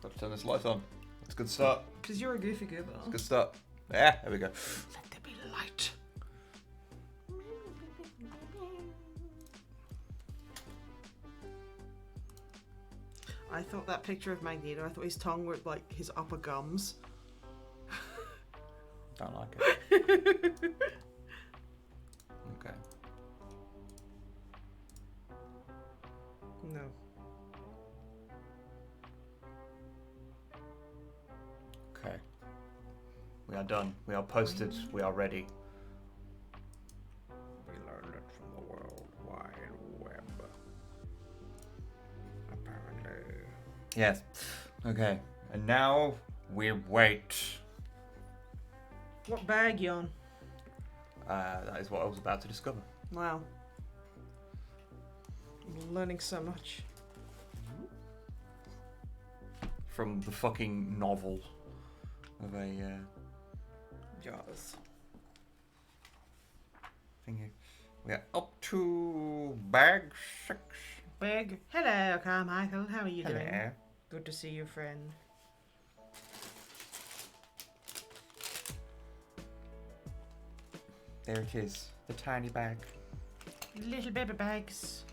Got to turn this light on. It's a good start. Because you're a goofy goober. It's a good start. Yeah, there we go. Let there be light. I thought that picture of Magneto, I thought his tongue were like his upper gums. Don't like it. Okay. No. Okay. We are done. We are posted. We are ready. We learned it from the World Wide Web. Apparently. Yes. Okay. And now we wait. What bag you on? That is what I was about to discover. Wow. I'm learning so much. From the fucking novel of a Jaws. thingy. We are up to bag 6. Big. Hello, Carmichael. How are you doing? Hello. Good to see you, friend. There it is. The tiny bag. Little baby bags.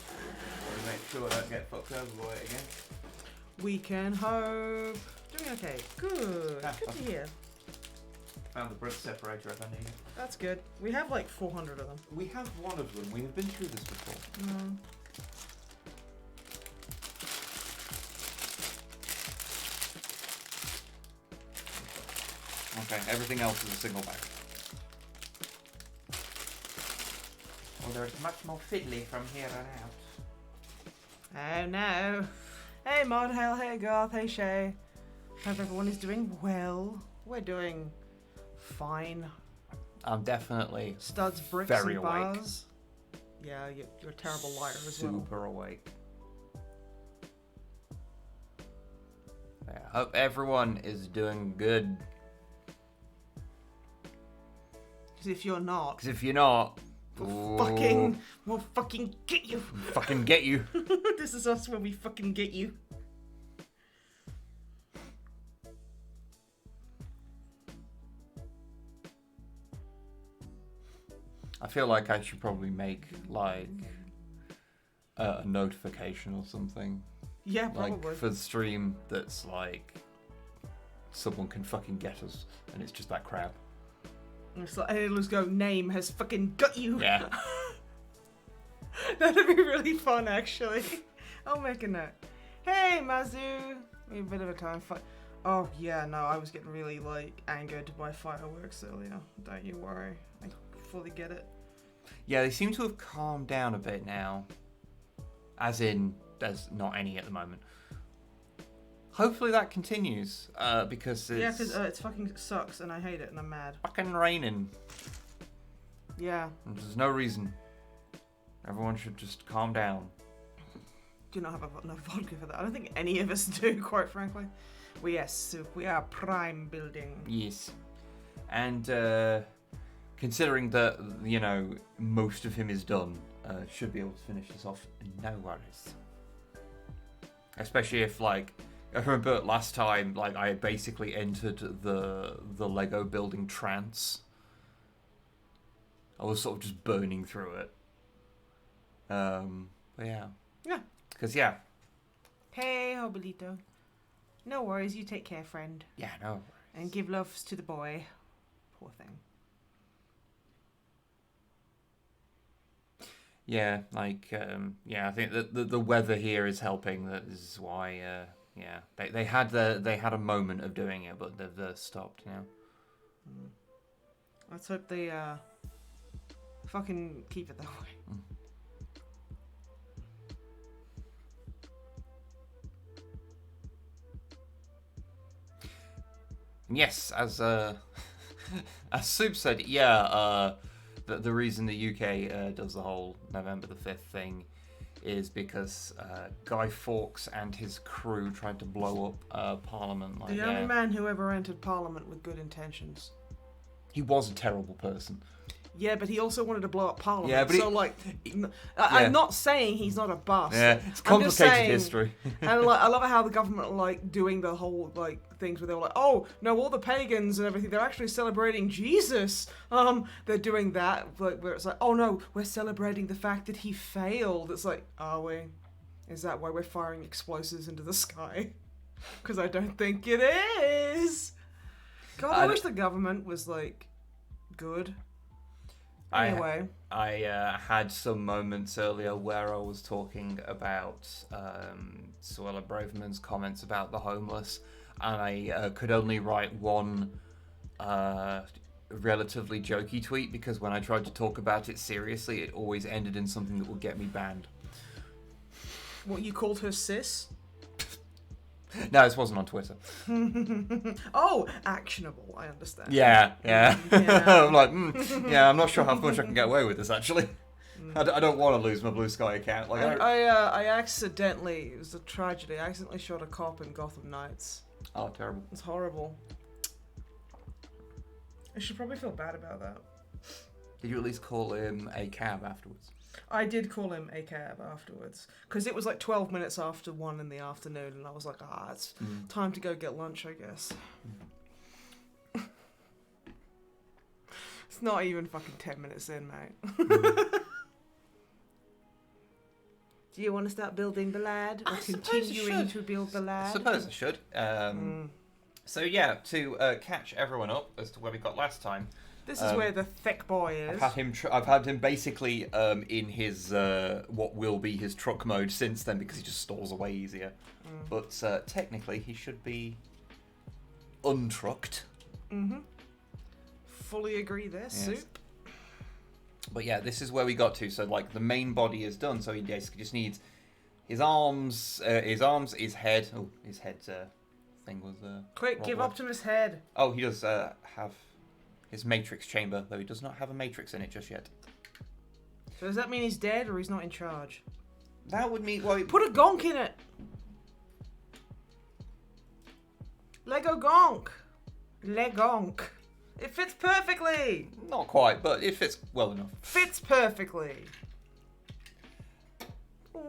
Gotta make sure I don't get fucked over by it again. We can hope. Doing okay. Good. Good to hear. Found the brick separator if I need it. That's good. We have like 400 of them. We have one of them. We have been through this before. No. Okay, everything else is a single bag. Although it's much more fiddly from here on out. Oh no. Hey Mod, hey Garth, hey Shay. Hope everyone is doing well. We're doing fine. I'm definitely Studs, bricks, very and awake. bars. Yeah, you're a terrible liar as well. Super awake. Yeah, hope everyone is doing good. Because if you're not, Because if you're not, we'll fucking get you. fucking get you. This is us when we fucking get you. I feel like I should probably make like a notification or something. Yeah, probably. Like for the stream that's like someone can fucking get us and it's just that crap. And it's like, it'll just go, name has fucking got you. Yeah. That'd be really fun, actually. I'll make a note. Hey, Mazu. We have a bit of a time fight. Oh, yeah, no, I was getting really, like, angered by fireworks earlier. Don't you worry. I fully get it. Yeah, they seem to have calmed down a bit now. As in, there's not any at the moment. Hopefully that continues, because it's... Yeah, because it fucking sucks, and I hate it, and I'm mad. fucking raining. Yeah. And there's no reason. Everyone should just calm down. Do not have enough vodka for that. I don't think any of us do, quite frankly. Well, yes, we are prime building. Yes. And, considering that, you know, most of him is done, should be able to finish this off, no worries. Especially if, like, I remember last time, like, I had basically entered the Lego building trance. I was sort of just burning through it. But yeah. Yeah. Because, yeah. Hey, Obelito. No worries, you take care, friend. Yeah, no worries. And give loves to the boy. Poor thing. Yeah, like, yeah, I think that the weather here is helping. That is why, yeah, they had a moment of doing it, but they've stopped now. Let's hope they fucking keep it that way. Yes, as as Soup said, yeah, the reason the UK does the whole November the 5th thing is because Guy Fawkes and his crew tried to blow up Parliament. Like, The only man who ever entered Parliament with good intentions. He was a terrible person. Yeah, but he also wanted to blow up Parliament. Yeah, but so, I'm not saying he's not a bust. Yeah, it's complicated history. And I love how the government are doing the whole things where they're like, oh no, all the pagans and everything, they're actually celebrating Jesus. They're doing that, where it's like, oh no, we're celebrating the fact that he failed. It's like, are we? Is that why we're firing explosives into the sky? Because I don't think it is. God, I wish the government was good. Anyway, I had some moments earlier where I was talking about Suella Braverman's comments about the homeless, and I could only write one relatively jokey tweet because when I tried to talk about it seriously, it always ended in something that would get me banned. What, you called her sis? No, this wasn't on Twitter. Oh, actionable. I understand. Yeah. Yeah. I'm like, yeah, I'm not sure how much I can get away with this, actually. I don't want to lose my Blue Sky account. I accidentally, it was a tragedy, I accidentally shot a cop in Gotham Knights. Oh, terrible. It's horrible. I should probably feel bad about that. Did you at least call him a cab afterwards? I did call him a cab afterwards, because it was 12 minutes after 1 in the afternoon, and I was like, it's time to go get lunch, I guess. It's not even fucking 10 minutes in, mate. Do you want to start building the lad, or continuing to build the lad? I suppose I should. So yeah, to catch everyone up as to where we got last time. This is where the thick boy is. I've had him basically in his what will be his truck mode since then because he just stalls away easier. But technically he should be untrucked. Fully agree there, yes. Soup. But yeah, this is where we got to. So the main body is done. So he basically just needs his arms, his head. Oh, his head thing was. Quick, give Optimus head. Oh, he does have his matrix chamber, though he does not have a matrix in it just yet. So does that mean he's dead or he's not in charge? That would mean... Put a gonk in it! Lego gonk! Legonk. It fits perfectly! Not quite, but it fits well enough. Fits perfectly! But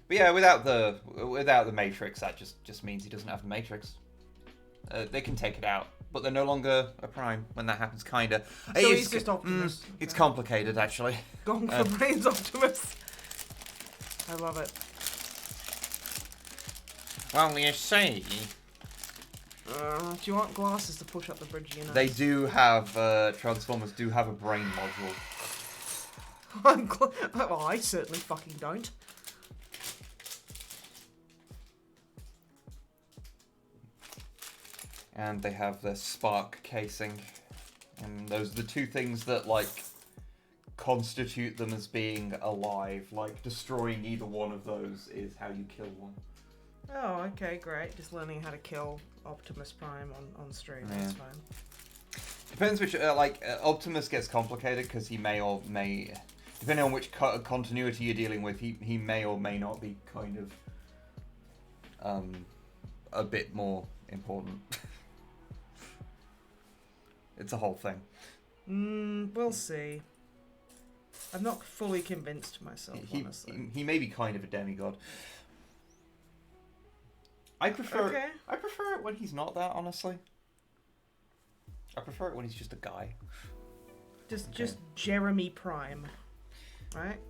yeah, without the matrix, that just means he doesn't have the matrix. They can take it out. But they're no longer a prime when that happens, kinda. So he's just Optimus. Okay. It's complicated, actually. Gone for brains, Optimus. I love it. Well, you see... do you want glasses to push up the bridge of your nose? They do have, Transformers do have a brain module. Well, I certainly fucking don't. And they have the spark casing. And those are the two things that, constitute them as being alive. Destroying either one of those is how you kill one. Oh, okay, great. Just learning how to kill Optimus Prime on stream. Yeah. That's fine. Depends which, Optimus gets complicated because he may or may... Depending on which continuity you're dealing with, he may or may not be kind of... a bit more important. It's a whole thing. We'll see. I'm not fully convinced myself, honestly. He may be kind of a demigod. I prefer it when he's not that, honestly. I prefer it when he's just a guy. Just Jeremy Prime. Right?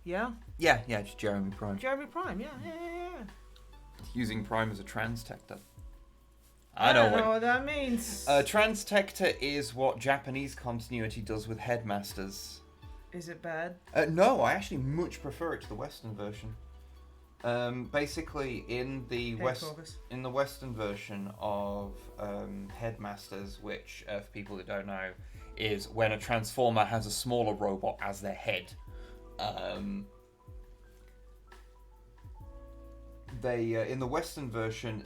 Yeah? Yeah, just Jeremy Prime. Jeremy Prime, yeah. Using Prime as a transtector. I don't know what that means. Transtector is what Japanese continuity does with headmasters. Is it bad? No, I actually much prefer it to the Western version. Basically, in the Western version of headmasters, which for people that don't know, is when a Transformer has a smaller robot as their head. They in the Western version,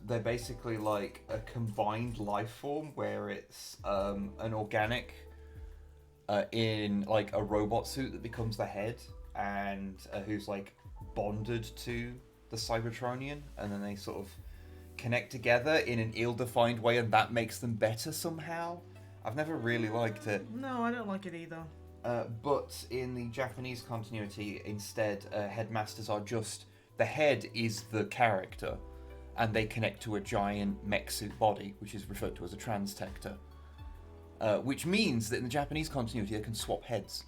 they're basically like a combined life form where it's an organic in like a robot suit that becomes the head and who's like bonded to the Cybertronian, and then they sort of connect together in an ill-defined way, and that makes them better somehow. I've never really liked it. No, I don't like it either. But in the Japanese continuity, instead, headmasters are just... The head is the character, and they connect to a giant mech suit body, which is referred to as a transtector. Which means that in the Japanese continuity, they can swap heads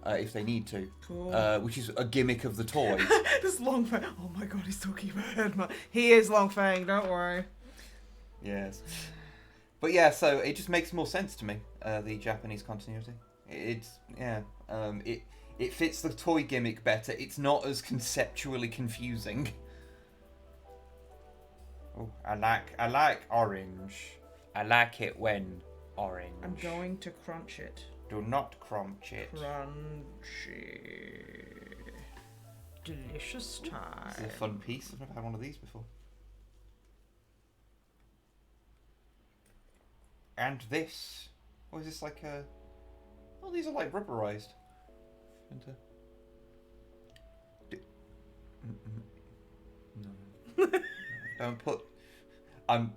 if they need to. Cool. Which is a gimmick of the toy. This Longfang. Oh my god, he's talking about headmaster. He is Longfang, don't worry. Yes. But yeah, so it just makes more sense to me, the Japanese continuity. It fits the toy gimmick better. It's not as conceptually confusing. Oh, I like orange. I like it when orange. I'm going to crunch it. Do not crunch it. Crunchy. Delicious time. This is a fun piece. I've never had one of these before. And this. What is this like a... Oh, these are like rubberized. No. Don't put... I'm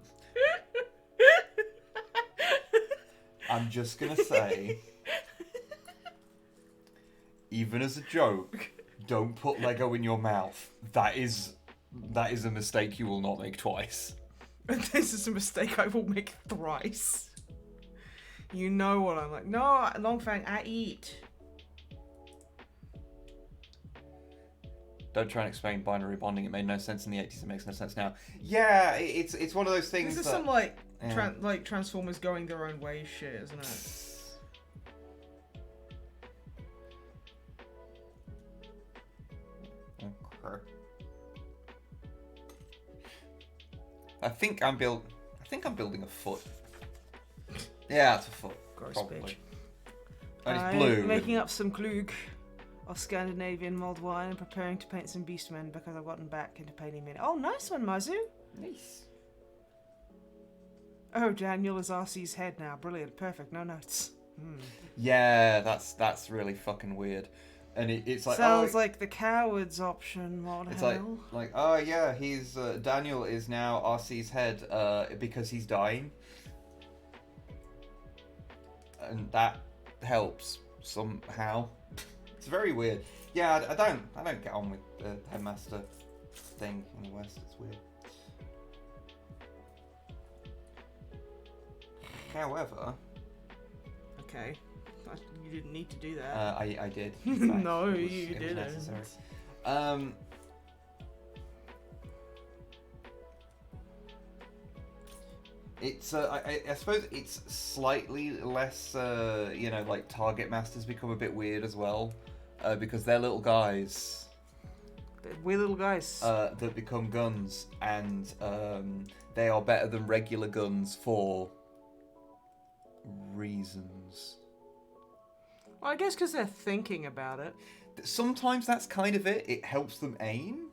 just gonna say, even as a joke, don't put Lego in your mouth. That is a mistake you will not make twice. This is a mistake I will make thrice. You know what I'm like. No, Longfang, I eat. Don't try and explain binary bonding. It made no sense in the 80s. It makes no sense now. Yeah, it's one of those things. This is some like Transformers going their own way shit, isn't it? Okay. I think I'm building a foot. Yeah, it's a foot. Gross probably. bitch. And it's I'm blue. making up some glug of Scandinavian mulled wine and preparing to paint some beastmen because I've gotten back into painting men. Oh, nice one, Mazu. Nice. Oh, Daniel is RC's head now. Brilliant. Perfect. No notes. Yeah, that's really fucking weird. And it's like sounds like the coward's option. What it's hell? like oh yeah, he's Daniel is now RC's head because he's dying, and that helps somehow. It's very weird. Yeah, I don't get on with the headmaster thing in the West. It's weird. However, okay, you didn't need to do that. I did. No, it you didn't. Necessary. It's I suppose it's slightly less like target masters become a bit weird as well because they're little guys. We're little guys that become guns, and they are better than regular guns for reasons. Well, I guess because they're thinking about it. Sometimes that's kind of it. It helps them aim.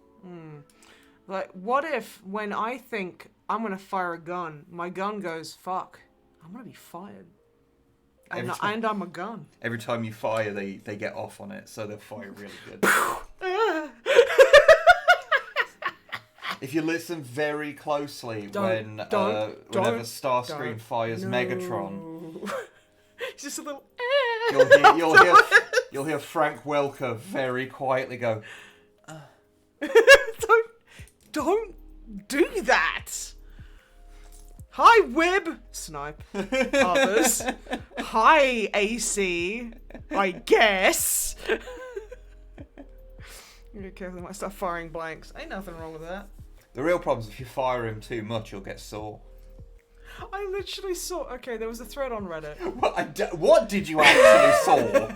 Like, what if when I think I'm gonna fire a gun, my gun goes, fuck, I'm gonna be fired. And I'm a gun. Every time you fire, they get off on it, so they'll fire really good. If you listen very closely whenever Starscream fires Megatron, it's just a little. You'll hear Frank Welker very quietly go. Don't do that. Hi, Wib. Snipe. Others. Hi, AC. I guess. Be careful, I might start firing blanks. Ain't nothing wrong with that. The real problem is if you fire him too much, you'll get sore. I literally saw... Okay, there was a thread on Reddit. What did you actually saw?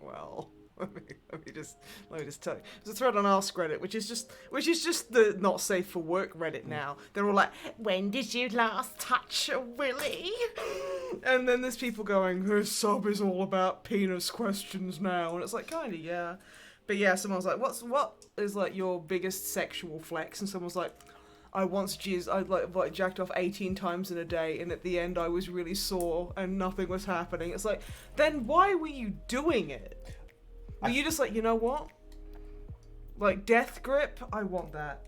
Well, let me just tell you. There's a thread on Ask Reddit, which is just the not safe for work Reddit now. They're all like, when did you last touch a willy? And then there's people going, her sub is all about penis questions now, and it's like, kinda, yeah. But yeah, someone was like, what is like your biggest sexual flex? And someone was like, I once I jacked off 18 times in a day, and at the end I was really sore and nothing was happening. It's like, then why were you doing it? Were you just like, you know what? Like, death grip, I want that.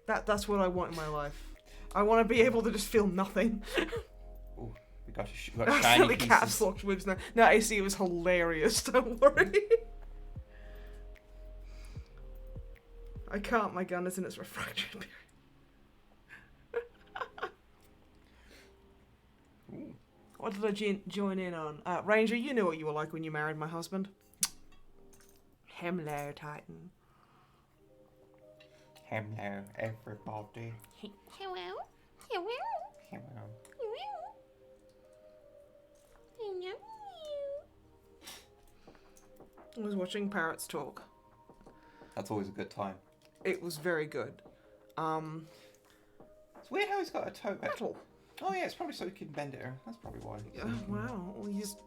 That's what I want in my life. I want to be able to just feel nothing. Ooh, we got I shiny accidentally pieces. caps locked Wibs now. No, AC, it was hilarious. Don't worry. I can't. My gun is in its refractory period. What did I join in on? Ranger, you knew what you were like when you married my husband. Hello, Titan. Hello, everybody. Hello. Hello. Hello. Hello. I was watching parrots talk. That's always a good time. It was very good. It's weird how he's got a toe bend. Metal. Oh yeah, it's probably so he can bend it. That's probably why. Wow. Well, just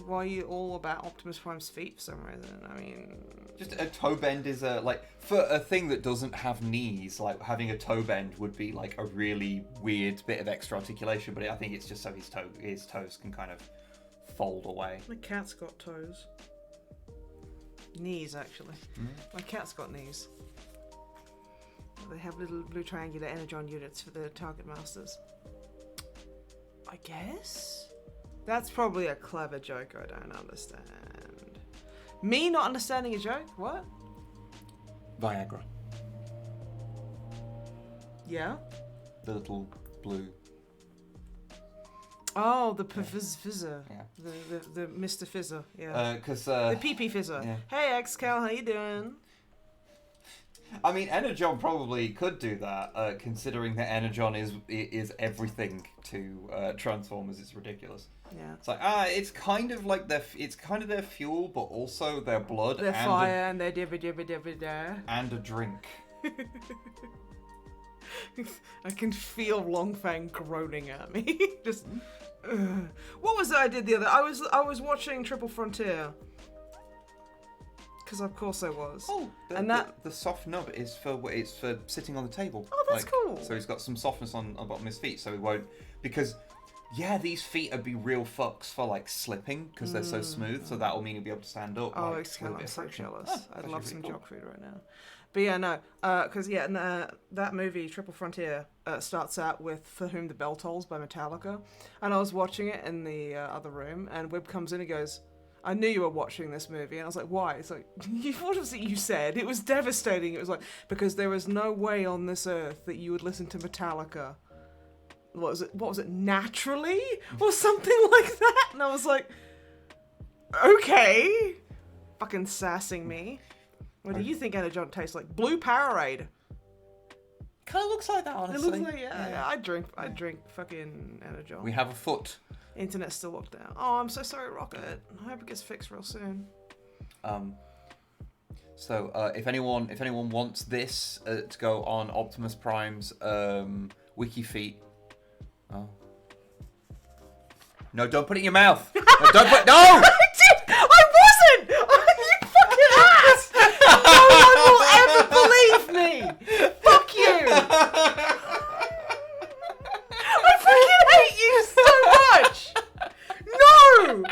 why are you all about Optimus Prime's feet for some reason? I mean... Just a toe bend is like, for a thing that doesn't have knees, like having a toe bend would be like a really weird bit of extra articulation, but I think it's just so his toes can kind of fold away. My cat's got toes. Knees, actually. My cat's got knees. They have little blue triangular energon units for the target masters. I guess? That's probably a clever joke I don't understand. Me not understanding a joke? What? Viagra. Yeah? The little blue. Oh, the fizzer. Yeah. The Mr. Fizzer. Yeah. Because the PP Fizzer. yeah. Hey, XCal, how you doing? I mean, Energon probably could do that, considering that Energon is everything to Transformers. It's ridiculous. Yeah. It's like it's kind of like their fuel, but also their blood. Their and fire and their dibba. and a drink. I can feel Longfang groaning at me. Just. What was it I did the other? I was watching Triple Frontier. Because of course I was. Oh, the soft nub is for sitting on the table. Oh, that's cool. So he's got some softness on the bottom of his feet, so he won't, because yeah, these feet would be real fucks for like slipping because they're so smooth. So that will mean he'll be able to stand up. Oh, like, I'm so jealous. I'd love some cool. jog food right now. But yeah, no, because that movie Triple Frontier starts out with "For Whom the Bell Tolls" by Metallica, and I was watching it in the other room, and Wib comes in and goes, I knew you were watching this movie. And I was like, why? It's like, what was it you said? It was devastating. It was like, because there is no way on this earth that you would listen to Metallica. What was it, naturally? Or something like that? And I was like, okay. Fucking sassing me. What do you think Energon tastes like? Blue Powerade. Kind of looks like that, honestly. It looks like, yeah. I drink fucking Energon. We have a foot. Internet's still locked down. Oh, I'm so sorry, Rocket. I hope it gets fixed real soon. So if anyone wants this to go on Optimus Prime's wiki feet. Oh. No, don't put it in your mouth. No, don't put. No. I wasn't. You fucking ass. No one will ever believe me. Fuck you. I fucking hate you so much. No.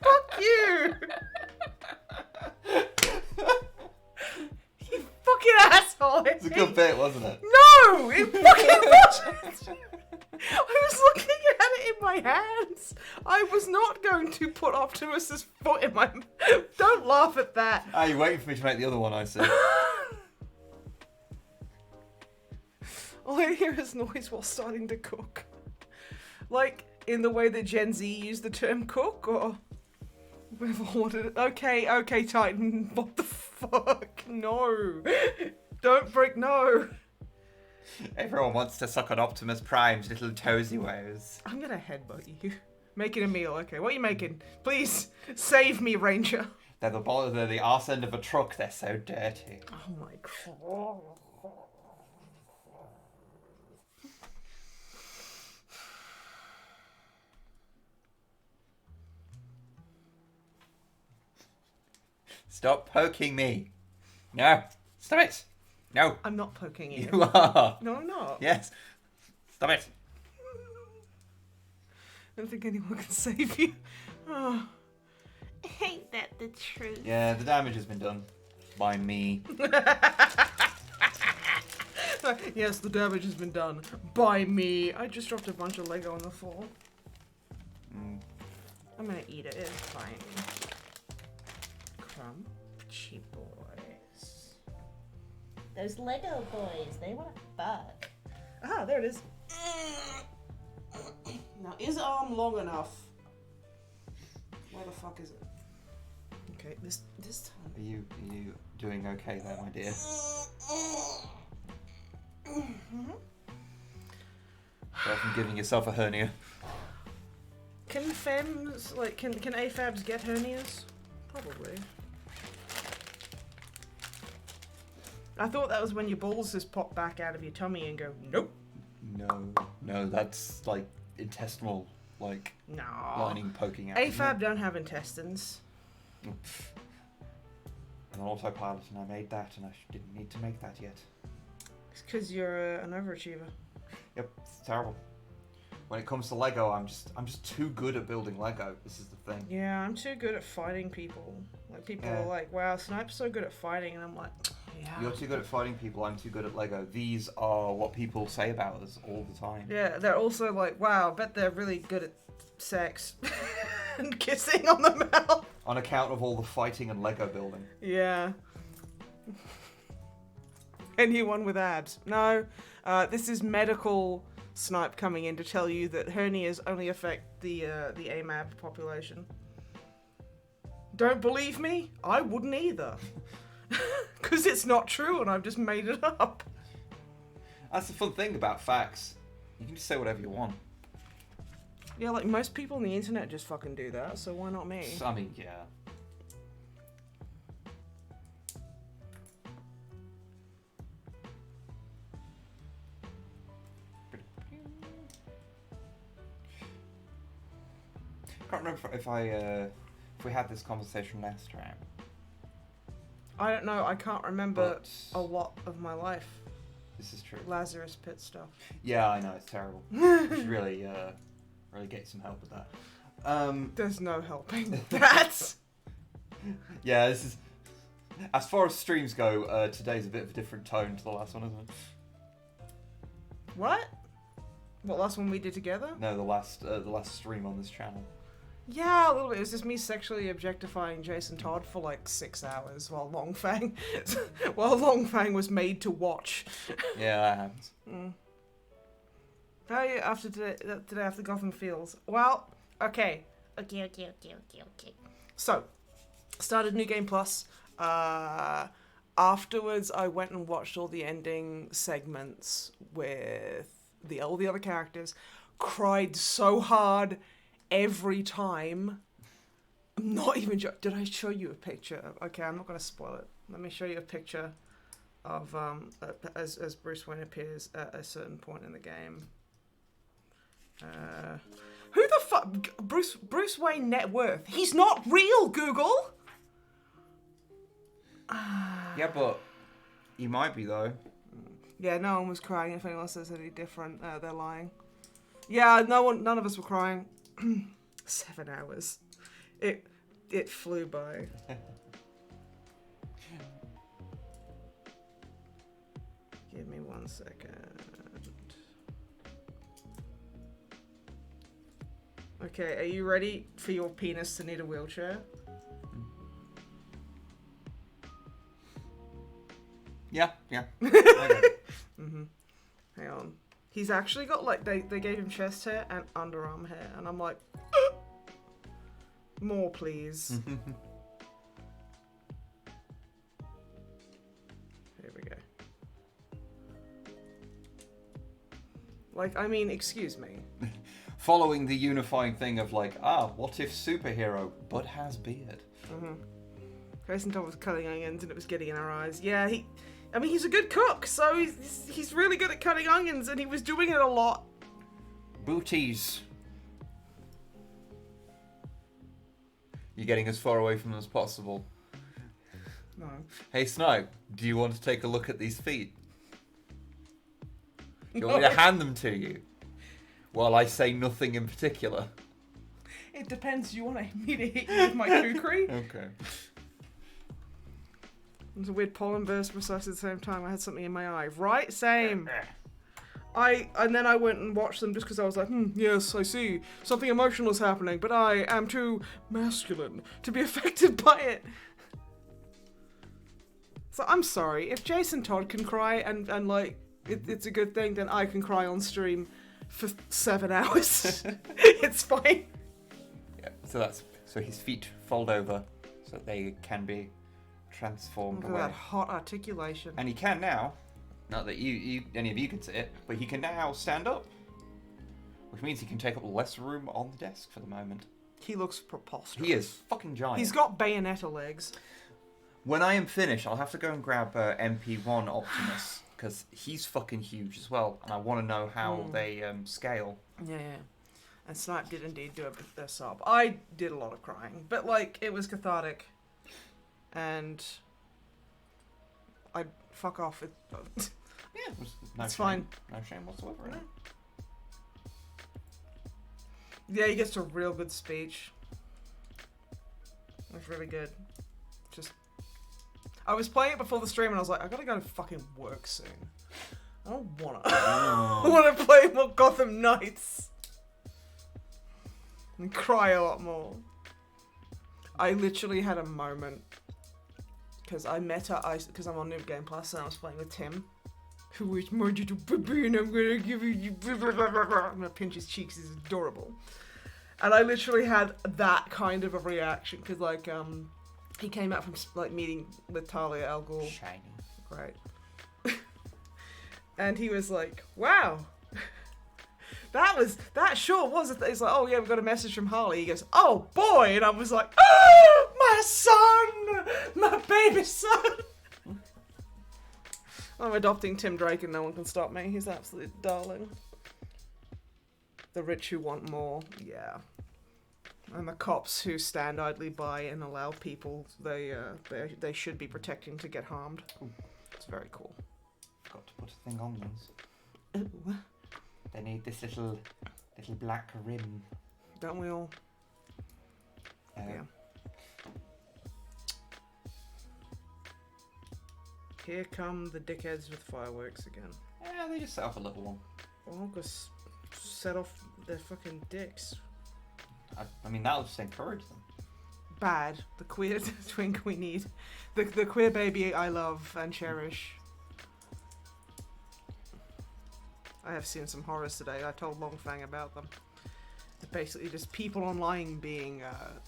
Fuck you. You fucking asshole. It's a good bit, wasn't it? No, it fucking wasn't. I was looking at it in my hands. I was not going to put Optimus's foot in my... Don't laugh at that. Ah, you're waiting for me to make the other one, I see. All I hear is noise while starting to cook. Like, in the way that Gen Z used the term cook, or... Okay, Titan. What the fuck? No. Don't break, no. Everyone wants to suck on Optimus Prime's little toesy woes. I'm gonna headbutt you. Making a meal, okay. What are you making? Please, save me, Ranger. They're the arse end of a truck, they're so dirty. Oh my god. Stop poking me. No. Stop it. No. I'm not poking you. You are. No, I'm not. Yes. Stop it. I don't think anyone can save you. Oh. Ain't that the truth? Yeah, the damage has been done by me. That's Yes, the damage has been done by me. I just dropped a bunch of Lego on the floor. I'm gonna eat it. It's fine. Crunchy boys. Those Lego boys, they want to fuck. Ah, there it is. Now, is arm long enough? Where the fuck is it? Okay, this time. Are you doing okay there, my dear? Apart from giving yourself a hernia. Can femmes, like, can AFABs get hernias? Probably. I thought that was when your balls just pop back out of your tummy and go, nope. No, that's like intestinal, like, No. lining poking out. AFAB don't have intestines. I'm an autopilot and I made that and I didn't need to make that yet. It's because you're an overachiever. Yep, it's terrible. When it comes to Lego, I'm just too good at building Lego. This is the thing. Yeah, I'm too good at fighting people. Like, people Yeah. are like, wow, Snipe's so good at fighting, and I'm like, yeah. You're too good at fighting people, I'm too good at Lego. These are what people say about us all the time. Yeah, they're also like, wow, I bet they're really good at sex. And kissing on the mouth. On account of all the fighting and Lego building. Yeah. Anyone with abs? No. This is medical Snipe coming in to tell you that hernias only affect the AMAB population. Don't believe me? I wouldn't either. Because it's not true and I've just made it up. That's the fun thing about facts. You can just say whatever you want. Yeah, like most people on the internet just fucking do that, so why not me? I mean, yeah. I can't remember if we had this conversation last time. I don't know, I can't remember But a lot of my life. this is true. Lazarus Pit stuff. Yeah, I know, it's terrible. You should really get some help with that. There's no helping that. Yeah, this is... As far as streams go, today's a bit of a different tone to the last one, isn't it? What? What, last one we did together? No, the last stream on this channel. Yeah, a little bit. It was just me sexually objectifying Jason Todd for like 6 hours while Longfang was made to watch. Yeah, that happens. How are you after today after Gotham Fields? Well, okay. Okay. So, started New Game Plus. Afterwards, I went and watched all the ending segments with all the other characters. Cried so hard every time. I'm not even sure. Did I show you a picture? Okay, I'm not going to spoil it. Let me show you a picture of as Bruce Wayne appears at a certain point in the game. Who the fuck? Bruce Wayne net worth? He's not real, Google. Yeah, but you might be though. Yeah, no one was crying. If anyone says any different, they're lying. Yeah, none of us were crying. 7 hours. It flew by. Give me 1 second. Okay, are you ready for your penis to need a wheelchair? Yeah. Okay. Hang on. He's actually got like they gave him chest hair and underarm hair, and I'm like, more please. Here we go. Like, I mean, excuse me. Following the unifying thing of like, what if superhero but has beard? Grayson Todd was cutting onions and it was getting in our eyes. Yeah, he's a good cook, so he's really good at cutting onions, and he was doing it a lot. Booties. You're getting as far away from them as possible. No. Hey Snipe, do you want to take a look at these feet? Do you want me to hand them to you? While I say nothing in particular. It depends. Do you want me to hit you with my kukri? Okay. There's a weird pollen burst precisely at the same time. I had something in my eye. Right? Same. And then I went and watched them just because I was like, yes, I see. Something emotional is happening, but I am too masculine to be affected by it. So I'm sorry. If Jason Todd can cry and like, it's a good thing, then I can cry on stream for 7 hours. It's fine. Yeah, so his feet fold over so they can be transformed Look at away. that hot articulation. And he can now, not that any of you can see it, but he can now stand up. Which means he can take up less room on the desk for the moment. He looks preposterous. He is fucking giant. He's got Bayonetta legs. When I am finished, I'll have to go and grab MP1 Optimus, because he's fucking huge as well, and I want to know how they scale. Yeah. And Snipe did indeed do a sob. I did a lot of crying, but like, it was cathartic. And I'd fuck off. Yeah, it was no It's shame. fine. No shame whatsoever in it. Yeah, he gets a real good speech. It's really good. I was playing it before the stream and I was like, I gotta go to fucking work soon. I don't wanna. I wanna play more Gotham Knights. And cry a lot more. I literally had a moment. Because I met her, because I'm on Noob Game Plus and I was playing with Tim. Who is more to baby and I'm gonna give you. I'm gonna pinch his cheeks, he's adorable. And I literally had that kind of a reaction. Because like, he came out from like meeting with Talia Al Ghul. Shiny. Right. And he was like, wow. That sure was a thing. He's like, oh yeah, we got a message from Harley. He goes, oh boy. And I was like, oh, my son, my baby son. I'm adopting Tim Drake and no one can stop me. He's absolutely darling. The rich who want more. Yeah. And the cops who stand idly by and allow people they should be protecting to get harmed. Ooh. It's very cool. Got to put a thing on those. Ooh. They need this little black rim. Don't we all? Yeah. Here come the dickheads with fireworks again. Yeah, they just set off a little one. Well, just set off their fucking dicks. I mean, that'll just encourage them. Bad. The queer twink we need. The queer baby I love and cherish. I have seen some horrors today. I told Longfang about them. They're basically just people online being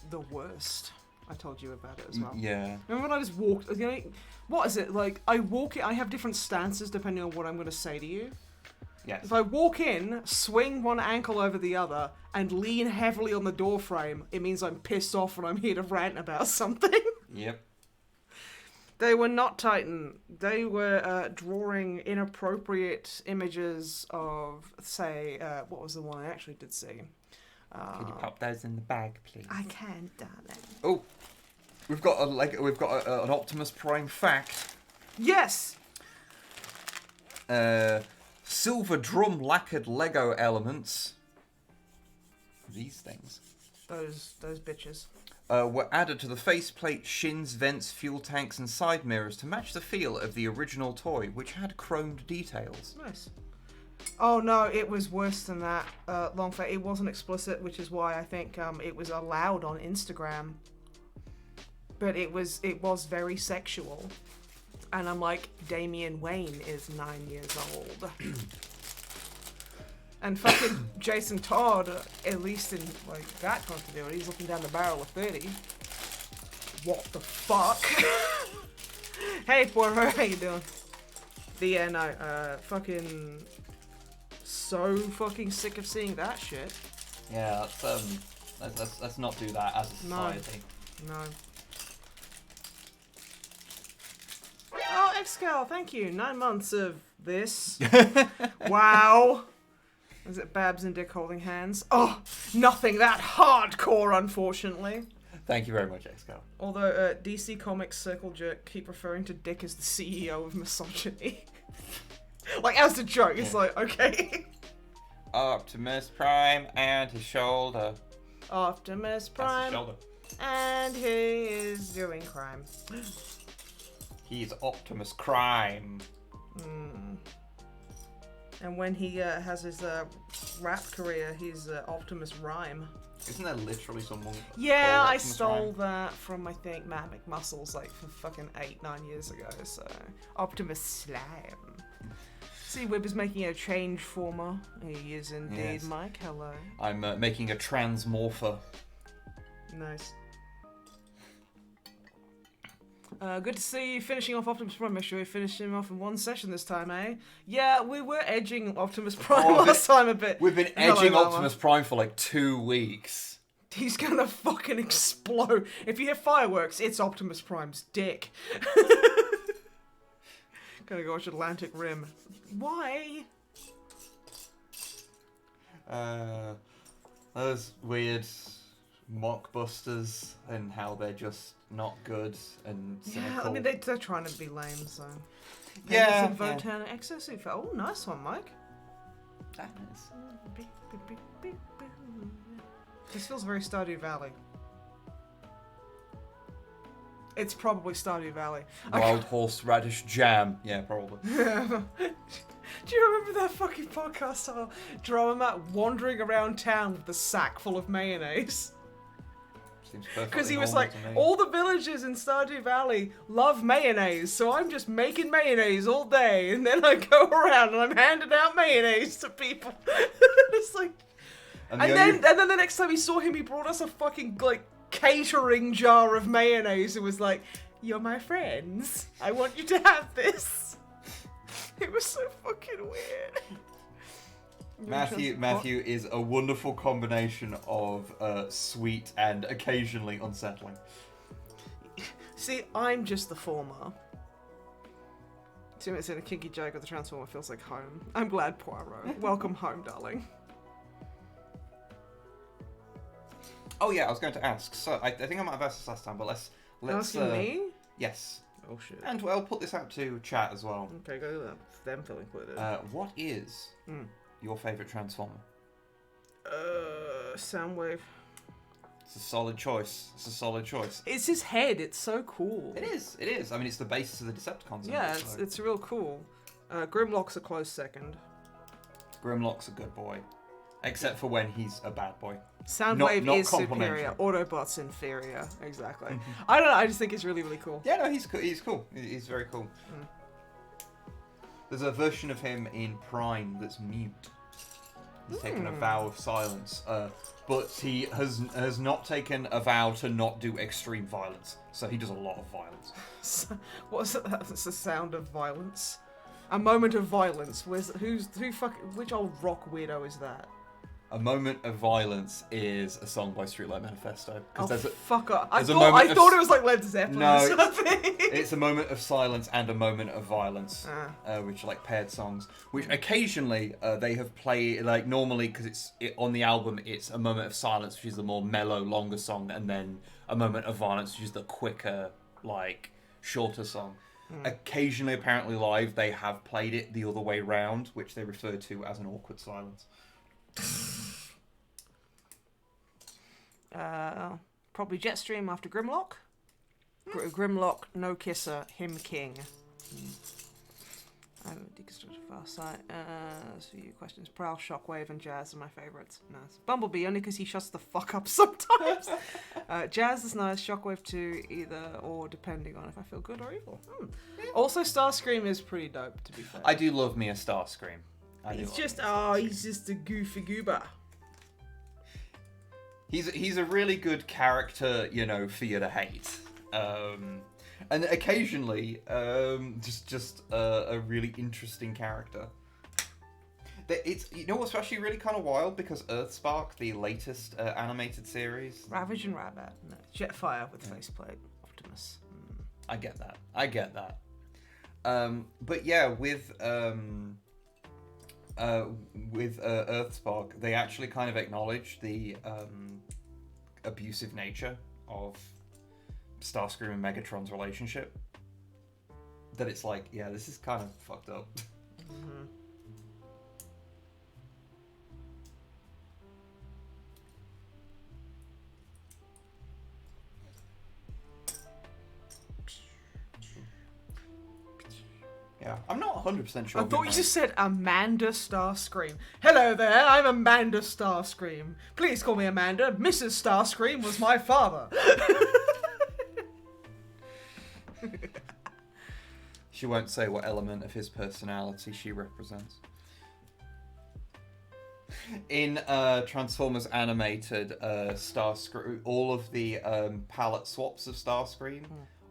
the worst. I told you about it as well. Yeah. Remember when I just walked? You know, what is it like? I walk in. I have different stances depending on what I'm going to say to you. Yes. If I walk in, swing one ankle over the other, and lean heavily on the door frame, it means I'm pissed off and I'm here to rant about something. Yep. They were not Titan. They were drawing inappropriate images of, say, what was the one I actually did see? Can you pop those in the bag, please? I can, darling. Oh, we've got an Optimus Prime fact. Yes. Silver drum lacquered Lego elements. These things. Those bitches. Were added to the faceplate, shins, vents, fuel tanks, and side mirrors to match the feel of the original toy, which had chromed details. Nice. Oh no, it was worse than that. Longfang. It wasn't explicit, which is why I think it was allowed on Instagram. But it was very sexual. And I'm like, Damian Wayne is 9 years old. And fucking Jason Todd, at least in like that continuity, he's looking down the barrel of 30. What the fuck? Hey, Poirot, how you doing? Fucking so fucking sick of seeing that shit. Yeah, let's not do that as a society. No. Oh, Xcal, thank you. 9 months of this. Wow. Is it Babs and Dick holding hands? Oh, nothing that hardcore, unfortunately. Thank you very much, Xcal. Although DC Comics Circle Jerk keep referring to Dick as the CEO of misogyny. Like, as a joke, it's like, okay. Optimus Prime and his shoulder. Optimus That's his Prime. shoulder. And he is doing crime. He's Optimus Prime. And when he has his rap career, he's Optimus Rhyme. Isn't there literally someone? Yeah, called I Optimus stole Prime? that from, I think, Matt McMuscles, like, for fucking 8-9 years ago, so... Optimus Slime. See, Wib is making a change former. He is indeed, Yes. Mike. Hello. I'm making a transmorpher. Nice. Good to see you finishing off Optimus Prime. Make sure you finish him off in one session this time, eh? Yeah, we were edging Optimus Prime last time a bit. We've been Hello, edging Mama. Optimus Prime for like 2 weeks. He's gonna fucking explode. If you hear fireworks, it's Optimus Prime's dick. Gonna go watch Atlantic Rim. Why? Those weird mockbusters and how they're just not good and cynical. Yeah, I mean, they're trying to be lame, so... Yeah, Votan Exosuit. Oh, nice one, Mike. That is. This feels very Stardew Valley. It's probably Stardew Valley. Wild horseradish jam. Yeah, probably. Do you remember that fucking podcast on Drama wandering around town with a sack full of mayonnaise? Seems perfectly Because he was normal like, to me. all the villagers in Stardew Valley love mayonnaise, so I'm just making mayonnaise all day, and then I go around and I'm handing out mayonnaise to people. It's like, and then the next time we saw him, he brought us a fucking like catering jar of mayonnaise and was like, "You're my friends. I want you to have this." It was so fucking weird. Matthew is a wonderful combination of sweet and occasionally unsettling. See, I'm just the former. 2 minutes in, a kinky joke of the Transformer feels like home. I'm glad, Poirot. Welcome home, darling. Oh yeah, I was going to ask. So I think I might have asked this last time, but let's Asking me? Yes. Oh shit. And I'll put this out to chat as well. Okay, go to that. Them feel included. What is your favourite Transformer? Soundwave. It's a solid choice. It's his head. It's so cool. It is. I mean, it's the basis of the Decepticons. Yeah, isn't it? So it's real cool. Grimlock's a close second. Grimlock's a good boy, except for when he's a bad boy. Soundwave Not is complimentary. superior. Autobot's inferior. Exactly. I don't know. I just think it's really, really cool. Yeah, no, he's cool. He's very cool. There's a version of him in Prime that's mute. He's taken a vow of silence, but he has not taken a vow to not do extreme violence. So he does a lot of violence. What's that? That's the sound of violence. A moment of violence. Which old rock weirdo is that? A Moment of Violence is a song by Streetlight Manifesto. Oh, there's fuck up. I there's a moment thought of- it was like Led Zeppelin No, or something. It's a moment of silence and a moment of violence, Ah. which are like paired songs. Which occasionally they have played, like normally because on the album it's a moment of silence, which is the more mellow, longer song, and then a moment of violence, which is the quicker, like shorter song. Occasionally, apparently live, they have played it the other way round, which they refer to as an awkward silence. Probably Jetstream after Grimlock. Grimlock, no kisser, him king. I haven't deconstructed Farsight. There's a few questions. Prowl, Shockwave, and Jazz are my favourites. Nice. Bumblebee, only because he shuts the fuck up sometimes. Jazz is nice. Shockwave too, either or, depending on if I feel good or evil. Also, Starscream is pretty dope, to be fair. I do love me a Starscream. He's just a goofy goober. He's a really good character, for you to hate. And occasionally, just a really interesting character. It's what's actually really kind of wild, because Earthspark, the latest animated series. Ravage and Rabbit. No. Jetfire with faceplate. Optimus. I get that. But yeah, with Earthspark, they actually kind of acknowledge the abusive nature of Starscream and Megatron's relationship. That it's like, yeah, this is kind of fucked up. Yeah, I'm not 100% sure. I thought you just said Amanda Starscream. Hello there, I'm Amanda Starscream. Please call me Amanda. Mrs. Starscream was my father. She won't say what element of his personality she represents. In Transformers Animated, Starscream, all of the palette swaps of Starscream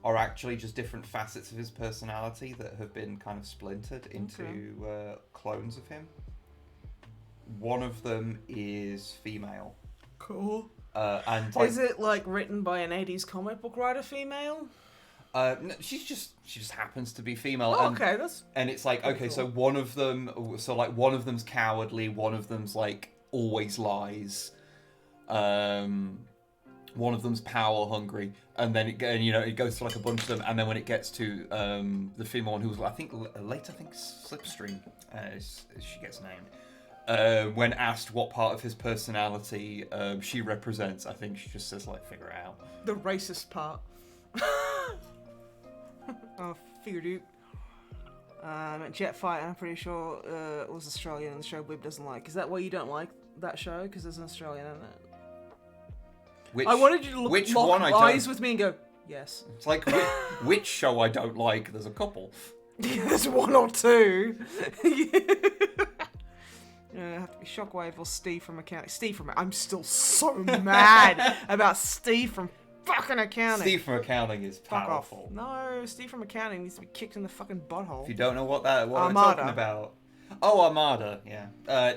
are actually just different facets of his personality that have been kind of splintered into clones of him. One of them is female. Cool. And is it like written by an 80s comic book writer female? No, she just happens to be female. Oh, and, okay, that's... And it's like, okay, cool. so one of them's cowardly, one of them's like always lies, one of them's power hungry, and then it goes to like a bunch of them, and then when it gets to the female one, who was later Slipstream, as she gets named, when asked what part of his personality she represents, I think she just says like, figure it out. The racist part. Oh, figured it. Jetfight, I'm pretty sure was Australian, and the show Wib doesn't like. Is that why you don't like that show? Because there's an Australian in it. I wanted you to lock eyes with me and go, yes. It's like, which show I don't like? There's a couple. There's one or two. It have to be Shockwave or Steve from Accounting. I'm still so mad about Steve from fucking Accounting. Steve from Accounting is powerful. No, Steve from Accounting needs to be kicked in the fucking butthole. If you don't know what we're talking about. Oh, Armada, yeah. I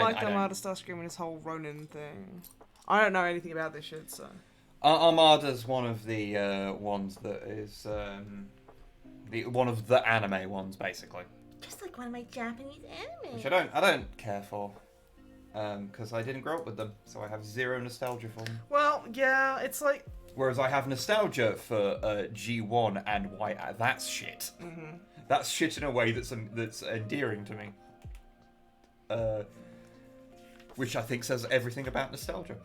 like Armada Starscream and his whole Ronin thing. I don't know anything about this shit, so... Armada's one of the ones that is... one of the anime ones, basically. Just like one of my Japanese anime. Which I don't care for. Because I didn't grow up with them, so I have zero nostalgia for them. Well, yeah, it's like... Whereas I have nostalgia for G1 and why that's shit. Mm-hmm. That's shit in a way that's endearing to me. Which I think says everything about nostalgia.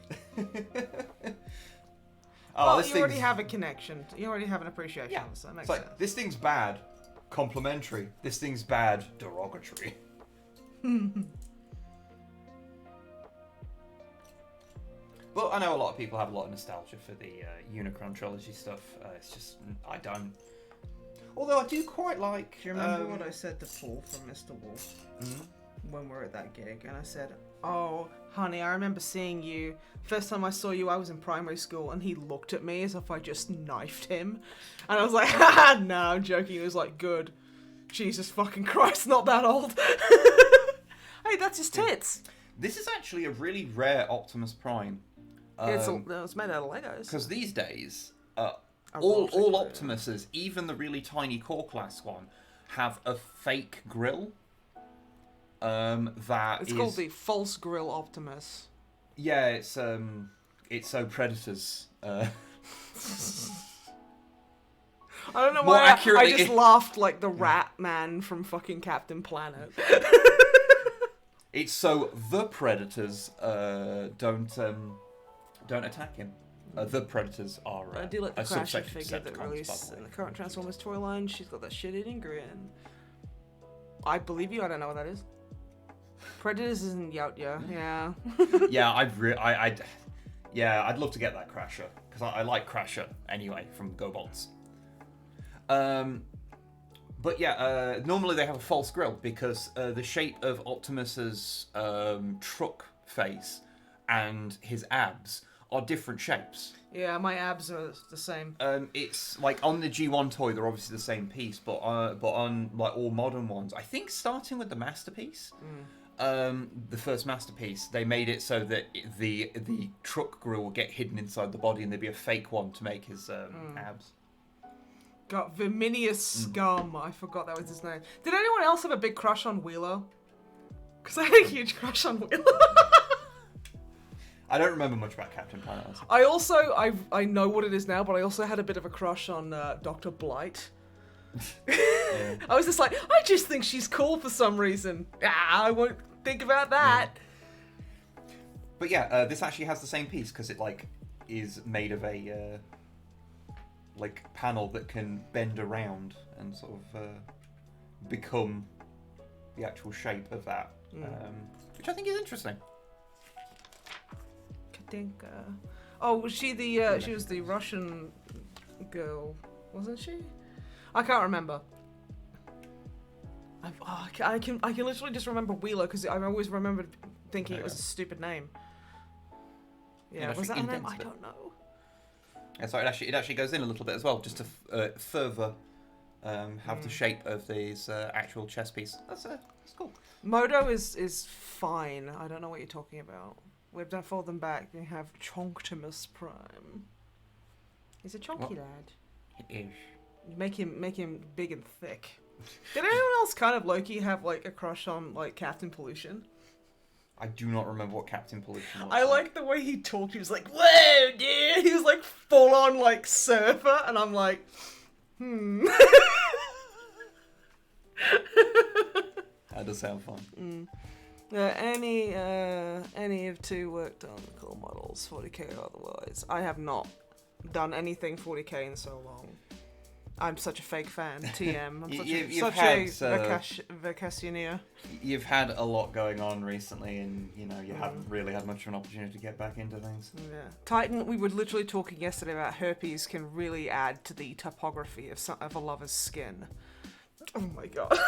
Well, you already have a connection. You already have an appreciation. Yeah. So that makes sense. This thing's bad, complimentary. This thing's bad, derogatory. But I know a lot of people have a lot of nostalgia for the Unicron trilogy stuff. It's just, I don't. Although I do quite like... Do you remember what I said to Paul from Mr. Wolf? Mm-hmm. When we were at that gig? And I said, oh, honey, I remember seeing you. First time I saw you, I was in primary school, and he looked at me as if I just knifed him. And I was like, haha, no, I'm joking. He was like, good. Jesus fucking Christ, not that old. Hey, that's his tits. This is actually a really rare Optimus Prime. It's made out of Legos. Because these days, all Optimuses, even the really tiny core class one, have a fake grill. It's called the false grill Optimus. Yeah, it's so Predators. I don't know why I just laughed like the rat man from fucking Captain Planet. It's so the Predators don't attack him. The Predators are I do like the Crasher figure that released in the current Transformers toy line. She's got that shit-eating grin. I believe you. I don't know what that is. Predators isn't Yautja. Yeah. Yeah, I'd love to get that Crasher because I like Crasher anyway from GoBots. But yeah, normally they have a false grill because the shape of Optimus's truck face and his abs are different shapes. Yeah, my abs are the same. It's like on the G1 toy, they're obviously the same piece, but on like all modern ones, I think starting with the Masterpiece, the first Masterpiece, they made it so that the truck grill will get hidden inside the body, and there'd be a fake one to make his abs. Got Verminius Scum. I forgot that was his name. Did anyone else have a big crush on Wheeler? Because I had a huge crush on Wheeler. I don't remember much about Captain Planet. I also, I know what it is now, but I also had a bit of a crush on Dr. Blight. Yeah. I was just like, I just think she's cool for some reason. I won't think about that. Yeah. But yeah, this actually has the same piece because it like is made of a like panel that can bend around and sort of become the actual shape of that, which I think is interesting. Katinka. Oh, was she the? She was the Russian girl, wasn't she? I can't remember. I can literally just remember Wheeler because I always remembered thinking it was a stupid name. Yeah, was that her name? I don't know. Yeah, so it actually goes in a little bit as well, just to further have the shape of these actual chess piece. That's cool. Modo is fine. I don't know what you're talking about. We don't fold them back. We have Optimus Prime. He's a chunky lad. It is. Make him big and thick. Did anyone else kind of low-key have like a crush on like Captain Pollution? I do not remember what Captain Pollution was. I like the way he talked. He was like, "Whoa, dude!" He was like full on like surfer, and I'm like, That does sound fun. Any of two worked on cool models, 40k or otherwise. I have not done anything 40k in so long. I'm such a fake fan, TM. I'm such a vacationeer. You've had a lot going on recently, and you haven't really had much of an opportunity to get back into things. Yeah, Titan. We were literally talking yesterday about herpes can really add to the topography of a lover's skin. Oh my god.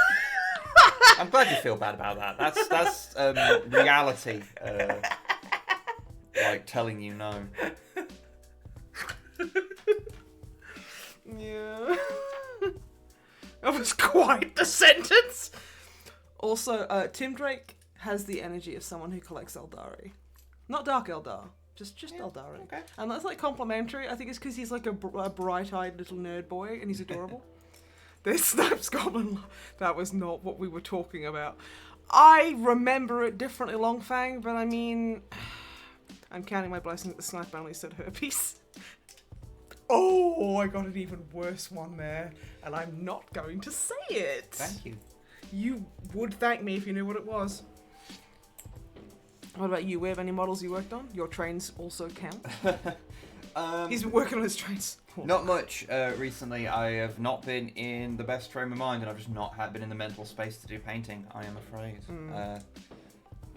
I'm glad you feel bad about that. That's reality, like telling you no. Yeah. That was quite the sentence. Also, Tim Drake has the energy of someone who collects Eldari. Not Dark Eldar, just Eldari. Okay. And that's like complimentary. I think it's because he's like a bright-eyed little nerd boy and he's adorable. This Snipes Goblin, that was not what we were talking about. I remember it differently, Longfang, but I mean, I'm counting my blessings that the Snipe only said herpes. Oh, I got an even worse one there, and I'm not going to say it. Thank you. You would thank me if you knew what it was. What about you, Wib? Any models you worked on? Your trains also count? He's been working on his trains. Not much recently. I have not been in the best frame of mind, and I've just not been in the mental space to do painting, I am afraid.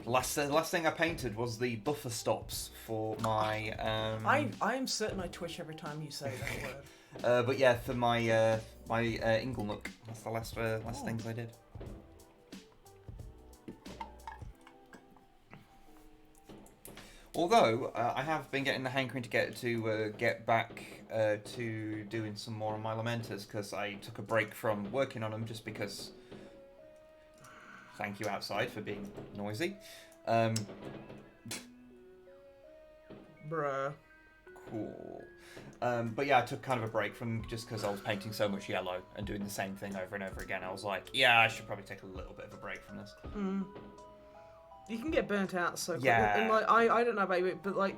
The last thing I painted was the buffer stops for my... I am certain I twitch every time you say that word. but yeah, for my my Inglenook. That's the last things I did. Although I have been getting the hankering to get back to doing some more on my Lamenters, because I took a break from working on them just because. Thank you outside for being noisy. Bruh. Cool. But yeah, I took kind of a break from just because I was painting so much yellow and doing the same thing over and over again. I was like, yeah, I should probably take a little bit of a break from this. You can get burnt out so quickly. Yeah. And like, I don't know about you, but like,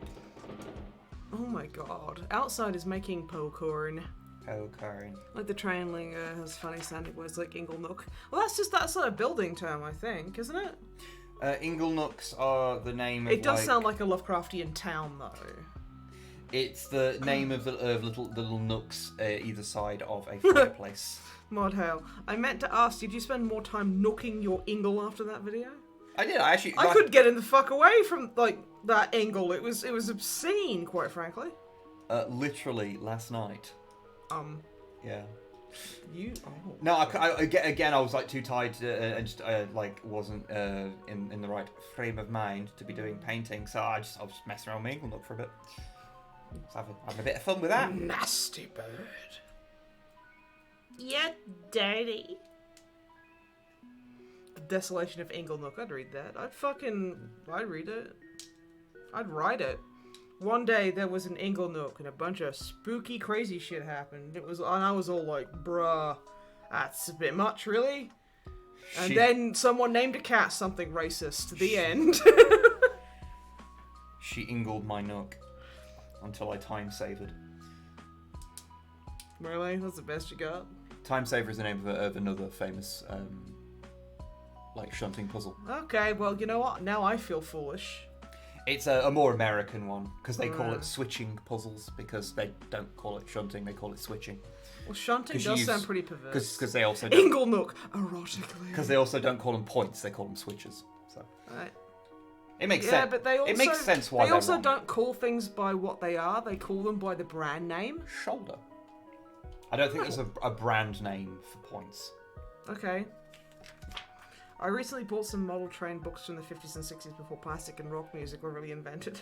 oh my god, Outside is making popcorn. Popcorn. Like the trainling has funny sounding words like Inglenook. Well, that's a building term, I think, isn't it? Inglenooks are the name of. It does sound like a Lovecraftian town, though. It's the name of the little nooks either side of a fireplace. Mod hell. I meant to ask, did you spend more time nooking your Ingle after that video? I did. I couldn't get him the fuck away from like that Ingle. It was obscene, quite frankly. Literally last night. Yeah. You. Oh. No, I was like too tired and just like wasn't in the right frame of mind to be doing painting, so I was just messing around with my Inglenook for a bit. So having a bit of fun with that. Nasty bird. You're dirty. The Desolation of Inglenook. I'd read that. I'd read it. I'd write it. One day there was an Inglenook and a bunch of spooky, crazy shit happened. And I was all like, bruh, that's a bit much, really? And then someone named a cat something racist. The end. She ingled my nook until I time savered. Really? That's the best you got? Time saver is the name of another famous like shunting puzzle. Okay, well, you know what? Now I feel foolish. It's a more American one, because they call it switching puzzles, because they don't call it shunting, they call it switching. Well, shunting does sound pretty perverse. Because they also don't... Inglenook, erotically. Because they also don't call them points, they call them switches. So Right. it makes sense. Yeah, but they also... It makes sense why they also wrong. don't call things by what they are, they call them by the brand name. Shoulder. I don't think there's a brand name for points. Okay. I recently bought some model train books from the 50s and 60s before plastic and rock music were really invented.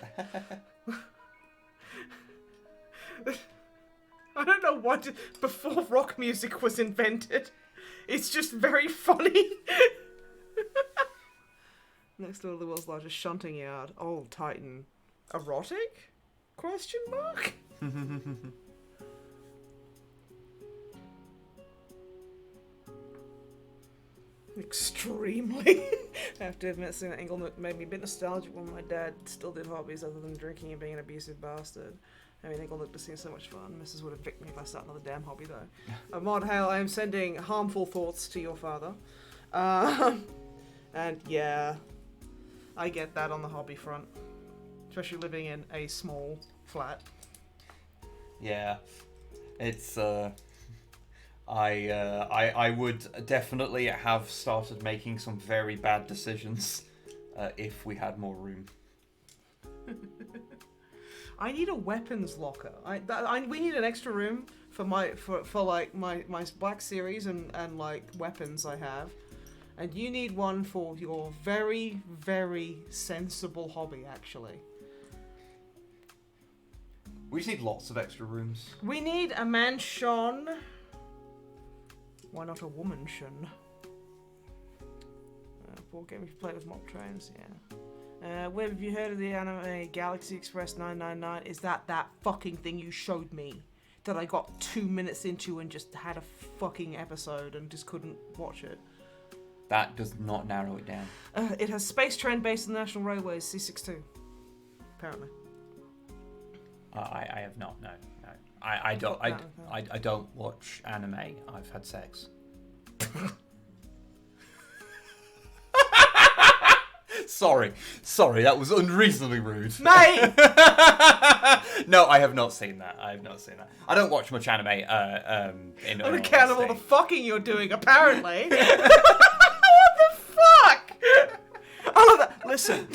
I don't know what before rock music was invented. It's just very funny. Next door to the world's largest shunting yard. Old Titan. Erotic? Question mark? Extremely. I have to admit, seeing that Inglenook made me a bit nostalgic when my dad still did hobbies other than drinking and being an abusive bastard. I mean, Inglenook just seems so much fun. Mrs. would evict me if I started another damn hobby, though. Mod Hale, I am sending harmful thoughts to your father. And yeah, I get that on the hobby front. Especially living in a small flat. Yeah. It's, I would definitely have started making some very bad decisions if we had more room. I need a weapons locker. We need an extra room for my Black Series and like weapons I have, and you need one for your very, very sensible hobby. Actually, we just need lots of extra rooms. we need a mansion. Why not a womansion? Board game we play with mock trains, yeah. Where have you heard of the anime Galaxy Express 999? Is that fucking thing you showed me that I got 2 minutes into and just had a fucking episode and just couldn't watch it? That does not narrow it down. It has space train based on the National Railways C62. Apparently. I have not. No. I don't watch anime. I've had sex. Sorry, that was unreasonably rude. Mate! No, I have not seen that. I don't watch much anime. On account of all the fucking you're doing, apparently. What the fuck? I love that. Listen.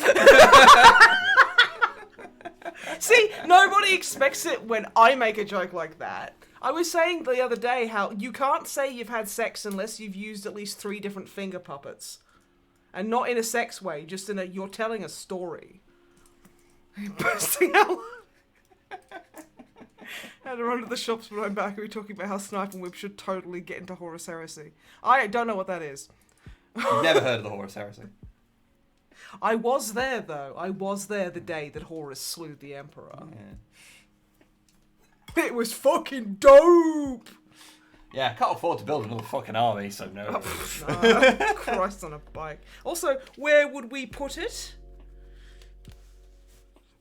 See, nobody expects it when I make a joke like that. I was saying the other day how you can't say you've had sex unless you've used at least 3 different finger puppets. And not in a sex way, just in a you're telling a story. Bursting out. Had to run to the shops behind back and we were talking about how Snipe Wib should totally get into Horus Heresy. I don't know what that is. You've never heard of the Horus Heresy? I was there, though. I was there the day that Horus slew the Emperor. Yeah. It was fucking dope! Yeah, I can't afford to build another fucking army, so no. Christ on a bike. Also, where would we put it?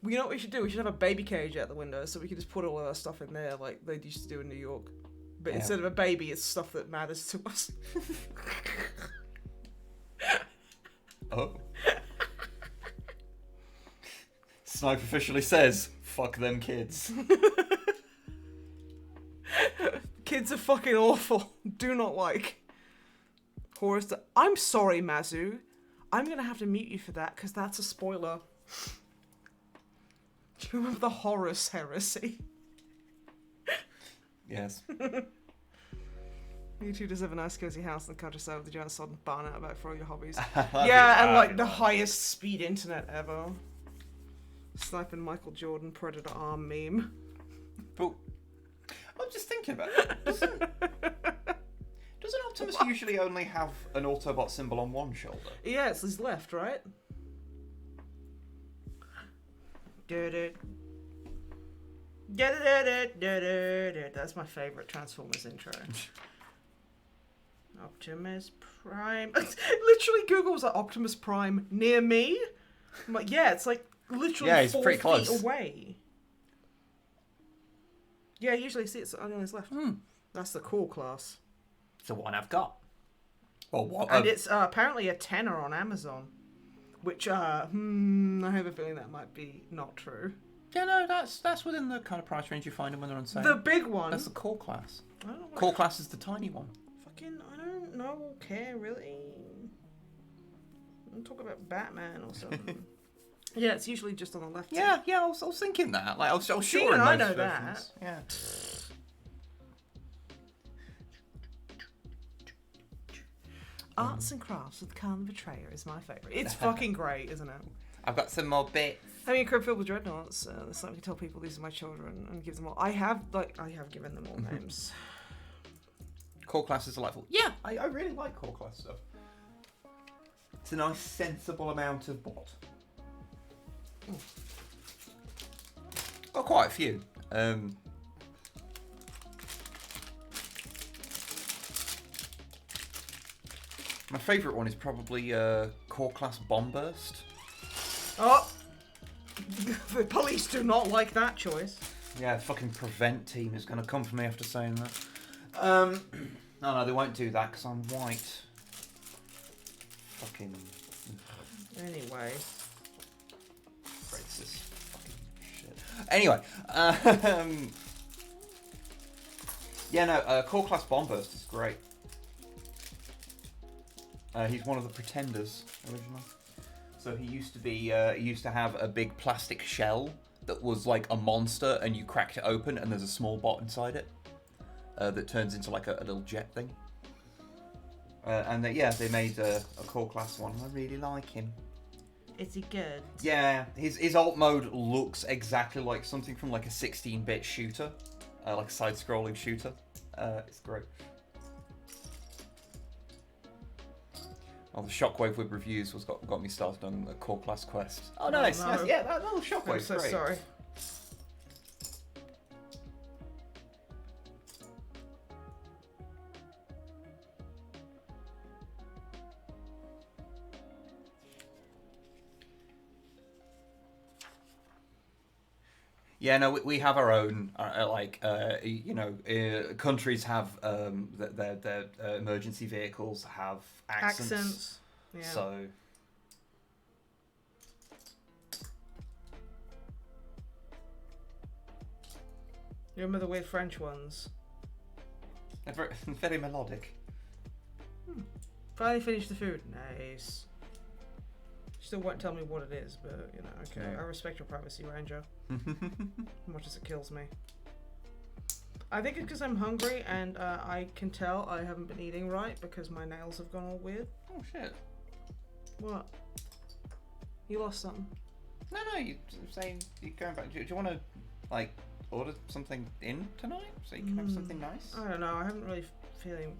Well, you know what we should do? We should have a baby cage out the window so we could just put all of our stuff in there like they used to do in New York. But instead of a baby, it's stuff that matters to us. Oh. Snipe officially says, fuck them kids. Kids are fucking awful. Do not like. Horus. I'm sorry, Mazu. I'm going to have to mute you for that because that's a spoiler. Do you remember the Horus Heresy? Yes. You two just have a nice cozy house in the countryside with a giant sodden barn out back for all your hobbies. Yeah, and like the highest speed internet ever. Sniping Michael Jordan Predator arm meme. But I'm just thinking about it. Doesn't Optimus usually only have an Autobot symbol on one shoulder? Yeah, it's his left, right? That's my favourite Transformers intro. Optimus Prime. Literally, Google was like Optimus Prime near me. I'm like, yeah, it's like literally 4 pretty feet close. away. Yeah, I usually see it on his left. That's the cool class. It's the one I've got. Well, what? And it's apparently a tenner on Amazon. which I have a feeling that might be not true. Yeah, no, that's within the kind of price range you find them when they're on sale. The big one. That's the core class. I don't know what Core class is the tiny one. I don't know, care really. I'm talking about Batman or something. Yeah, it's usually just on the left. Yeah, I was thinking that. Like, I was sure. Even in I most know versions. that. Yeah. Arts and Crafts with Khan the Betrayer is my favourite. It's fucking great, isn't it? I've got some more bits. Having a crib filled with dreadnoughts, it's like we tell people these are my children and give them all. I have given them all names. Core class is delightful. Yeah, I really like core class stuff. It's a nice, sensible amount of bot. Got quite a few. My favourite one is probably core class bomb burst. Oh! The police do not like that choice. Yeah, fucking prevent team is going to come for me after saying that. No, they won't do that because I'm white. Fucking. Anyway. Racist. Fucking shit. Anyway, yeah, no, core class bomb burst is great. He's one of the pretenders originally. So he used to be. He used to have a big plastic shell that was like a monster, and you cracked it open, and there's a small bot inside it that turns into like a little jet thing. And they made a core class one. I really like him. Is he good? Yeah, his alt mode looks exactly like something from like a 16-bit shooter, like a side-scrolling shooter. It's great. Oh, the Shockwave Wib reviews got me started on the core class quest. Oh, nice, no. nice. Yeah, that little Shockwave. I'm so great. sorry. Yeah, no, we have our own, countries have their emergency vehicles have accents. Yeah. So. You remember the weird French ones? They're very, very melodic. Finally finished the food. Nice. Still won't tell me what it is, but you know, okay. No. I respect your privacy, Ranger. Much as it kills me. I think it's because I'm hungry and I can tell I haven't been eating right because my nails have gone all weird. Oh shit! What? You lost something? No, you saying you're going back. Do you want to like order something in tonight so you can have something nice? I don't know. I haven't really feeling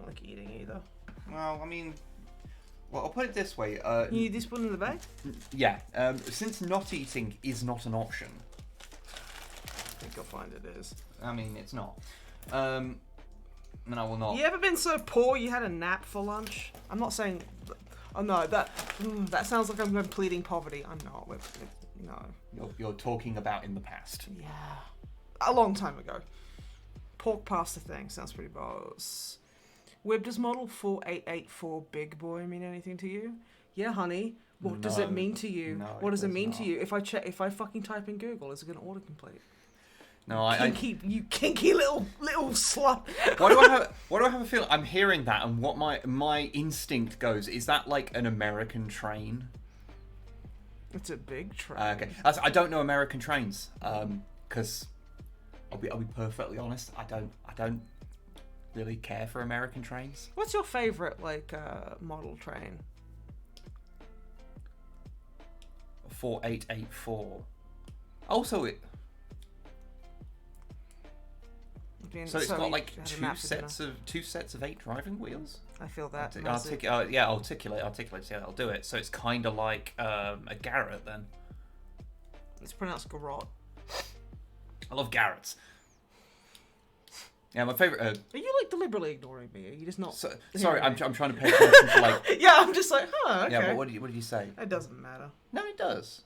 like eating either. Well, I mean, I'll put it this way. You need this one in the bag? Yeah. Since not eating is not an option. I think you'll find it is. I mean, it's not. Then I will not. You ever been so poor you had a nap for lunch? I'm not saying. Oh no, that sounds like I'm pleading poverty. I'm not. No. You're talking about in the past. Yeah. A long time ago. Pork pasta thing sounds pretty boss. Wib, does model 4884 big boy mean anything to you? Yeah, honey. What does it mean to you? No, what does it mean not. to you? If I fucking type in Google, is it going to autocomplete? No, You kinky little slut. Why do I have a feeling? I'm hearing that, and what my instinct goes is that like an American train. It's a big train. Okay, I don't know American trains, because I'll be perfectly honest. I don't really care for American trains. What's your favorite model train? 4884. Also, so it's got like two sets of 8 driving wheels. I feel that. Articulate. Yeah, I'll do it. So it's kind of like a Garrett then. It's pronounced garrot. I love Garretts. Yeah, my favorite. Are you deliberately ignoring me? Are you just not? Sorry, I'm trying to pay attention to like. Yeah, I'm just like, huh. Okay. Yeah, but what did you say? It doesn't matter. No, it does.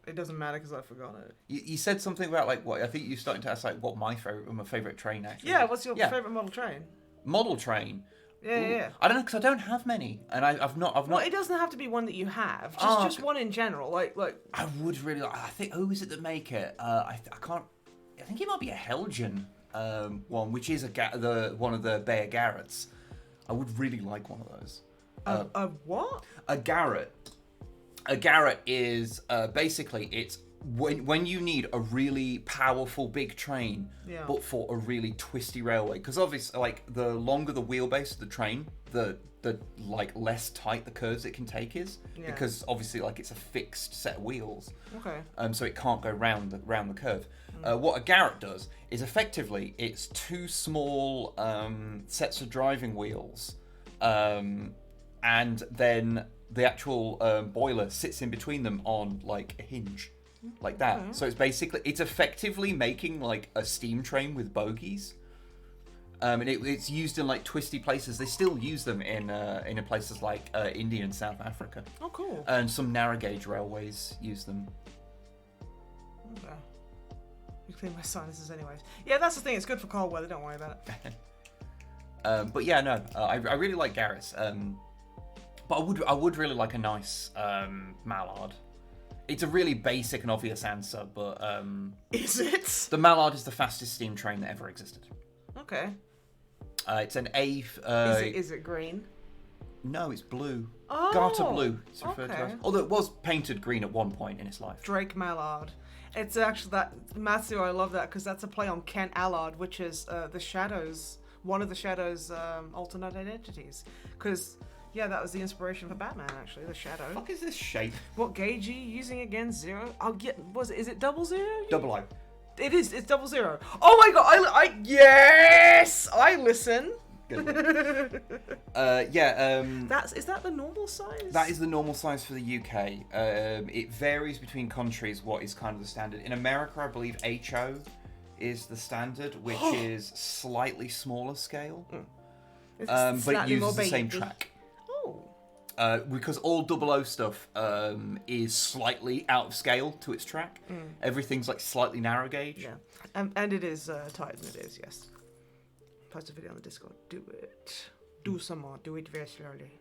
It doesn't matter because I forgot it. You said something about like what I think you're starting to ask like what my favorite train actually. Yeah, is. what's your favorite model train? Model train. Yeah. I don't know, because I don't have many, and I've not. Well, it doesn't have to be one that you have. Just one in general. Like. I would really like. I think. Who is it that make it? I can't. I think it might be a Helgen one, which is one of the Bear Garretts. I would really like one of those. A what? A Garrett. A Garrett is basically it's when you need a really powerful big train, but for a really twisty railway. Because obviously, like the longer the wheelbase of the train, the like less tight the curves it can take is. Yeah. Because obviously, like it's a fixed set of wheels. Okay. So it can't go round the curve. What a Garrett does is effectively it's two small sets of driving wheels, and then the actual boiler sits in between them on like a hinge, like that. Okay. So it's effectively making like a steam train with bogies, and it's used in like twisty places. They still use them in places like India and South Africa. Oh, cool. And some narrow gauge railways use them. Okay. You clean my sinuses anyways. Yeah, that's the thing. It's good for cold weather. Don't worry about it. But yeah, no, I really like Garrus. But I would really like a nice Mallard. It's a really basic and obvious answer, but Is it? the Mallard is the fastest steam train that ever existed. Okay. It's an A. Is it green? No, it's blue. Oh, Garter blue. It's referred to okay. as. Although it was painted green at one point in its life. Drake Mallard. It's actually that Matthew. I love that because that's a play on Kent Allard, which is the Shadows. One of the Shadows' alternate identities. Because. Yeah, that was the inspiration for Batman, actually, the Shadow. What the fuck is this shape? What gauge are you using again? 0? Is it 00? Double O. It is, it's 00. Oh my god, yes! I listen. Good. Is that the normal size? That is the normal size for the UK. It varies between countries what is kind of the standard. In America, I believe HO is the standard, which is slightly smaller scale. But it uses the same track. Because all 00 stuff is slightly out of scale to its track. Everything's like slightly narrow gauge. Yeah, and it is Titan. It is, yes. Post a video on the Discord. Do it. Do some more. Do it very slowly.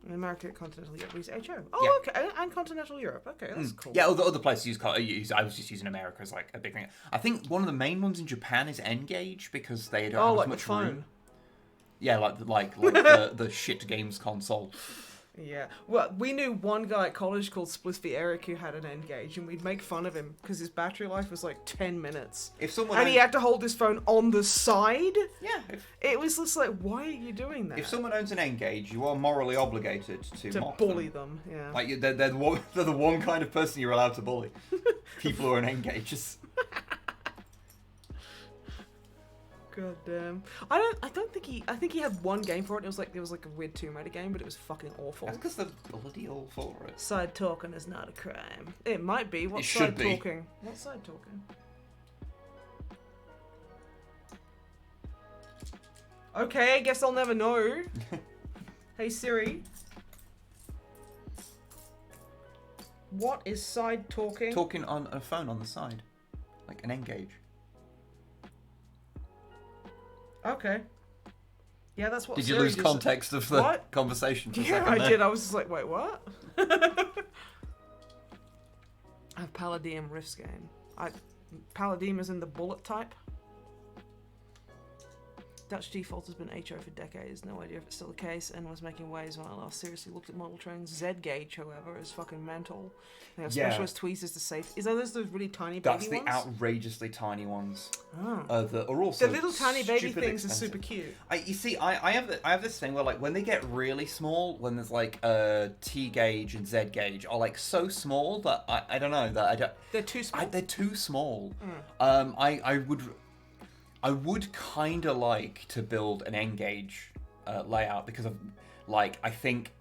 In America, continental Europe, we use HO. Oh, okay, and continental Europe. Okay, that's cool. Yeah, other places use. I was just using America as like a big thing. I think one of the main ones in Japan is N gauge because they don't have as much room. Yeah, like the shit games console. Yeah. Well, we knew one guy at college called Splitsby Eric who had an N gauge, and we'd make fun of him because his battery life was like 10 minutes. And he had to hold his phone on the side. Yeah. It was just like, why are you doing that? If someone owns an N gauge, you are morally obligated to mock bully them. Yeah. Like they're the one kind of person you're allowed to bully. People who are on N gauges. God damn. I think he had one game for it. It was like a weird Tomb Raider game, but it was fucking awful. That's because they're bloody all for it. Side talking is not a crime. It might be. What's side talking? What's side talking? Okay, I guess I'll never know. Hey Siri. What is side talking? Talking on a phone on the side. Like an N gauge. Okay. Yeah, that's what. Did Siri you lose just context of the conversation for a second? Yeah, I did. I was just like, wait, what? I have Palladium Rift game. Palladium is in the bullet type. Dutch default has been HO for decades. No idea if it's still the case, and was making waves when I last seriously looked at model trains. Z gauge, however, is fucking mental. They have specialist tweezers to save. Is that those really tiny baby ones? That's the outrageously tiny ones. Oh. That are also the little tiny baby things expensive. are super cute. You see, I have this thing where like when they get really small, when there's like T gauge and Z gauge are like so small that I don't know that I don't. They're too small. They're too small. I would kind of like to build an N gauge layout because of I think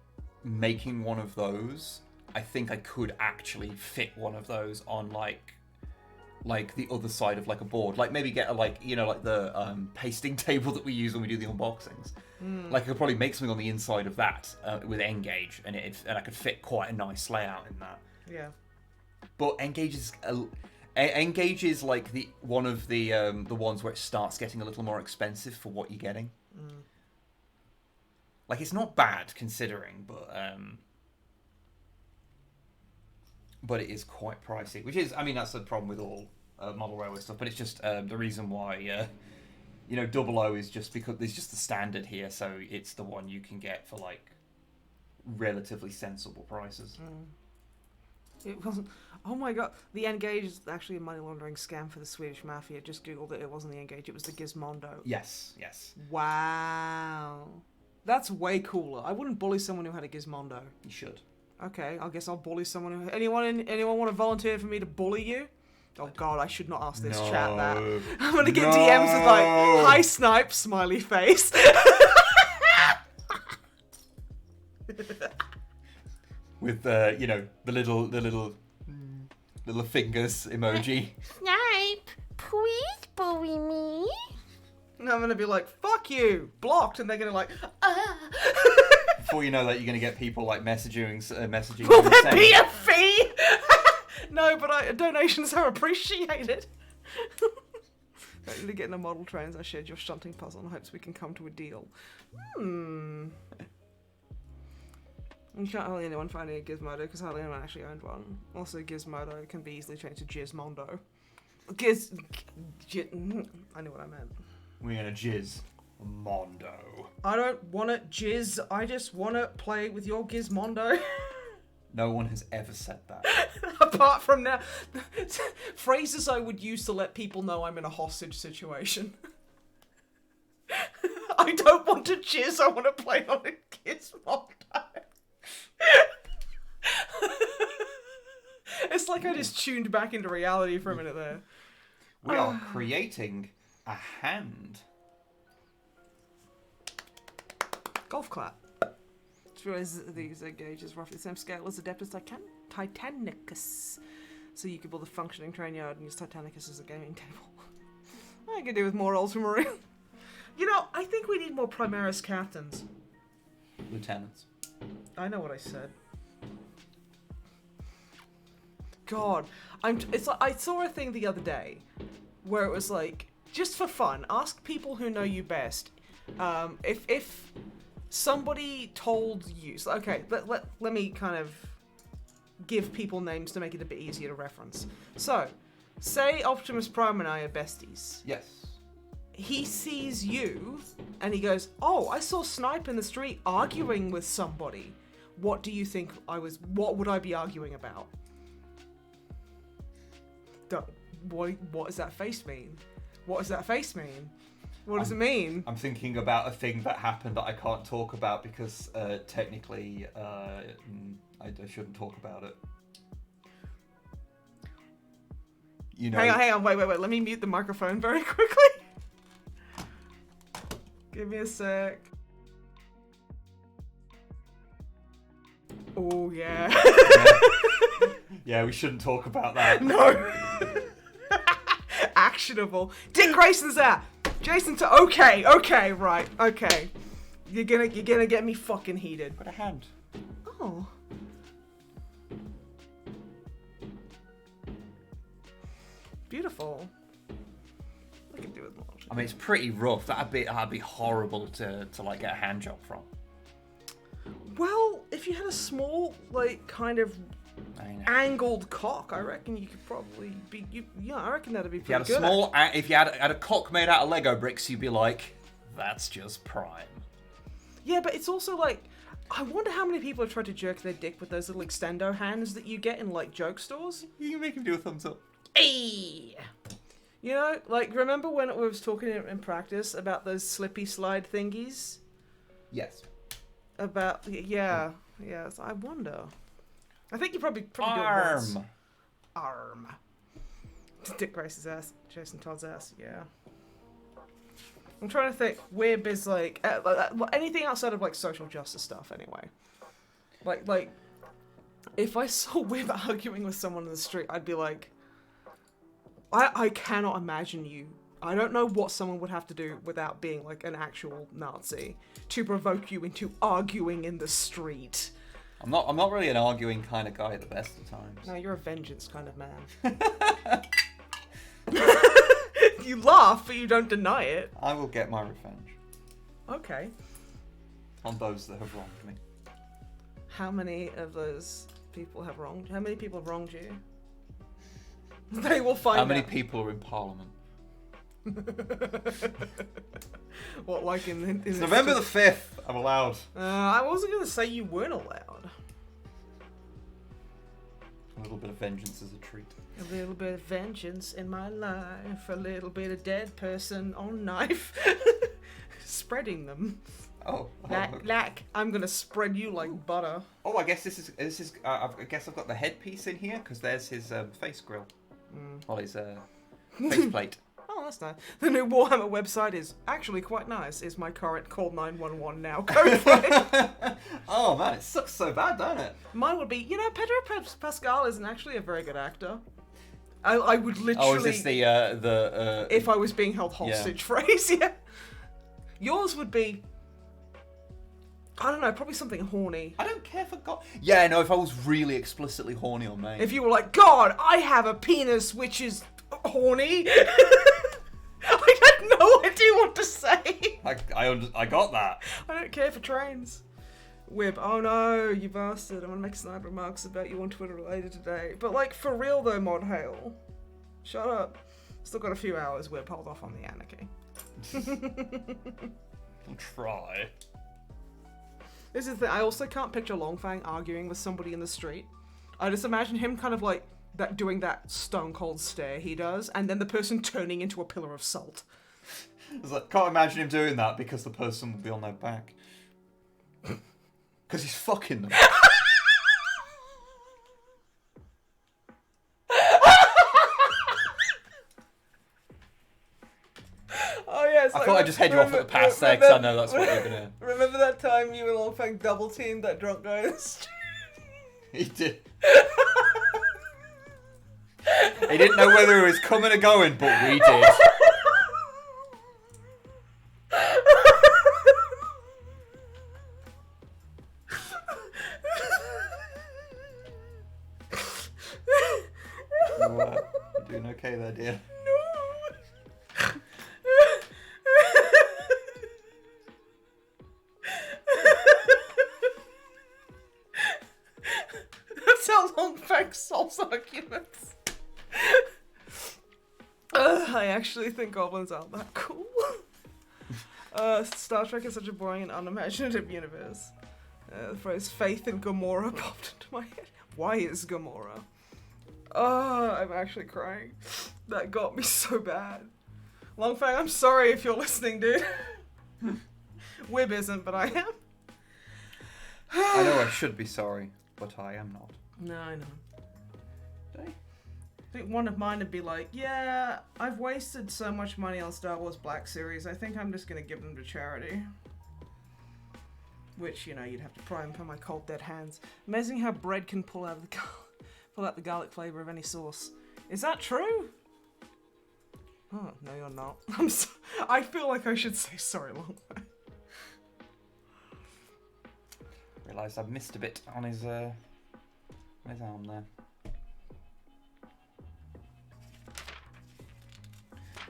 making one of those. I think I could actually fit one of those on like the other side of like a board. Like maybe get a the pasting table that we use when we do the unboxings. Like I could probably make something on the inside of that with N gauge, and I could fit quite a nice layout in that. Yeah. But N gauge is one of the ones where it starts getting a little more expensive for what you're getting. Like, it's not bad considering, but it is quite pricey. Which is, I mean, that's the problem with all model railway stuff. But it's just the reason why, you know, 00 is just because there's just the standard here, so it's the one you can get for like relatively sensible prices. It wasn't. Oh my god, the N-Gage is actually a money laundering scam for the Swedish mafia. Just googled it. It wasn't the N-Gage. It was the Gizmondo. Yes. Wow, that's way cooler. I wouldn't bully someone who had a Gizmondo. You should. Okay, I guess I'll bully someone who. Anyone want to volunteer for me to bully you? Oh god, I should not ask this chat that. I'm gonna get DMs with like, "Hi Snipe," smiley face. With you know, the little fingers emoji. Snipe, please bully me. And I'm gonna be like, "Fuck you," blocked, and they're gonna like, Before you know that, you're gonna get people like messaging. Will you there be a fee? No, but donations are appreciated. Don't need to get in a model train as I shared your shunting puzzle in hopes we can come to a deal. You can't hardly anyone finding a Gizmodo because hardly anyone actually owned one. Also, Gizmodo can be easily changed to Gizmondo. I knew what I meant. We're gonna jizz Mondo. I don't want to jizz. I just want to play with your Gizmondo. No one has ever said that. Apart from now, phrases I would use to let people know I'm in a hostage situation. I don't want to jizz. I want to play on a Gizmondo. It's like I just tuned back into reality for a minute there. We are creating a hand. Golf clap. Just realised these gauges roughly the same scale as Adeptus Titanicus. So you could build a functioning train yard and use Titanicus as a gaming table. I could do with more Ultramarine. You know, I think we need more Primaris captains. Lieutenants. I know what I said. God, it's like, I saw a thing the other day where it was like, just for fun, ask people who know you best. If somebody told you, so, okay, let me kind of give people names to make it a bit easier to reference. So, say Optimus Prime and I are besties. Yes. He sees you and he goes, "Oh, I saw Snipe in the street arguing with somebody. What do you think what would I be arguing about?" What does that face mean? What does that face mean? What does it mean? I'm thinking about a thing that happened that I can't talk about because technically I shouldn't talk about it. You know. Hang on, wait. Let me mute the microphone very quickly. Give me a sec. Oh, yeah. Yeah, we shouldn't talk about that. No. Actionable. Dick Grayson's out. Jason okay, right, okay. You're gonna get me fucking heated. Got a hand. Oh. Beautiful. I can do it more. I mean, it's pretty rough. That'd be horrible to like get a hand job from. Well, if you had a small, like, kind of angled cock, I reckon you could probably be. I reckon that'd be pretty good. If you had a cock made out of Lego bricks, you'd be like, that's just Prime. Yeah, but it's also like, I wonder how many people have tried to jerk their dick with those little extendo hands that you get in like joke stores. You can make him do a thumbs up. Hey. You know, like, remember when I was talking in practice about those slippy slide thingies? Yes. About, yeah, so I wonder. I think you probably do it once. Arm. Dick Grace's ass, Jason Todd's ass, yeah. I'm trying to think, Wib is like, anything outside of like social justice stuff anyway. Like, if I saw Wib arguing with someone in the street, I'd be like, I cannot imagine you. I don't know what someone would have to do without being like an actual Nazi to provoke you into arguing in the street. I'm not really an arguing kind of guy at the best of times. No, you're a vengeance kind of man. You laugh, but you don't deny it. I will get my revenge. Okay. on those that have wronged me. How many of those people have wronged? How many people have wronged you? They will find out. How many people are in Parliament? What, like in It's November the 5th. I'm allowed. I wasn't going to say you weren't allowed. A little bit of vengeance is a treat. A little bit of vengeance in my life. A little bit of dead person on knife. Spreading them. Oh. Like, I'm going to spread you like butter. Oh, I guess this is. I guess I've got the headpiece in here because there's his face grill. Well, his faceplate. Oh, that's nice. The new Warhammer website is actually quite nice. Is my current call 911 now code for it. Oh man, it sucks so bad, don't it? Mine would be, Pedro Pascal isn't actually a very good actor. I would literally. Oh, is this the if I was being held hostage phrase, yeah. Yours would be. I don't know, probably something horny. I don't care for God. Yeah, no, if I was really explicitly horny on me. If you were like, God, I have a penis which is horny. I had no idea what to say. I got that. I don't care for trains. Wib, oh no, you bastard. I'm gonna make snide remarks about you on Twitter later today. But like, for real though, Mod Hale. Shut up. Still got a few hours, Wib. Hold off on the anarchy. I'll try. This is the thing. I also can't picture Longfang arguing with somebody in the street. I just imagine him kind of like doing that stone cold stare he does, and then the person turning into a pillar of salt. It's like, can't imagine him doing that because the person will be on their back. Because he's fucking them. Oh yeah, it's I like, thought I'd just head you off at the pass there because I know that's what you're gonna. Remember that time you and Longfang double teamed that drunk guy in the street? He did. He didn't know whether he was coming or going, but we did. You doing okay there, dear? That's how Longfang solves arguments. I actually think goblins aren't that cool. Star Trek is such a boring and unimaginative universe. The phrase faith in Gamora popped into my head. Why is Gamora? Oh, I'm actually crying. That got me so bad. Longfang, I'm sorry if you're listening, dude. Wib isn't, but I am. I know I should be sorry, but I am not. No, I know. Did I? I think one of mine would be like, yeah, I've wasted so much money on Star Wars Black Series, I think I'm just going to give them to charity. Which, you'd have to pry them from my cold dead hands. Amazing how bread can pull out the garlic flavour of any sauce. Is that true? Oh, no you're not. I feel like I should say sorry, Longfang. Realised I've missed a bit on his arm there.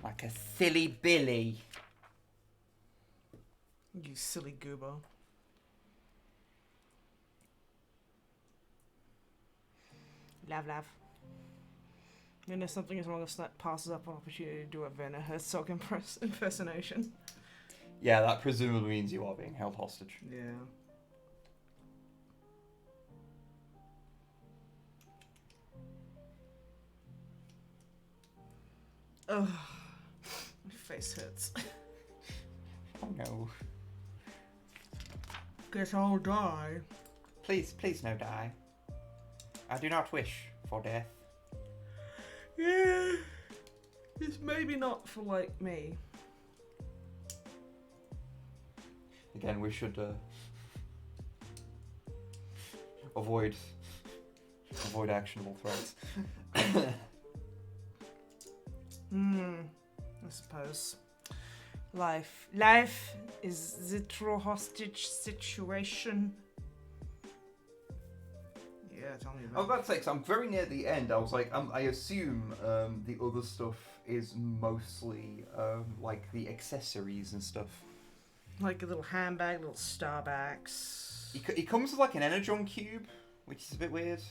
Like a silly Billy. You silly goober. Lav. Something is wrong if Snipe passes up an opportunity to do a Werner Herzog impersonation. Yeah, that presumably means you are being held hostage. Yeah. Ugh. My face hurts. Oh no. Guess I'll die. Please no die. I do not wish for death. Yeah. It's maybe not for, me. Again, we should avoid actionable threats. I suppose. Life is the true hostage situation. Yeah, tell me I was about about to say, because I'm very near the end, I was like, I assume the other stuff is mostly, the accessories and stuff. Like a little handbag, little Starbucks. He comes with like an Energon cube, which is a bit weird.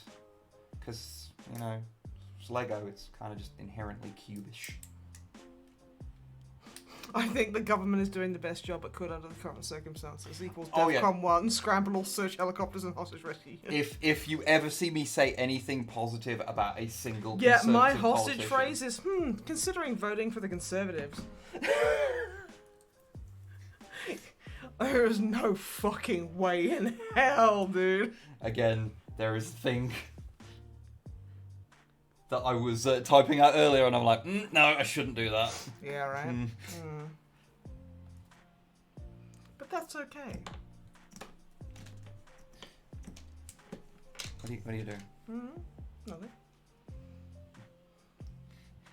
Because, you know, it's Lego, it's kind of just inherently cubish. I think the government is doing the best job it could under the current circumstances. Equals Oh, yeah. DEFCON 1, scramble all search helicopters and hostage rescue. If you ever see me say anything positive about a single Yeah, Conservative my hostage politician- phrase is, considering voting for the Conservatives. There is no fucking way in hell, dude. Again, there is a thing that I was typing out earlier, and I'm like, no, I shouldn't do that. Yeah, right? But that's okay. What do you do? Nothing.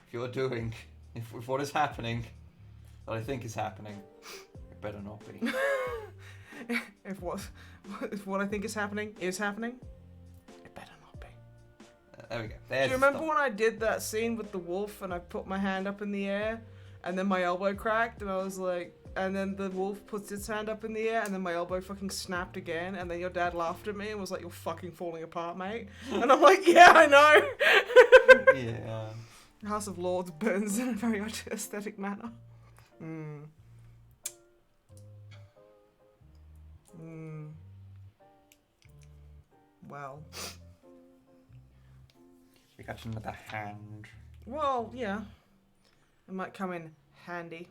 If you're doing, if what is happening, that I think is happening, it better not be. If what I think is happening, it better not be. There we go. Do you remember when I did that scene with the wolf and I put my hand up in the air and then my elbow cracked and I was like, and then the wolf puts its hand up in the air and then my elbow fucking snapped again and then your dad laughed at me and was like, you're fucking falling apart, mate. And I'm like, yeah, I know. Yeah. House of Lords burns in a very aesthetic manner. Well. We got another hand. Well, yeah. It might come in handy.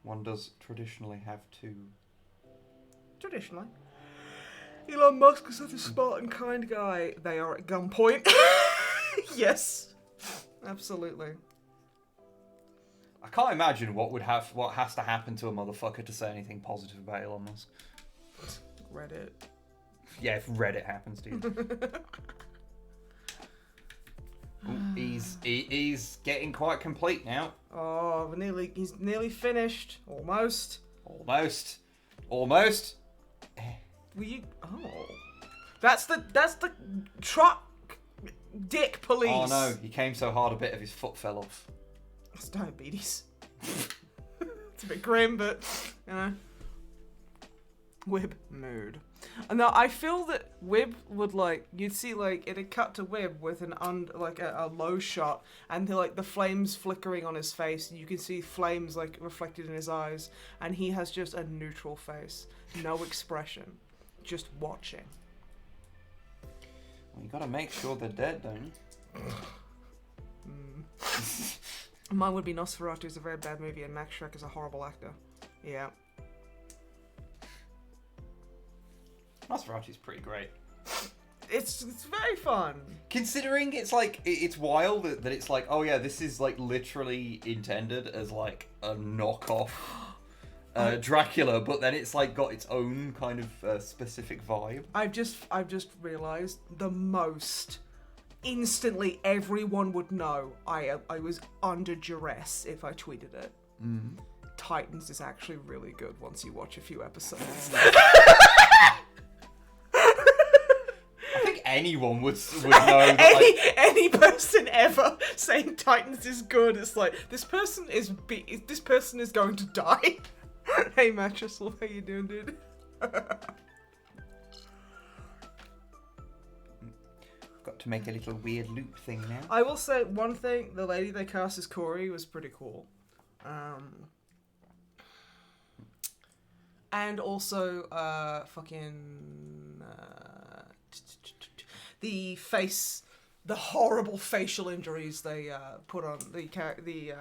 One does traditionally have two. Traditionally. Elon Musk is such a smart and kind guy. They are at gunpoint. Yes. Absolutely. I can't imagine what has to happen to a motherfucker to say anything positive about Elon Musk. Reddit. Yeah, if Reddit happens to you. Ooh, he's getting quite complete now. Oh, he's nearly finished. Almost. Almost. Were you? Oh, that's the truck dick police. Oh no, he came so hard a bit of his foot fell off. It's diabetes. It's a bit grim, but you know. Wib mood. Now I feel that Wib would you'd see it'd cut to Wib with a low shot and the flames flickering on his face and you can see flames reflected in his eyes and he has just a neutral face, no expression, just watching. Well, you gotta make sure they're dead, don't you? Mine would be Nosferatu is a very bad movie and Max Schreck is a horrible actor. Yeah. Nosferatu's pretty great. It's very fun. Considering it's wild that it's oh yeah, this is literally intended as a knockoff Dracula, but then it's got its own kind of specific vibe. I've just realised the most instantly everyone would know I was under duress if I tweeted it. Titans is actually really good once you watch a few episodes. Anyone would know that, any person ever saying Titans is good, it's this person is going to die. Hey Mattress, how you doing, dude? Got to make a little weird loop thing now. I will say one thing: the lady they cast as Corey was pretty cool, and also the horrible facial injuries they put on the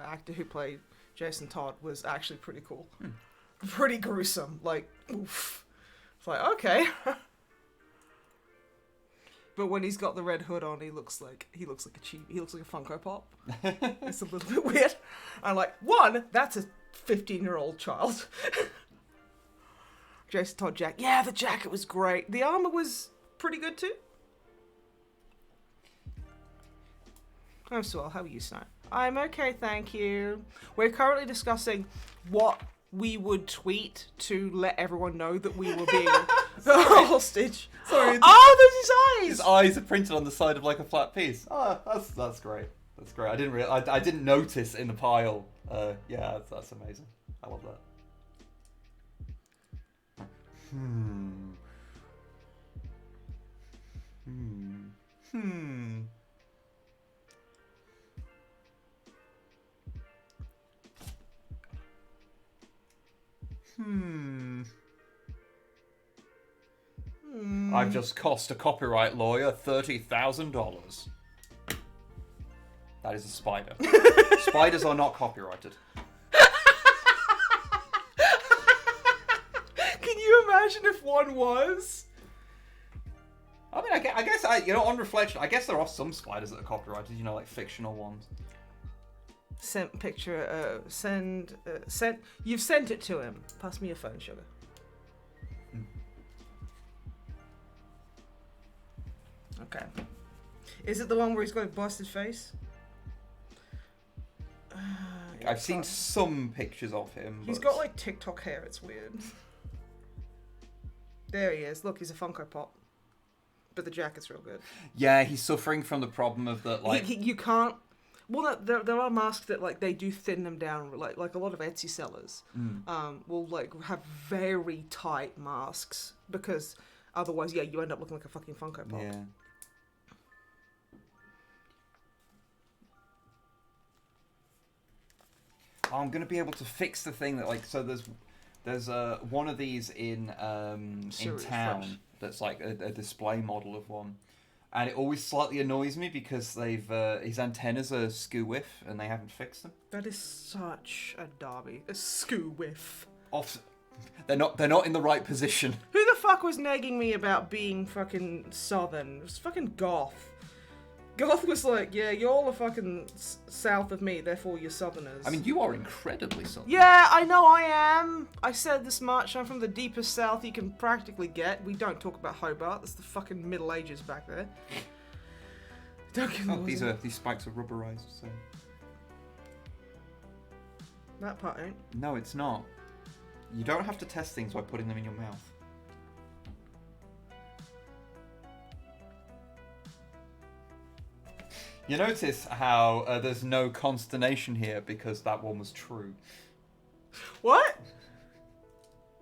actor who played Jason Todd was actually pretty cool. Pretty gruesome, oof. It's okay. But when he's got the red hood on, he looks like a Funko Pop. It's a little bit weird. I'm that's a 15-year-old child. Jason Todd jacket. Yeah, the jacket was great. The armor was pretty good too. I'm Swell, how are you, Snipe? I'm okay, thank you. We're currently discussing what we would tweet to let everyone know that we were being hostage. Sorry. Oh, there's his eyes! His eyes are printed on the side of a flat piece. Oh, that's great. That's great. I didn't notice in the pile. Yeah, that's amazing. I love that. I've just cost a copyright lawyer $30,000. That is a spider. Spiders are not copyrighted. Can you imagine if one was? I mean, I guess, on reflection, I guess there are some spiders that are copyrighted, like fictional ones. Sent picture, send, you've sent it to him. Pass me your phone, sugar. Okay. Is it the one where he's got a busted face? I've seen some pictures of him. He's got like TikTok hair, it's weird. There he is. Look, he's a Funko Pop. But the jacket's real good. Yeah, he's suffering from the problem of that, like... You can't... Well, there are masks that, like, they do thin them down. Like a lot of Etsy sellers will, like, have very tight masks. Because otherwise, yeah, you end up looking like a fucking Funko Pop. Yeah. I'm gonna be able to fix the thing that, like, so there's one of these in town fresh. that's like a display model of one, and it always slightly annoys me because his antennas are skew whiff and they haven't fixed them. That is such a derby. A skew whiff. They're not in the right position. Who the fuck was nagging me about being fucking southern? It was fucking Goth. Goth was like, yeah, you're all fucking south of me, therefore you're southerners. I mean, you are incredibly southern. Yeah, I know I am. I said this much. I'm from the deepest south you can practically get. We don't talk about Hobart. That's the fucking Middle Ages back there. Don't get me these spikes are rubberized, so... That part ain't. No, it's not. You don't have to test things by putting them in your mouth. You notice how there's no consternation here because that one was true. What?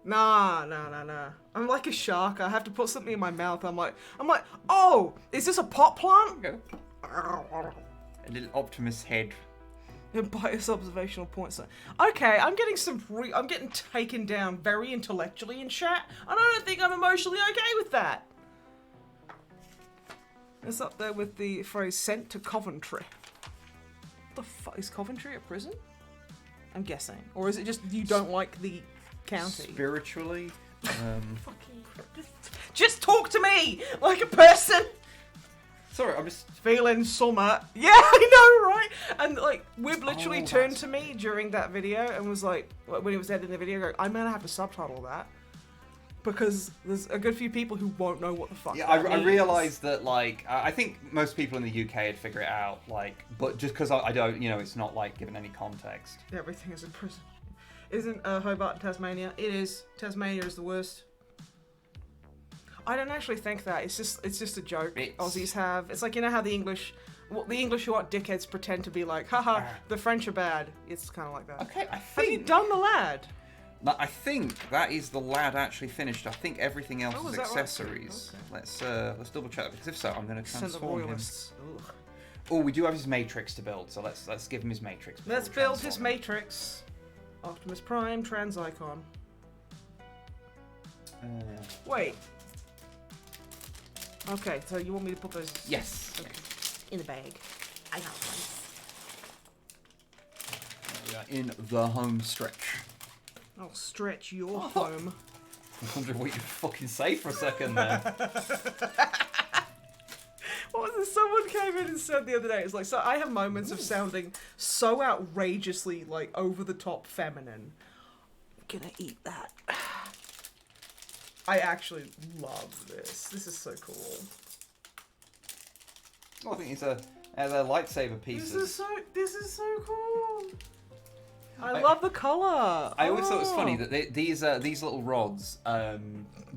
Nah. I'm like a shark. I have to put something in my mouth. I'm like, oh, is this a pot plant? Go. A little Optimus head. And bias observational points. Okay, I'm getting I'm getting taken down very intellectually in chat, and I don't think I'm emotionally okay with that. It's up there with the phrase "sent to Coventry." What the fuck is Coventry a prison? I'm guessing, or is it just you don't like the county? Spiritually, Fucking just talk to me like a person. Sorry, I'm just Feeling summer. Yeah, I know, right? And like, Wib literally turned to me during that video and was like, when he was editing the video, going, I'm gonna have to subtitle that. Because there's a good few people who won't know what the fuck that means. I realised that, like, I think most people in the UK would figure it out, like, but just because I don't, it's not, like, given any context. Everything is in prison. Isn't Hobart Tasmania? It is. Tasmania is the worst. I don't actually think that. It's just a joke Aussies have. It's like, how the English who are dickheads pretend to be like, haha, the French are bad. It's kind of like that. Okay, Have you done the lad? I think that is the lad actually finished. I think everything else is accessories. Right? Okay. Let's double check, because if so, I'm going to transform him. Ugh. Oh, we do have his Matrix to build, so let's give him his Matrix. Let's build his Matrix. Optimus Prime, trans icon. Wait. Okay, so you want me to put those? Yes. Okay. In the bag. I got one. We are in the home stretch. I'll stretch your home. I wonder what you'd fucking say for a second there. What was it? Someone came in and said the other day, it's like, so I have moments of sounding so outrageously, like, over-the-top feminine. I'm gonna eat that. I actually love this. This is so cool. Well, I think it's a lightsaber pieces. This is so cool. I love the color. I always thought it was funny that these little rods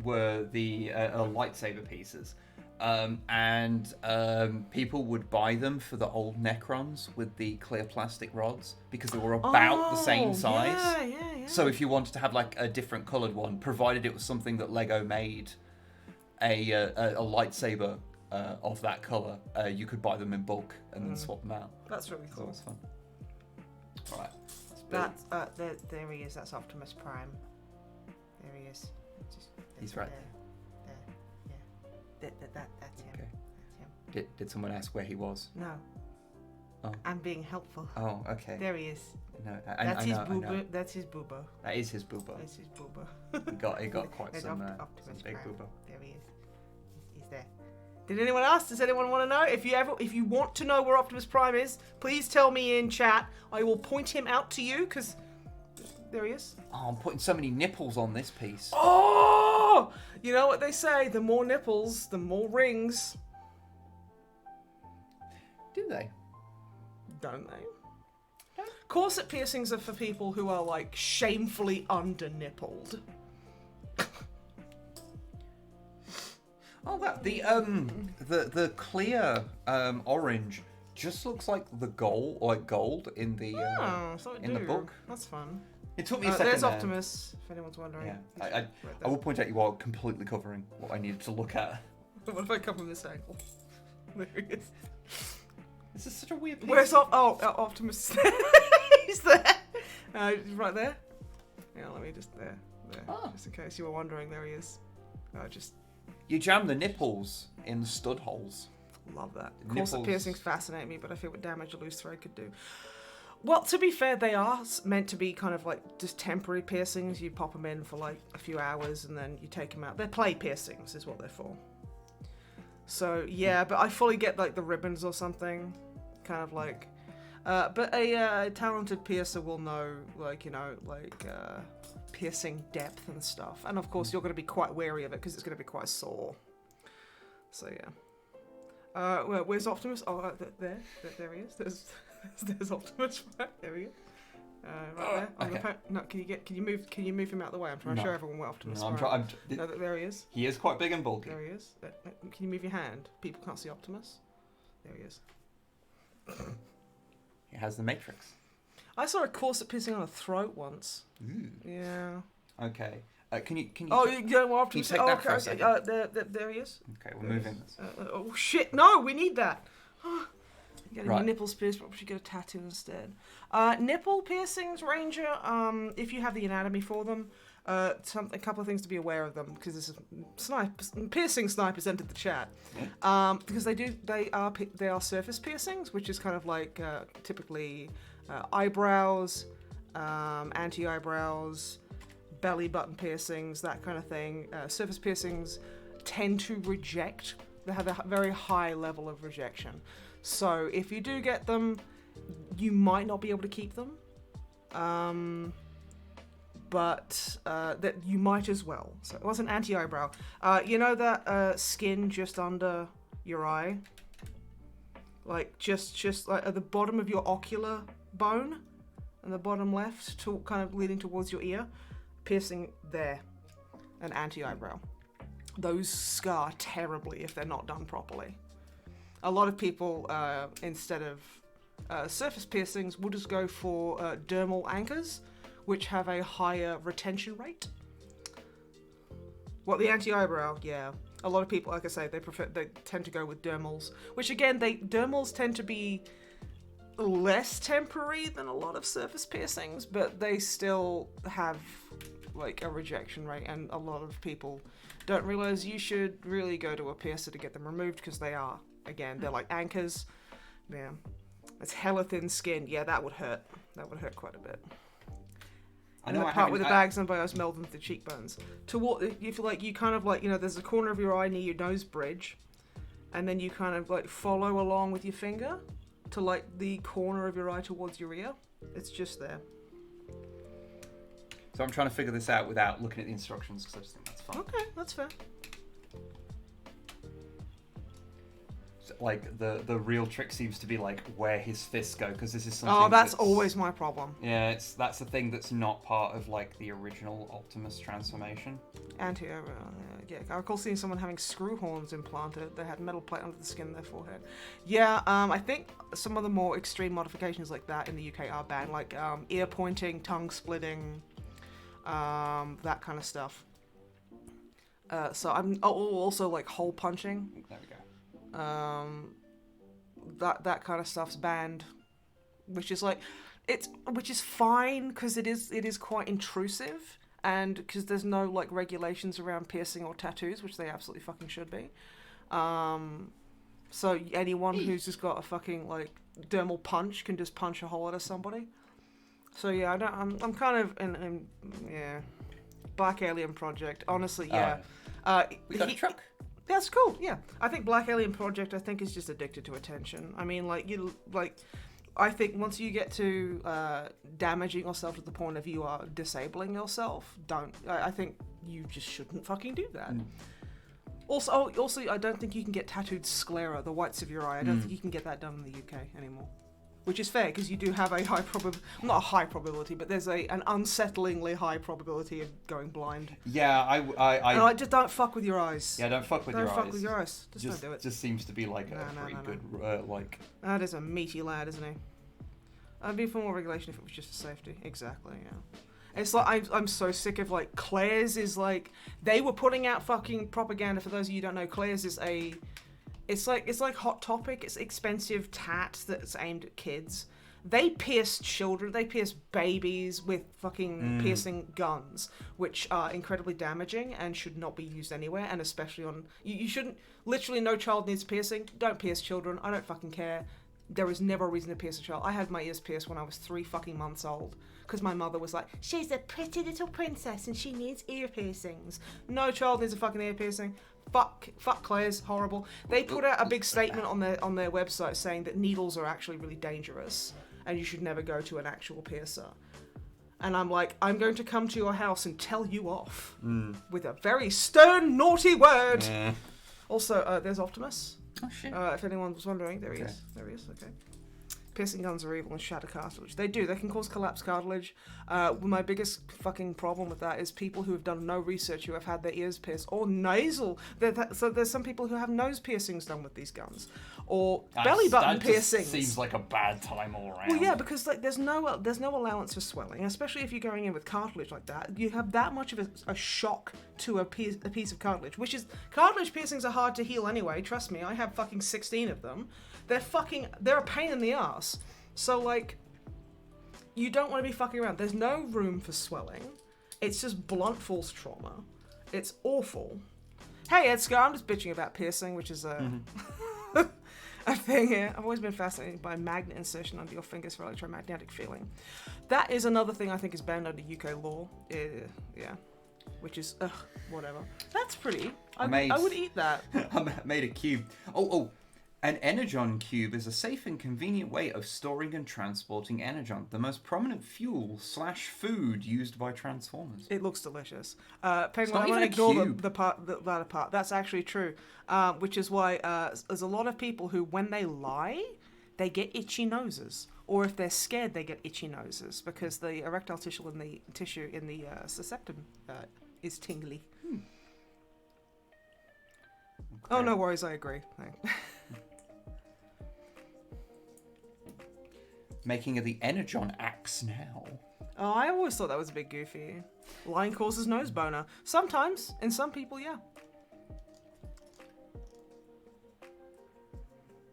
were the lightsaber pieces, And people would buy them for the old Necrons with the clear plastic rods because they were about the same size. Yeah. So if you wanted to have like a different coloured one, provided it was something that Lego made a lightsaber of that colour, you could buy them in bulk and then swap them out. That's really So cool. it was fun. All right. There he is. That's Optimus Prime. There he is. He's right there. That's him. Okay. That's him. Did someone ask where he was? No. Oh. I'm being helpful. Oh, okay. There he is. No, That's his I know. booba. That's his booba. That is his booba. That's his booba. He got quite There's some Optimus big Prime. booba. There he is. He's there. Did anyone ask? Does anyone want to know? If you want to know where Optimus Prime is, please tell me in chat. I will point him out to you because there he is. Oh, I'm putting so many nipples on this piece. Oh! You know what they say? The more nipples, the more rings. Do they? Don't they? Corset piercings are for people who are like shamefully under-nippled. Oh, that the clear orange just looks like the gold in the in the book. That's fun. It took me a second. There's there. Optimus, if anyone's wondering. Yeah, Right I there. will point out you are completely covering what I needed to look at. What if I come from this angle? There he is. This is such a weird piece. Where's Optimus? He's there. He's right there. Yeah, let me just there. Oh. Just in case you were wondering, there he is. You jam the nipples in the stud holes. Love that. Nipples. Corset piercings fascinate me, but I feel what damage a loose thread could do. Well, to be fair, they are meant to be kind of like just temporary piercings. You pop them in for like a few hours and then you take them out. They're play piercings is what they're for. So, yeah, but I fully get like the ribbons or something. Kind of like... but a talented piercer will know, piercing depth and stuff. And of course, you're going to be quite wary of it because it's going to be quite sore. So, yeah. Where's Optimus? Oh, there he is. There's Optimus. There he is. Right there. Okay. No, can you move him out of the way? I'm trying to show everyone where Optimus. No, there he is. He is quite big and bulky. There he is. Can you move your hand? People can't see Optimus. There he is. He has the Matrix. I saw a corset piercing on a throat once. Ooh. Yeah. Okay. Can you? Oh, you don't want Optimus. Can you take that for a second? There he is. Okay, we're moving this. Oh shit! No, we need that. Getting your nipples pierced, but we should get a tattoo instead. Nipple piercings, Ranger. If you have the anatomy for them, a couple of things to be aware of them because this is piercing snipers entered the chat. Because they are surface piercings, which is kind of like typically eyebrows, anti-eyebrows, belly button piercings, that kind of thing. Surface piercings tend to reject. They have a very high level of rejection. So if you do get them, you might not be able to keep them. But that you might as well. So it was an anti-eyebrow. You know that skin just under your eye? Like just like at the bottom of your ocular bone and the bottom left, to kind of leading towards your ear, piercing there, an anti-eyebrow. Those scar terribly if they're not done properly. A lot of people, instead of surface piercings, will just go for dermal anchors, which have a higher retention rate. Well, the anti-eyebrow, yeah. A lot of people, like I say, they tend to go with dermals, which again, dermals tend to be less temporary than a lot of surface piercings, but they still have like a rejection rate, and a lot of people don't realize you should really go to a piercer to get them removed because they are, again, they're like anchors. Yeah, it's hella thin skin. Yeah, that would hurt. That would hurt quite a bit. And the part where the bags and bios meld into the cheekbones. You feel like you kind of like, there's a corner of your eye near your nose bridge, and then you kind of like follow along with your finger to like the corner of your eye towards your ear. It's just there. So I'm trying to figure this out without looking at the instructions because I just think that's fun. Okay, that's fair. like the real trick seems to be like where his fists go, because this is something. Oh, that's always my problem. Yeah, that's the thing that's not part of like the original Optimus transformation. Yeah, I recall seeing someone having screw horns implanted. They had metal plate under the skin of their forehead. Yeah, I think some of the more extreme modifications like that in the UK are banned, like ear pointing, tongue splitting, that kind of stuff. So I'm also like hole punching. There we go. That kind of stuff's banned, which is like which is fine because it is quite intrusive, and because there's no like regulations around piercing or tattoos, which they absolutely fucking should be. So anyone who's just got a fucking like dermal punch can just punch a hole out of somebody. So yeah, I'm kind of in yeah. Black Alien Project, honestly, yeah. We got a truck. That's cool, yeah. I think Black Alien Project, is just addicted to attention. I mean, I think once you get to damaging yourself to the point of you are disabling yourself, I think you just shouldn't fucking do that. Also, I don't think you can get tattooed sclera, the whites of your eye. I don't think you can get that done in the UK anymore. Which is fair, because you do have a high probability, not a high probability, but there's an unsettlingly high probability of going blind. Yeah, I just don't fuck with your eyes. Yeah, don't fuck with your eyes. Don't fuck with your eyes. Just don't do it. Just seems to be like a pretty good, like... That is a meaty lad, isn't he? I'd be for more regulation if it was just for safety. Exactly, yeah. It's like, I'm so sick of, like, Claire's is, like... They were putting out fucking propaganda, for those of you who don't know. Claire's is a... It's like Hot Topic. It's expensive tat that's aimed at kids. They pierce children. They pierce babies with fucking piercing guns, which are incredibly damaging and should not be used anywhere. And especially on you shouldn't. Literally, no child needs piercing. Don't pierce children. I don't fucking care. There was never a reason to pierce a child. I had my ears pierced when I was 3 fucking months old because my mother was like, "She's a pretty little princess and she needs ear piercings." No child needs a fucking ear piercing. Fuck Claire's horrible. They put out a big statement on their website saying that needles are actually really dangerous and you should never go to an actual piercer. And I'm like, I'm going to come to your house and tell you off with a very stern, naughty word. Yeah. Also, there's Optimus. Oh shit. If anyone was wondering, there he is. There he is. Okay. Piercing guns are evil and shatter cartilage. They do. They can cause collapsed cartilage. My biggest fucking problem with that is people who have done no research, who have had their ears pierced, or nasal. So there's some people who have nose piercings done with these guns, or belly button piercings. Seems like a bad time all around. Well, yeah, because like there's no allowance for swelling, especially if you're going in with cartilage like that. You have that much of a shock to a piece of cartilage, which is cartilage piercings are hard to heal anyway. Trust me, I have fucking 16 of them. They're a pain in the ass. So, like, you don't want to be fucking around. There's no room for swelling. It's just blunt force trauma. It's awful. Hey, Edgar, I'm just bitching about piercing, which is a thing here. I've always been fascinated by magnet insertion under your fingers for electromagnetic feeling. That is another thing I think is banned under UK law. Yeah. Which is, whatever. That's pretty. I would eat that. I made a cube. An energon cube is a safe and convenient way of storing and transporting energon, the most prominent fuel/food used by Transformers. It looks delicious. Penguin, I'm going to ignore the latter part. That's actually true, which is why there's a lot of people who, when they lie, they get itchy noses. Or if they're scared, they get itchy noses because the erectile tissue in the septum is tingly. Okay. Oh, no worries, I agree. Making of the energon axe now. Oh, I always thought that was a bit goofy. Lying causes nose boner. Sometimes, in some people, yeah.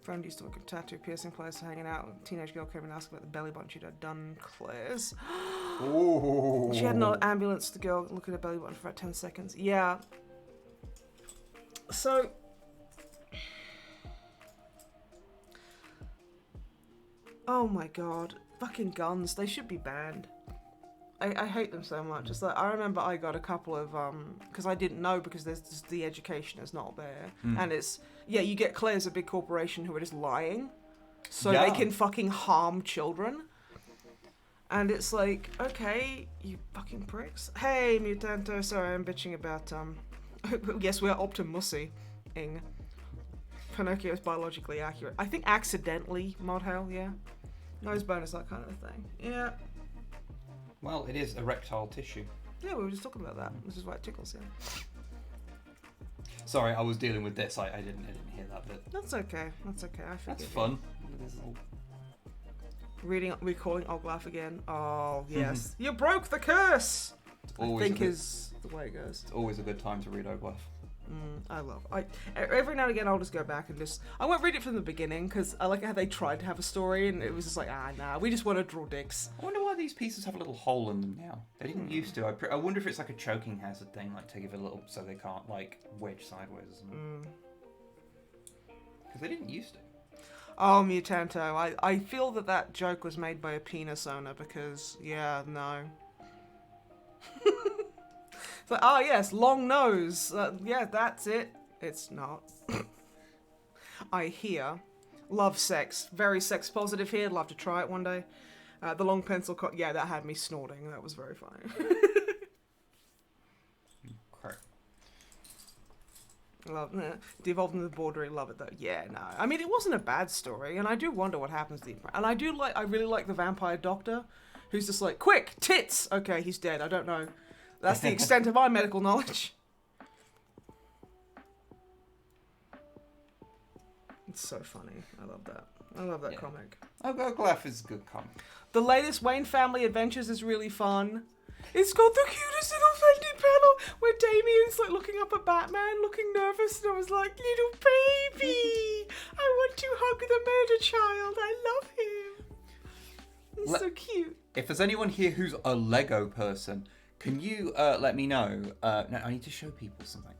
Friend used to work at tattoo piercing place, hanging out. A teenage girl came and asked about the belly button she'd had done. Claire's. Ooh. She had an ambulance. The girl looked at her belly button for about 10 seconds. Yeah. So. Oh my god. Fucking guns. They should be banned. I hate them so much. It's like, I remember I got a couple of, because I didn't know because there's just, the education is not there. And it's, you get Claire's a big corporation who are just lying. So they can fucking harm children. And it's like, okay, you fucking pricks. Hey, Mutanto, sorry, I'm bitching about, yes, we are Optimusy-ing. Pinocchio's biologically accurate. I think accidentally mod hell, yeah. Nose bonus, that kind of thing. Yeah. Well, it is erectile tissue. Yeah, we were just talking about that. This is why it tickles, yeah. Sorry, I was dealing with this. I didn't hear that bit. That's okay. That's okay. I That's figured. fun. Recalling Oglaf again. Oh, yes. You broke the curse! I think is the way it goes. It's always a good time to read Oglaf. I love. Every now and again I'll just go back and I won't read it from the beginning because I like how they tried to have a story and it was just like nah, we just want to draw dicks. I wonder why these pieces have a little hole in them now. They didn't used to. I wonder if it's like a choking hazard thing, like to give it a little so they can't like wedge sideways or something. Because they didn't used to. Oh, Mutanto, I feel that joke was made by a penis owner because no. It's like, oh yes, long nose. Yeah, that's it. It's not. I hear. Love sex. Very sex positive here. Love to try it one day. The long pencil yeah, that had me snorting. That was very funny. Correct. Love devolved into the bordery. Love it though. Yeah, no. I mean, it wasn't a bad story, and I do wonder what happens to the. And I really like the vampire doctor, who's just like, quick tits. Okay, he's dead. I don't know. That's the extent of my medical knowledge. It's so funny. I love that. I love that comic. Oglaf is a good comic. The latest Wayne Family Adventures is really fun. It's got the cutest little Fendi panel where Damien's like looking up at Batman, looking nervous, and I was like, little baby, I want to hug the murder child. I love him. He's so cute. If there's anyone here who's a Lego person, can you let me know? No, I need to show people something.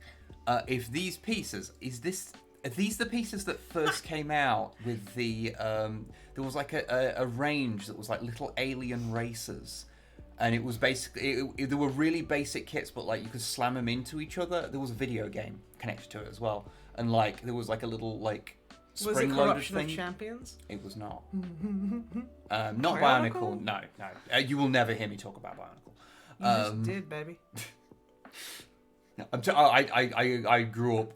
If these pieces, are these the pieces that first came out with the, there was like a range that was like little alien races. And it was basically, there were really basic kits, but like you could slam them into each other. There was a video game connected to it as well. And like, there was like a little like spring loaded thing. Was it Corruption of Champions? It was not. Not Bionicle? No. You will never hear me talk about Bionicle. You just did, baby. I grew up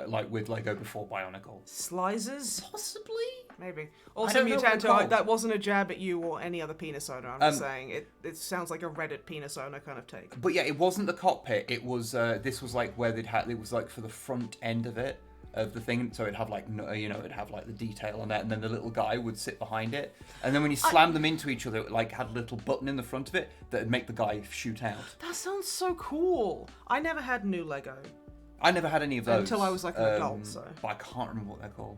like with Lego before Bionicle. Slicers? Possibly. Maybe. Also, Mutanto, that wasn't a jab at you or any other penis owner. I'm just saying it sounds like a Reddit penis owner kind of take. But yeah, it wasn't the cockpit. It was this was like where it was like for the front end of it. Of the thing, so it'd have like it'd have like the detail on that, and then the little guy would sit behind it, and then when you slammed them into each other, it like had a little button in the front of it that'd make the guy shoot out. That sounds so cool. I never had new Lego. I never had any of those until I was like an adult, so. But I can't remember what they're called.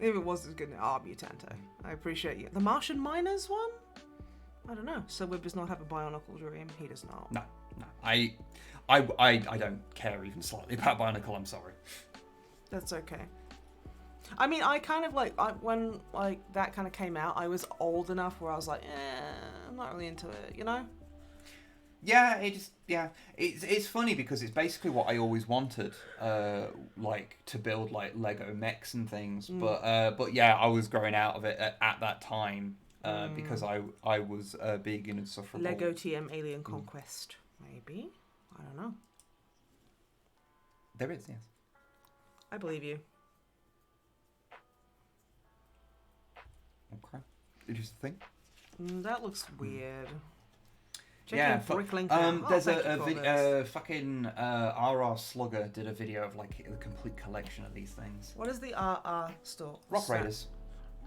If it was as good, Mutanto. I appreciate you. The Martian Miners one? I don't know. So Wib does not have a Bionicle dream. He does not. No. I don't care even slightly about Bionicle, I'm sorry. That's okay. I mean, I kind of like, when like that kind of came out, I was old enough where I was like, I'm not really into it, you know? Yeah, it's funny because it's basically what I always wanted, like to build like Lego mechs and things, but yeah, I was growing out of it at that time because I was big and insufferable. Lego TM Alien Conquest, maybe. I don't know. There is, yes. I believe you. Okay. Did you think? That looks weird. Yeah, there's a fucking RR Slugger did a video of like the complete collection of these things. What is the RR store? Rock Raiders.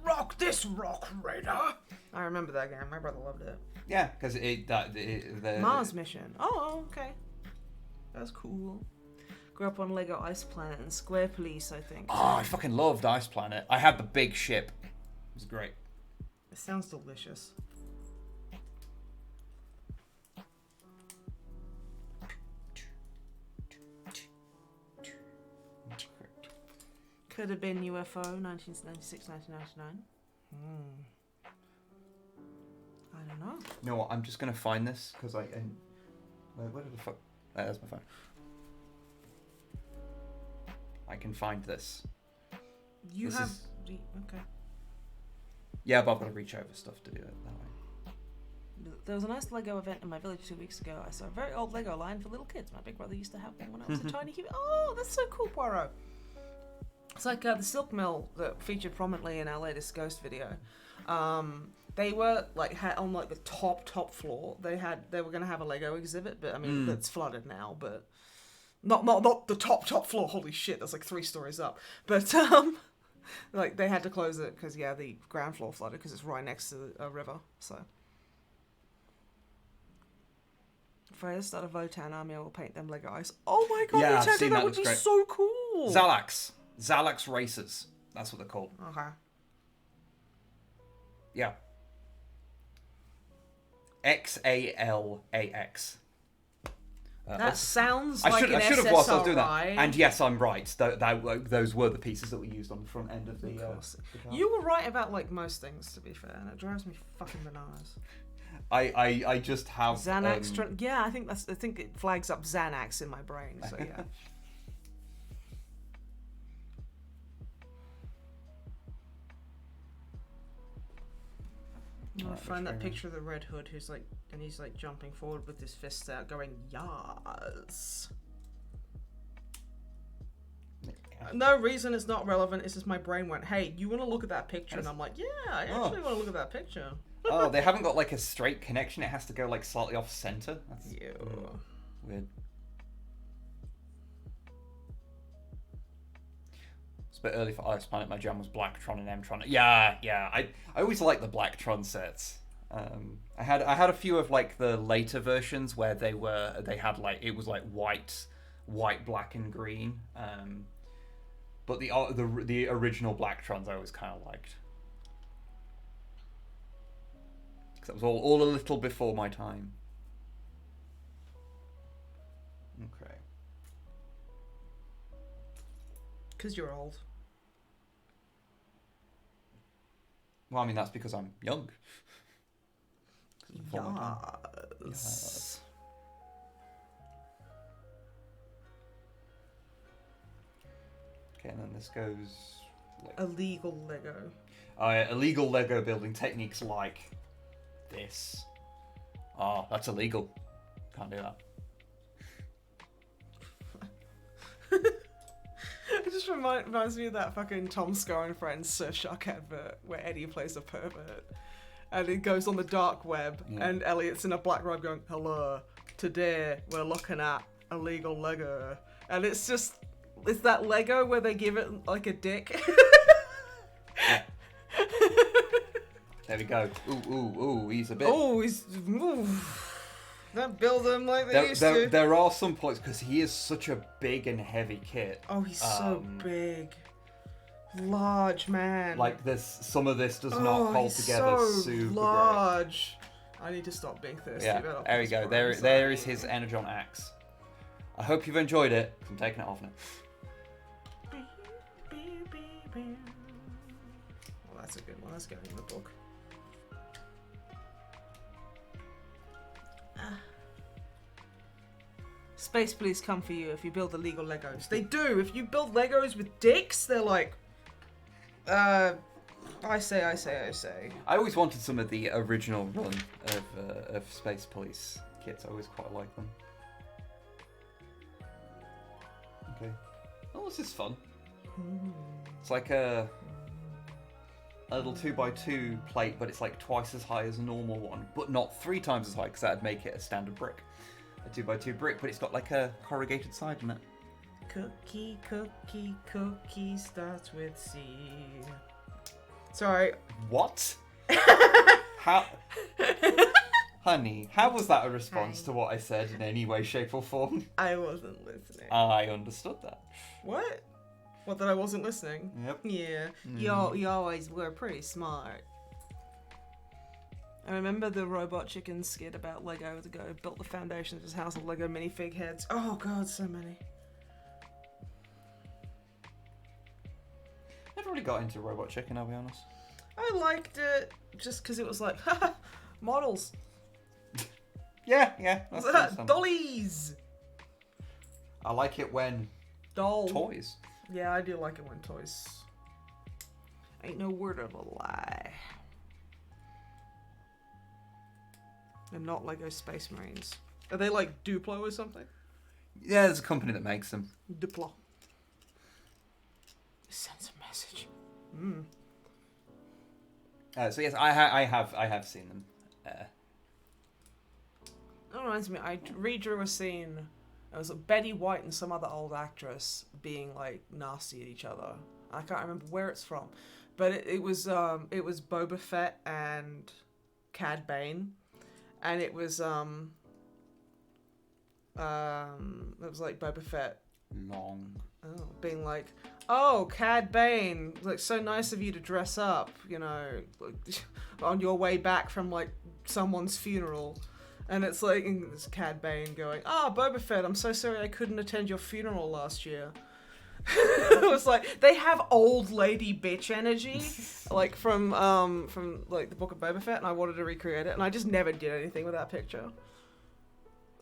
Rock this Rock Raider! I remember that game. My brother loved it. Yeah, because the Mars mission. Oh, okay. That's cool. Grew up on Lego Ice Planet and Square Police, I think. Oh, I fucking loved Ice Planet. I had the big ship. It was great. It sounds delicious. Could have been UFO, 1996, 1999. I don't know. You know what? I'm just going to find this because where did the fuck... there's my phone. I can find this. Okay. Yeah, but I've got to reach over stuff to do it that way. There was a nice Lego event in my village 2 weeks ago. I saw a very old Lego line for little kids. My big brother used to have one when I was a tiny kid. Oh, that's so cool, Poirot. It's like the silk mill that featured prominently in our latest Ghost video. They were like on like the top floor. They were gonna have a Lego exhibit, but I mean that's flooded now. But not the top floor. Holy shit, that's like 3 stories up. But like they had to close it because the ground floor flooded because it's right next to a river. So if I start a Votan army, I will paint them Lego ice. Oh my god, Yeah, I've Nintendo, seen that that, would be looks great. so cool. Zalax Racers. That's what they're called. Okay. Yeah. XALAX. That sounds I like should an have whilst I was doing that. SSRI. And yes, I'm right. Those were the pieces that we used on the front end of the. The car. You were right about like most things, to be fair, and it drives me fucking bananas. I just have Xanax. I think it flags up Xanax in my brain. So yeah. I find that picture of the Red Hood he's like jumping forward with his fists out going, "Yas." No reason, it's not relevant, it's just my brain went, "Hey, you want to look at that picture?" And I'm like, "Yeah, I actually want to look at that picture." Oh, they haven't got like a straight connection, it has to go like slightly off center. That's weird. It's a bit early for Ice Planet. My jam was Blacktron and Mtron. Yeah. I always like the Blacktron sets. I had a few of like the later versions where they had like it was like white, black, and green. But the original Blacktrons I always kind of liked. Because that was all a little before my time. Okay. Because you're old. Well, I mean, that's because I'm young. Yes. Okay, and then this goes... Like, illegal Lego. Illegal Lego building techniques like this. Oh, that's illegal. Can't do that. It just reminds me of that fucking Tom Scar and Friends Surfshark advert where Eddie plays a pervert. And it goes on the dark web, and Elliot's in a black robe going, "Hello, today we're looking at illegal Lego." And it's that Lego where they give it like a dick. Yeah. There we go. Ooh, he's a bit... Don't build them like they used to. There are some points, because he is such a big and heavy kit. Oh, he's so big. Large man. Like some of this does not hold together so super large. Great. I need to stop being thirsty. Yeah, there we go. There is his Energon axe. I hope you've enjoyed it. I'm taking it off now. Well, that's a good one. Let's go in the book. Space police come for you if you build illegal Legos. They do. If you build Legos with dicks, they're like, I say. I always wanted some of the original run of Space Police kits. I always quite like them. Okay. Oh, this is fun. It's like a little 2x2 plate, but it's like twice as high as a normal one, but not 3 times as high, because that'd make it a standard brick. A 2x2 brick, but it's got like a corrugated side in it. Cookie starts with C. Sorry. What? How? Honey, how was that a response to what I said in any way, shape, or form? I wasn't listening. I understood that. What? What, that I wasn't listening? Yep. Yeah. You always were pretty smart. I remember the Robot Chicken skit about Lego ago. Built the foundation of his house of Lego minifig heads. Oh god, so many. Never really got into Robot Chicken, I'll be honest. I liked it just because it was like, haha, models. Yeah. Dollies. I like it when toys. Yeah, I do like it when toys. Ain't no word of a lie. And not Lego Space Marines. Are they like Duplo or something? Yeah, there's a company that makes them. Duplo. Sends a message. So yes, I have seen them. That reminds me, I redrew a scene. It was Betty White and some other old actress being like nasty at each other. I can't remember where it's from, but it was Boba Fett and Cad Bane, and it was like Boba Fett being like, oh, Cad Bane, like, so nice of you to dress up, you know, like, on your way back from like someone's funeral. And it's like, it's Cad Bane going, Boba Fett, I'm so sorry I couldn't attend your funeral last year. It was like, they have old lady bitch energy, like from like the Book of Boba Fett, and I wanted to recreate it, and I just never did anything with that picture.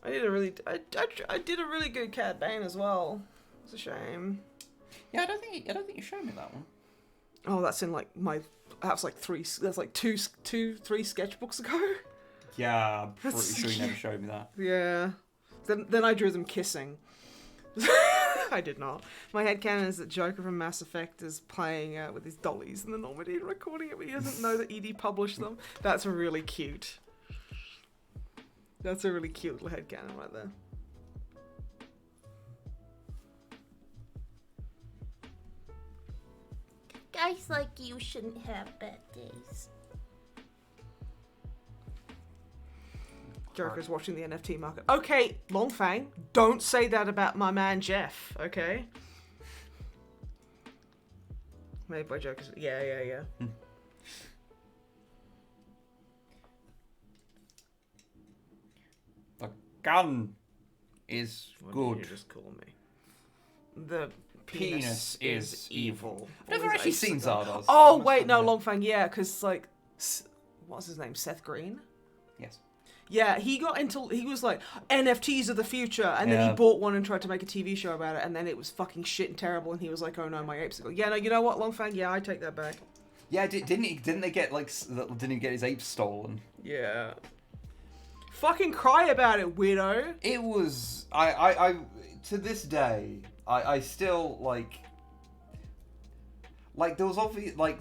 I did a really good Cad Bane as well. It's a shame. Yeah, I don't think you showed me that one. Oh, that's in like that's like three sketchbooks ago. Yeah, I'm pretty sure you never showed me that. Yeah. Then I drew them kissing. I did not. My headcanon is that Joker from Mass Effect is playing with his dollies in the Normandy and recording it, but he doesn't know that ED published them. That's really cute. That's a really cute little headcanon right there. Guys like you shouldn't have bad days. Joker's watching the NFT market. Okay, Longfang, don't say that about my man Jeff, okay? Made by Joker's... Yeah. The gun is What good. did you just call me? The penis is evil. I've never actually seen Zardoz. Oh, wait, no, Longfang, yeah, because, like... What's his name? Seth Green? Yes. Yeah, he was like, NFTs are the future, and then he bought one and tried to make a TV show about it, and then it was fucking shit and terrible, and he was like, oh no, my apes are gone. Yeah, no, you know what, Longfang, yeah, I take that back. Yeah, didn't he get his apes stolen? Yeah. Fucking cry about it, weirdo. It was, I to this day, I still, like there was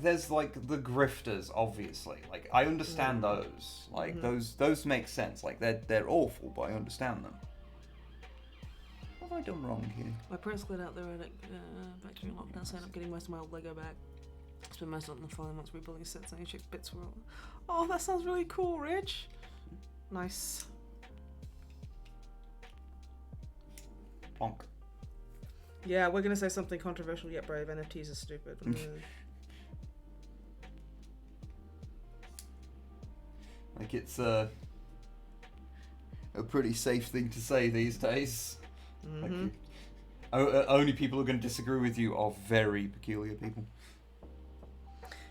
there's like the grifters, obviously. Like, I understand those. Like, those make sense. Like, they're awful, but I understand them. What have I done wrong here? My parents cleared out their back during lockdown, so I ended up getting most of my old Lego back. Spent most of it in the following months rebuilding sets and ancient bits were all... Oh, that sounds really cool, Rich. Nice. Bonk. Yeah, we're gonna say something controversial yet brave. NFTs are stupid. Like, it's a pretty safe thing to say these days. Like, only people who are going to disagree with you are very peculiar people.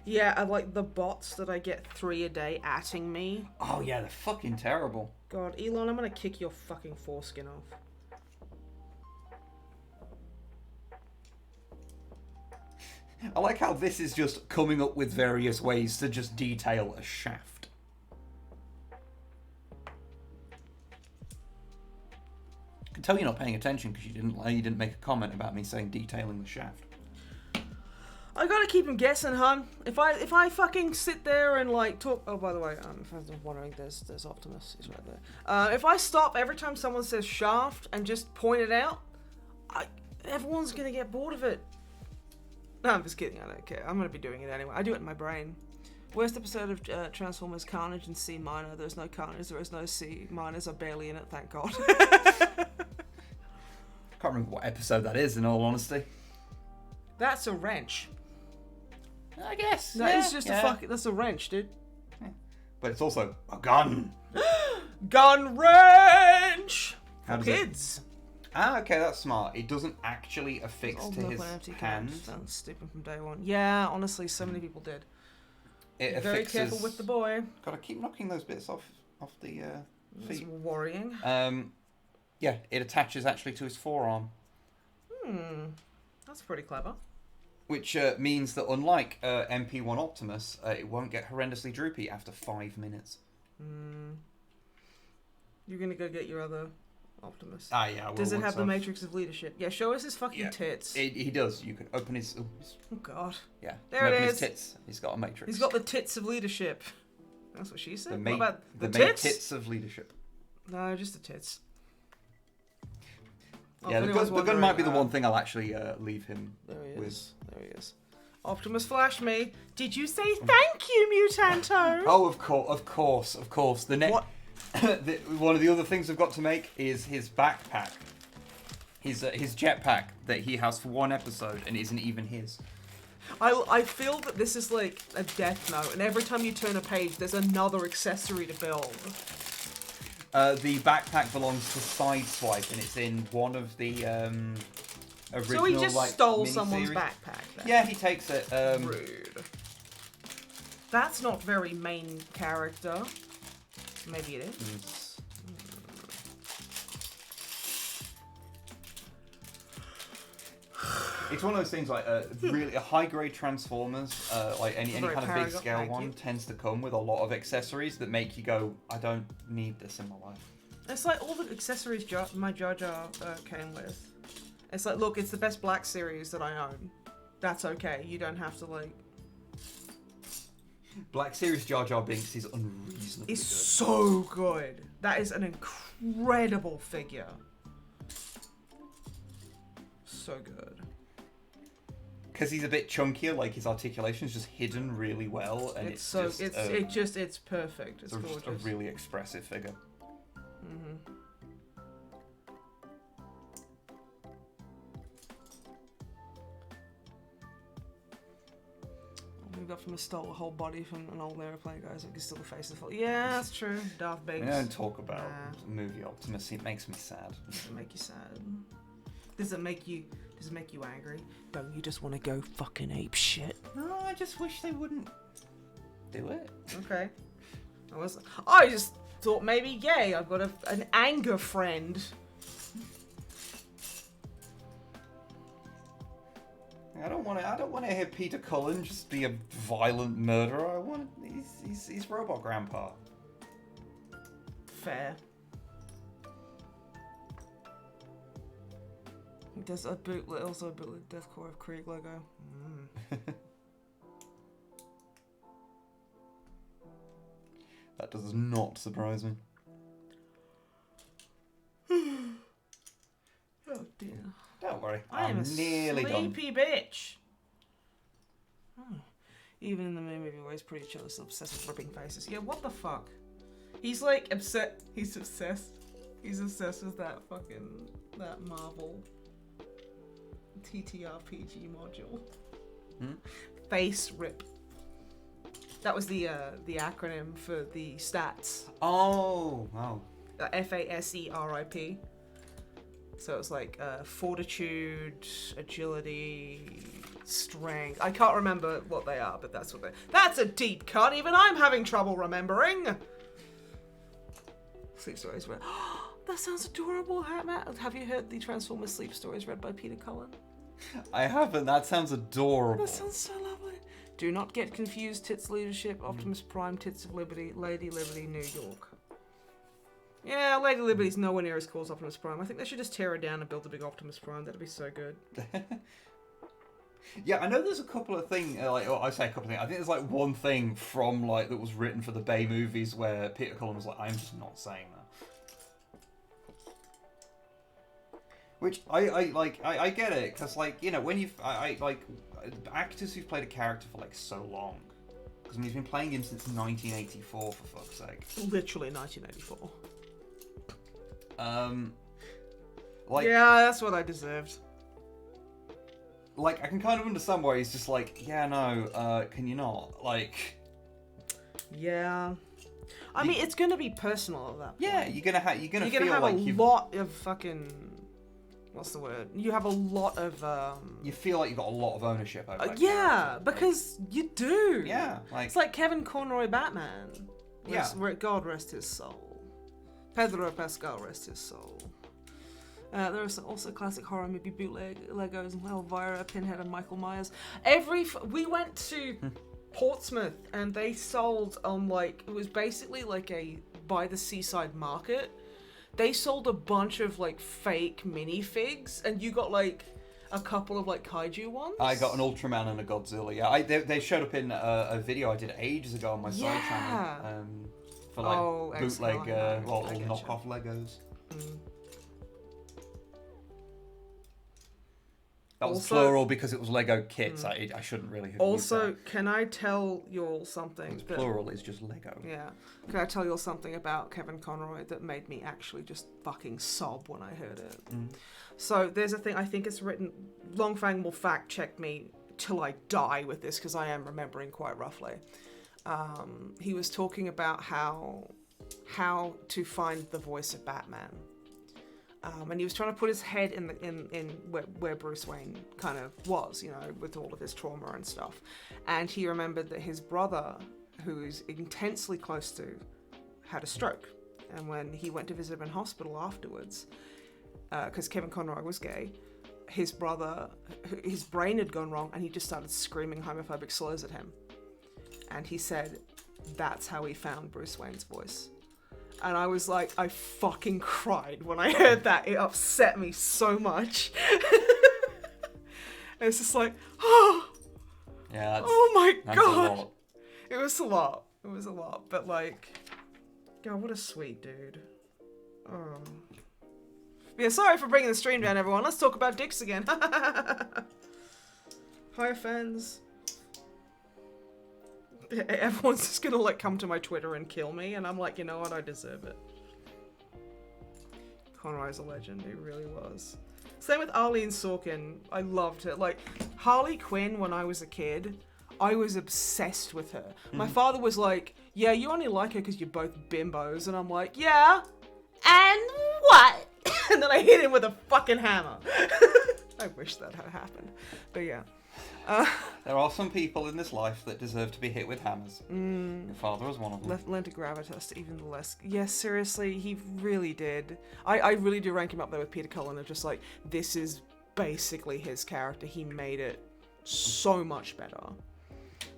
Yeah, I like the bots that I get 3 a day atting me. Oh yeah, they're fucking terrible. God, Elon, I'm gonna kick your fucking foreskin off. I like how this is just coming up with various ways to just detail a shaft. I can tell you're not paying attention because you didn't make a comment about me saying detailing the shaft. I gotta keep him guessing, hun. If I fucking sit there and like talk. Oh, by the way, if anyone's wondering, there's Optimus. He's right there. If I stop every time someone says shaft and just point it out, everyone's gonna get bored of it. No, I'm just kidding. I don't care. I'm gonna be doing it anyway. I do it in my brain. Worst episode of Transformers: Carnage in C minor. There's no Carnage. There is no C minors. Are barely in it. Thank God. I can't remember what episode that is. In all honesty, that's a wrench. I guess. It's just that's a wrench, dude. Yeah. But it's also a gun. Gun wrench! How for does kids. Okay, that's smart. It doesn't actually affix to his hand. Sounds stupid from day one. Yeah, honestly, so many people did. It Very careful with the boy. Gotta keep knocking those bits off the feet. That's worrying. Yeah, it attaches actually to his forearm. That's pretty clever. Which means that unlike MP1 Optimus, it won't get horrendously droopy after 5 minutes. You're gonna go get your other Optimus. Ah, yeah. Does it have the Matrix of Leadership? Yeah, show us his fucking tits. He does. You can open his... Oh, God. Yeah. There it open is. His tits. He's got a Matrix. He's got the tits of leadership. That's what she said. What about the tits? tits of leadership. No, just the tits. Yeah, the gun might be the one thing I'll actually leave him with. There he is. Optimus Flash me. Did you say thank you, Mutanto? Oh, of course. The What? One of the other things we've got to make is his backpack. His jetpack that he has for one episode and isn't even his. I feel that this is like a Death Note, and every time you turn a page, there's another accessory to build. The backpack belongs to Sideswipe, and it's in one of the original. So he just stole miniseries. someone's backpack. Then. Yeah, he takes it. Rude. That's not very main character. Maybe it is. It's one of those things like really high grade Transformers, like any kind of big scale one, tends to come with a lot of accessories that make you go, I don't need this in my life. It's like all the accessories my Jar Jar came with. It's like, look, it's the best Black Series that I own. That's okay. You don't have to like. Black Series Jar Jar Binks is unreasonably It's good. so good. That is an incredible figure. So good. Because he's a bit chunkier, like his articulation is just hidden really well, and it's perfect. It's gorgeous. A really expressive figure. Mm-hmm. Moved up from a stole a whole body from an old airplane, guys. I can still the face of the Yeah, that's true. Darth Biggs. We don't talk about movie Optimus. It makes me sad. Does it make you sad? Does it make you angry? Don't you just want to go fucking ape shit? No, I just wish they wouldn't do it. Okay. I just thought maybe, yay, I've got an anger friend. I don't want to hear Peter Cullen just be a violent murderer. He's Robot Grandpa. Fair. There's also a bootleg Deathcore of Krieg Lego. That does not surprise me. Oh dear. Don't worry, I am nearly a done. sleepy bitch. Even in the movie, he's pretty chill. He's obsessed with ripping faces. Yeah, what the fuck? He's like upset. He's obsessed. He's obsessed with that Marvel TTRPG module. Face rip. That was the acronym for the stats. Oh, wow. FASERIP. So it's like fortitude, agility, strength. I can't remember what they are, but that's what they. That's a deep cut. Even I'm having trouble remembering. Sleep stories read. That sounds adorable, Matt. Have you heard the Transformers sleep stories read by Peter Cullen? I haven't. That sounds adorable. That sounds so lovely. Do not get confused. Tits Leadership, Optimus Prime, Tits of Liberty, Lady Liberty, New York. Yeah, Lady Liberty's nowhere near as cool as Optimus Prime. I think they should just tear her down and build a big Optimus Prime. That'd be so good. Yeah, I know there's a couple of things, I say a couple of things. I think there's like one thing from that was written for the Bay movies where Peter Cullen was like, I'm just not saying that. Which I get it, because when you've actors who've played a character for so long, because he's been playing him since 1984 for fuck's sake. Literally 1984. Yeah, that's what I deserved. I can kind of understand why he's just can you not? Yeah. I mean, it's gonna be personal at that point. Yeah, you're gonna have a lot of fucking. What's the word? You have a lot of. You feel like you've got a lot of ownership over that yeah, because you do. Yeah, it's like Kevin Conroy Batman. Where God rest his soul. Pedro Pascal rest his soul. There are also classic horror movie bootleg Legos and Elvira, Pinhead, and Michael Myers. We went to Portsmouth and they sold on it was basically like a by the seaside market, they sold a bunch of like fake minifigs, and you got like a couple of like kaiju ones. I got an Ultraman and a Godzilla. Yeah, they showed up in a video I did ages ago on my side channel. For like bootleg or knockoff Legos. That was plural because it was Lego kits. I shouldn't really have used that. Can I tell you all something? Plural is just Lego. Yeah. Can I tell you all something about Kevin Conroy that made me actually just fucking sob when I heard it? So there's a thing, I think it's written, Longfang will fact check me till I die with this because I am remembering quite roughly. He was talking about how to find the voice of Batman. And he was trying to put his head in where Bruce Wayne kind of was, you know, with all of his trauma and stuff. And he remembered that his brother, who is intensely close to, had a stroke. And when he went to visit him in hospital afterwards, because Kevin Conroy was gay, his brother, his brain had gone wrong, and he just started screaming homophobic slurs at him. And he said that's how he found Bruce Wayne's voice. And I was like, I fucking cried when I heard that. It upset me so much. It's just like, oh, yeah, oh my God. A lot. It was a lot. It was a lot. But like, God, what a sweet dude. Oh. Yeah, sorry for bringing the stream down, everyone. Let's talk about dicks again. Hi, fans. Everyone's just gonna like come to my Twitter and kill me, and I'm like, you know what, I deserve it. Conroy's a legend, he really was. Same with Arlene Sorkin, I loved her. Like, Harley Quinn, when I was a kid, I was obsessed with her. My father was like, yeah, you only like her because you're both bimbos, and I'm like, yeah, and what? And then I hit him with a fucking hammer. I wish that had happened, but yeah. There are some people in this life that deserve to be hit with hammers. Your father was one of them. Lent a gravitas to even the less. Yes, seriously, he really did. I really do rank him up there with Peter Cullen of just like, this is basically his character. He made it so much better.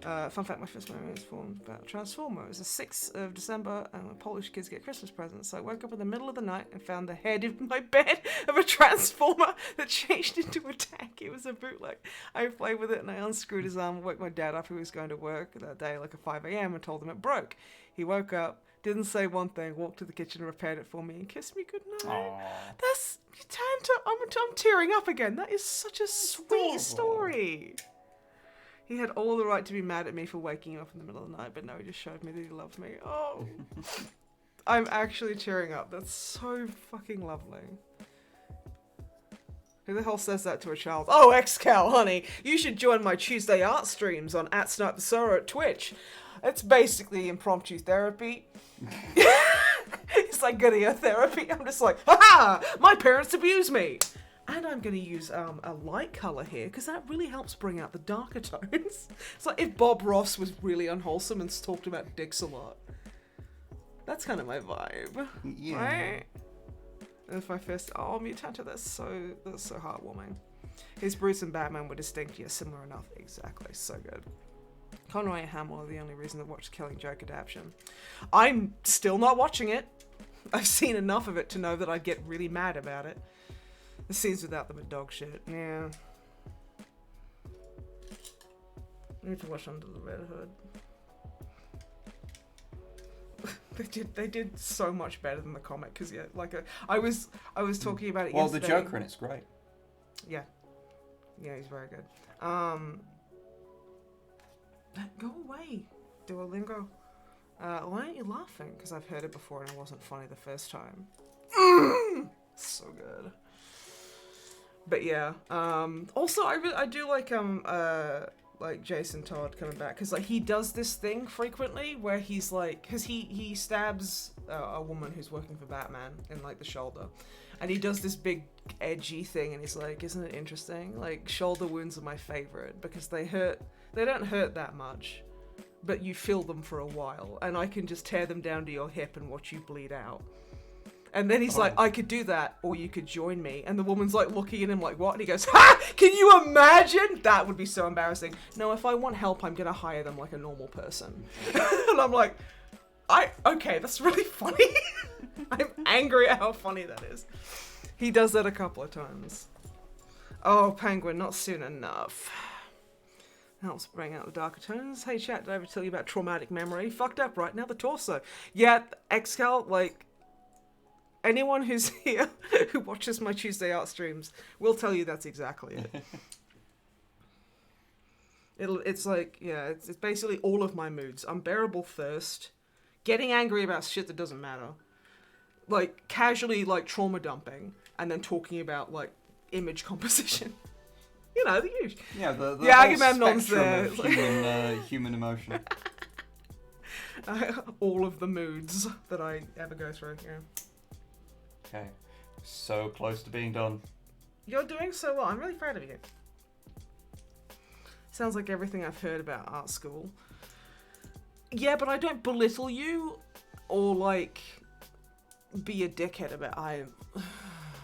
Fun fact, my first memory was formed about Transformer. It was the 6th of December, and Polish kids get Christmas presents. So I woke up in the middle of the night and found the head in my bed of a Transformer that changed into a tank. It was a bootleg. I played with it, and I unscrewed his arm, woke my dad up, who was going to work that day, like at 5 a.m, and told him it broke. He woke up, didn't say one thing, walked to the kitchen, repaired it for me, and kissed me goodnight. Aww. That's... I'm tearing up again. That is such a sweet story. He had all the right to be mad at me for waking him up in the middle of the night, but no, he just showed me that he loved me. Oh, I'm actually tearing up. That's so fucking lovely. Who the hell says that to a child? Oh, XCal, honey, you should join my Tuesday art streams on @SnipeTheSorrow at Twitch. It's basically impromptu therapy. It's like video therapy. I'm just like, ha! My parents abused me. And I'm going to use a light colour here, because that really helps bring out the darker tones. It's like if Bob Ross was really unwholesome and talked about dicks a lot. That's kind of my vibe. Yeah. Right? And if I first... Oh, Mutanta, that's so heartwarming. His Bruce and Batman were distinct, yet similar enough. Exactly, so good. Conroy and Hamill are the only reason to watch Killing Joke adaptation. I'm still not watching it. I've seen enough of it to know that I'd get really mad about it. The scenes without them are dog shit. Yeah. I need to watch Under the Red Hood. They did so much better than the comic, because yeah, like I was talking about it well, yesterday. the Joker in it's great. Yeah. Yeah, he's very good. Go away, Duolingo. Why aren't you laughing? Because I've heard it before and it wasn't funny the first time. So good. But yeah, also I do like Jason Todd coming back, because like he does this thing frequently where he's like, because he stabs a woman who's working for Batman in like the shoulder, and he does this big edgy thing, and he's like, isn't it interesting? Like, shoulder wounds are my favorite because they don't hurt that much, but you feel them for a while, and I can just tear them down to your hip and watch you bleed out. And then he's like, I could do that, or you could join me. And the woman's like looking at him like, what? And he goes, ha! Can you imagine? That would be so embarrassing. No, if I want help, I'm going to hire them like a normal person. And I'm like, okay, that's really funny. I'm angry at how funny that is. He does that a couple of times. Oh, Penguin, not soon enough. Helps bring out the darker tones. Hey, chat, did I ever tell you about traumatic memory? Fucked up right now, the torso. Yeah, Excal, like, anyone who's here who watches my Tuesday art streams will tell you that's exactly it. It's like, yeah, it's basically all of my moods. Unbearable thirst, getting angry about shit that doesn't matter, like, casually, like, trauma dumping, and then talking about, like, image composition. You know, the usual. Yeah, the Agamemnon's spectrum there. of human emotion. All of the moods that I ever go through, yeah. Okay, so close to being done. You're doing so well. I'm really proud of you. Sounds like everything I've heard about art school. Yeah, but I don't belittle you or, like, be a dickhead about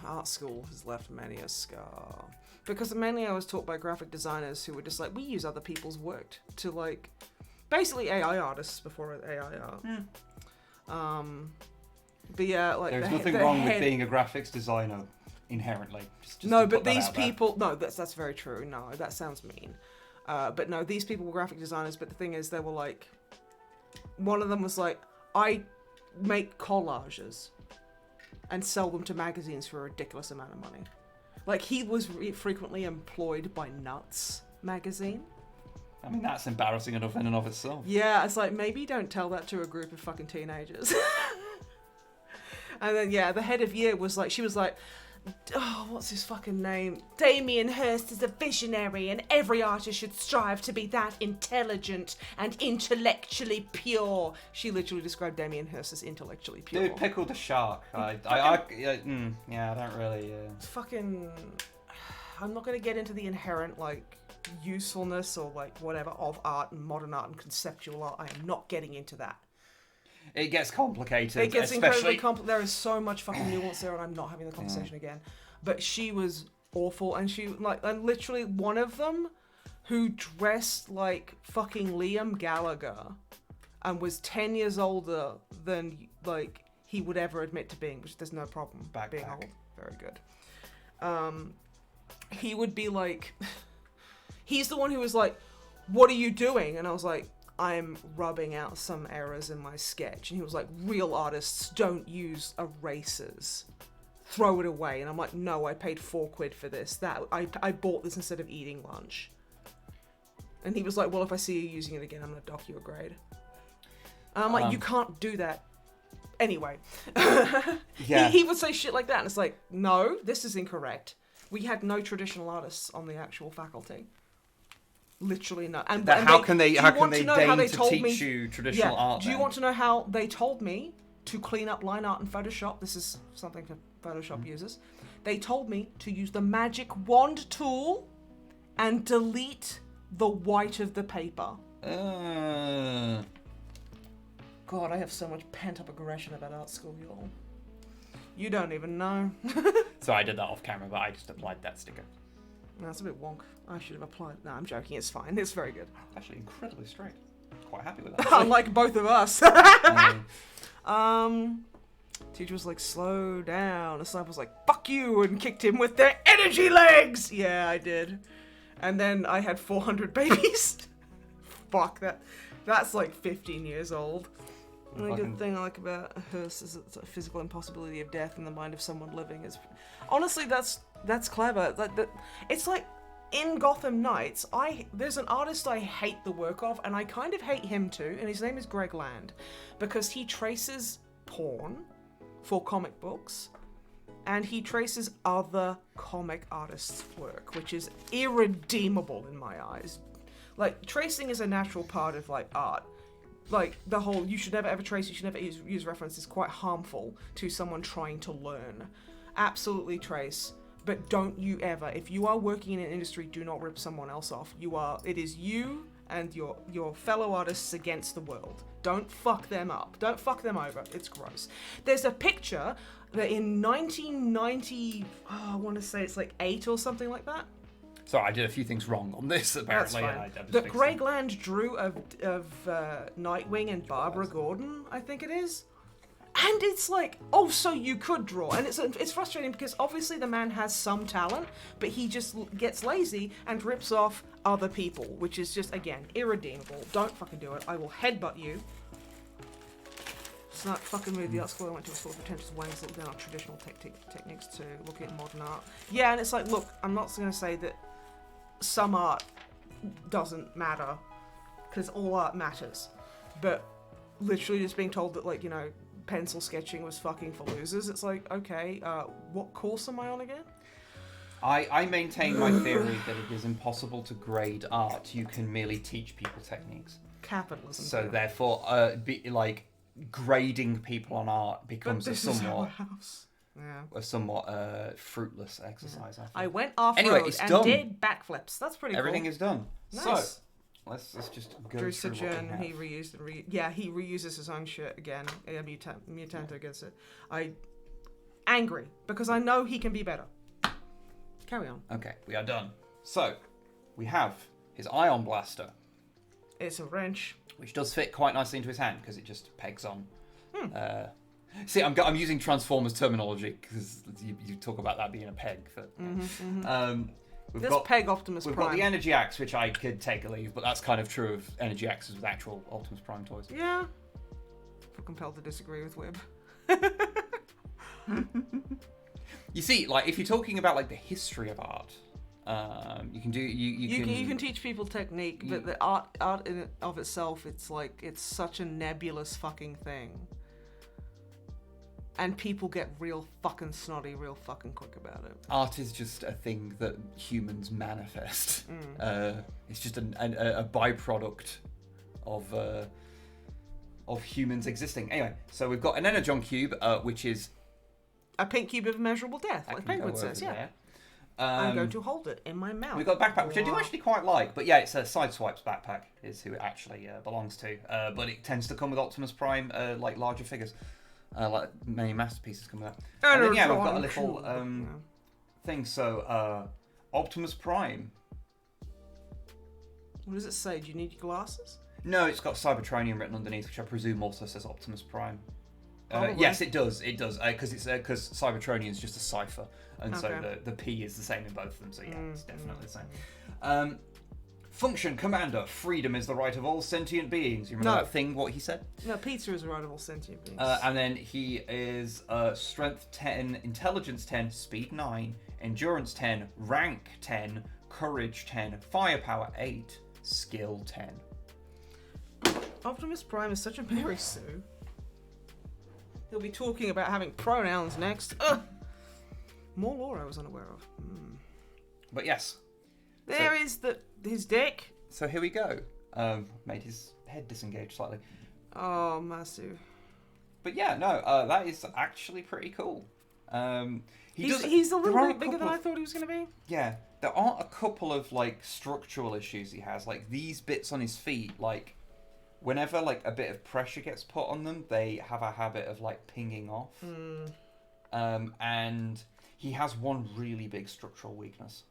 art school has left many a scar. Because mainly I was taught by graphic designers who were just like, we use other people's work to, like, basically AI artists before AI art. But yeah, like, there's nothing wrong with being a graphics designer inherently. Just no, but these people, no, that's very true. No, that sounds mean. But no, these people were graphic designers. But the thing is, they were like, one of them was like, I make collages and sell them to magazines for a ridiculous amount of money. Like, he was frequently employed by Nuts magazine. I mean, that's embarrassing enough in and of itself. Yeah, it's like, maybe don't tell that to a group of fucking teenagers. And then, yeah, the head of year was like, she was like, oh, what's his fucking name? Damien Hirst is a visionary and every artist should strive to be that intelligent and intellectually pure. She literally described Damien Hirst as intellectually pure. Dude, Pickle the Shark. I don't really... It's fucking... I'm not going to get into the inherent, like, usefulness or, like, whatever of art and modern art and conceptual art. I am not getting into that. It gets complicated. It gets incredibly complicated. There is so much fucking nuance there, and I'm not having the conversation again. But she was awful, and she, like, and literally one of them who dressed like fucking Liam Gallagher and was 10 years older than, like, he would ever admit to being, which there's no problem being old. Very good. He would be like, he's the one who was like, what are you doing? And I was like, I'm rubbing out some errors in my sketch. And he was like, real artists don't use erasers. Throw it away. And I'm like, no, I paid £4 for this. I bought this instead of eating lunch. And he was like, well, if I see you using it again, I'm going to dock you a grade. And I'm like, you can't do that. Anyway. Yeah. He would say shit like that. And it's like, no, this is incorrect. We had no traditional artists on the actual faculty. Literally no. And how can they deign to teach you traditional art? Do you want to know how they told me to clean up line art in Photoshop? This is something for Photoshop users. They told me to use the magic wand tool and delete the white of the paper. God, I have so much pent-up aggression about art school, y'all. You don't even know. So I did that off camera, but I just applied that sticker. No, that's a bit wonk. I should have applied. No, I'm joking. It's fine. It's very good. Actually, incredibly straight. Quite happy with that. Unlike both of us. Teacher was like, slow down. The sniper was like, fuck you, and kicked him with their energy legs. Yeah, I did. And then I had 400 babies. Fuck that. That's like 15 years old. The only good thing I like about Hearst is it's a physical impossibility of death in the mind of someone living. Is honestly, that's clever. It's like in Gotham Knights, there's an artist I hate the work of, and I kind of hate him too, and his name is Greg Land, because he traces porn for comic books, and he traces other comic artists' work, which is irredeemable in my eyes. Like, tracing is a natural part of, like, art. Like, the whole, you should never ever trace, you should never use reference is quite harmful to someone trying to learn. Absolutely trace, but don't you ever, if you are working in an industry, do not rip someone else off. It is you and your fellow artists against the world. Don't fuck them up. Don't fuck them over. It's gross. There's a picture that in 1990, I want to say it's like 8 or something like that. So I did a few things wrong on this, apparently. That's fine. That Greg Land drew of Nightwing and Barbara Gordon, I think it is. And it's like, oh, so you could draw. And it's frustrating because obviously the man has some talent, but he just gets lazy and rips off other people, which is just, again, irredeemable. Don't fucking do it. I will headbutt you. It's not fucking move. The art school I went to a school of pretentious wangs that look down on traditional techniques to look at modern art. Yeah, and it's like, look, I'm not going to say that some art doesn't matter, because all art matters. But literally just being told that, like, you know, pencil sketching was fucking for losers. It's like, okay, what course am I on again? I maintain my theory that it is impossible to grade art. You can merely teach people techniques. Capitalism. So therefore, grading people on art becomes a somewhat fruitless exercise. Yeah. I went off anyway, road it's and done. did backflips. That's pretty Everything cool. is done. Nice. So let's just go Drew through what Sojourn, we he have. reused he reuses his own shit again. Mutanto gets it. Angry because I know he can be better. Carry on. Okay, we are done. So we have his ion blaster, It's a wrench. which does fit quite nicely into his hand because it just pegs on. See, I'm using Transformers terminology because you talk about that being a peg. We've got peg Optimus We've Prime. got the Energy Axe, which I could take or leave, but that's kind of true of Energy Axes with actual Optimus Prime toys. Yeah. Feel compelled to disagree with Wib. You see, like if you're talking about like the history of art, you can do You can teach people technique, but the art in and of itself, it's like it's such a nebulous fucking thing. And people get real fucking snotty real fucking quick about it. Art is just a thing that humans manifest. It's just a byproduct of humans existing. Anyway, so we've got an Energon cube, which is a pink cube of immeasurable death, like Penguin says. Yeah. There. I'm going to hold it in my mouth. We've got a backpack, which I do actually quite like. But yeah, it's a Sideswipe's backpack is who it actually belongs to. But it tends to come with Optimus Prime, like larger figures. Like many masterpieces come with that. And then, yeah, we've got a little thing. So, Optimus Prime. What does it say? Do you need your glasses? No, it's got Cybertronium written underneath, which I presume also says Optimus Prime. Probably. Yes, it does. It does because Cybertronium is just a cipher, and so the P is the same in both of them. So yeah, it's definitely the same. Function, commander, freedom is the right of all sentient beings. You remember that thing, what he said? No, Peter is the right of all sentient beings. And then he is strength 10, intelligence 10, speed 9, endurance 10, rank 10, courage 10, firepower 8, skill 10. Optimus Prime is such a Mary Sue. He'll be talking about having pronouns next. Ugh. More lore I was unaware of. But yes. There is his dick. So here we go. Made his head disengage slightly. Oh, massive. But yeah, no, that is actually pretty cool. He's a little bit bigger than I thought he was going to be. Yeah, there are a couple of like structural issues he has. Like these bits on his feet, like whenever like a bit of pressure gets put on them, they have a habit of like pinging off. And he has one really big structural weakness.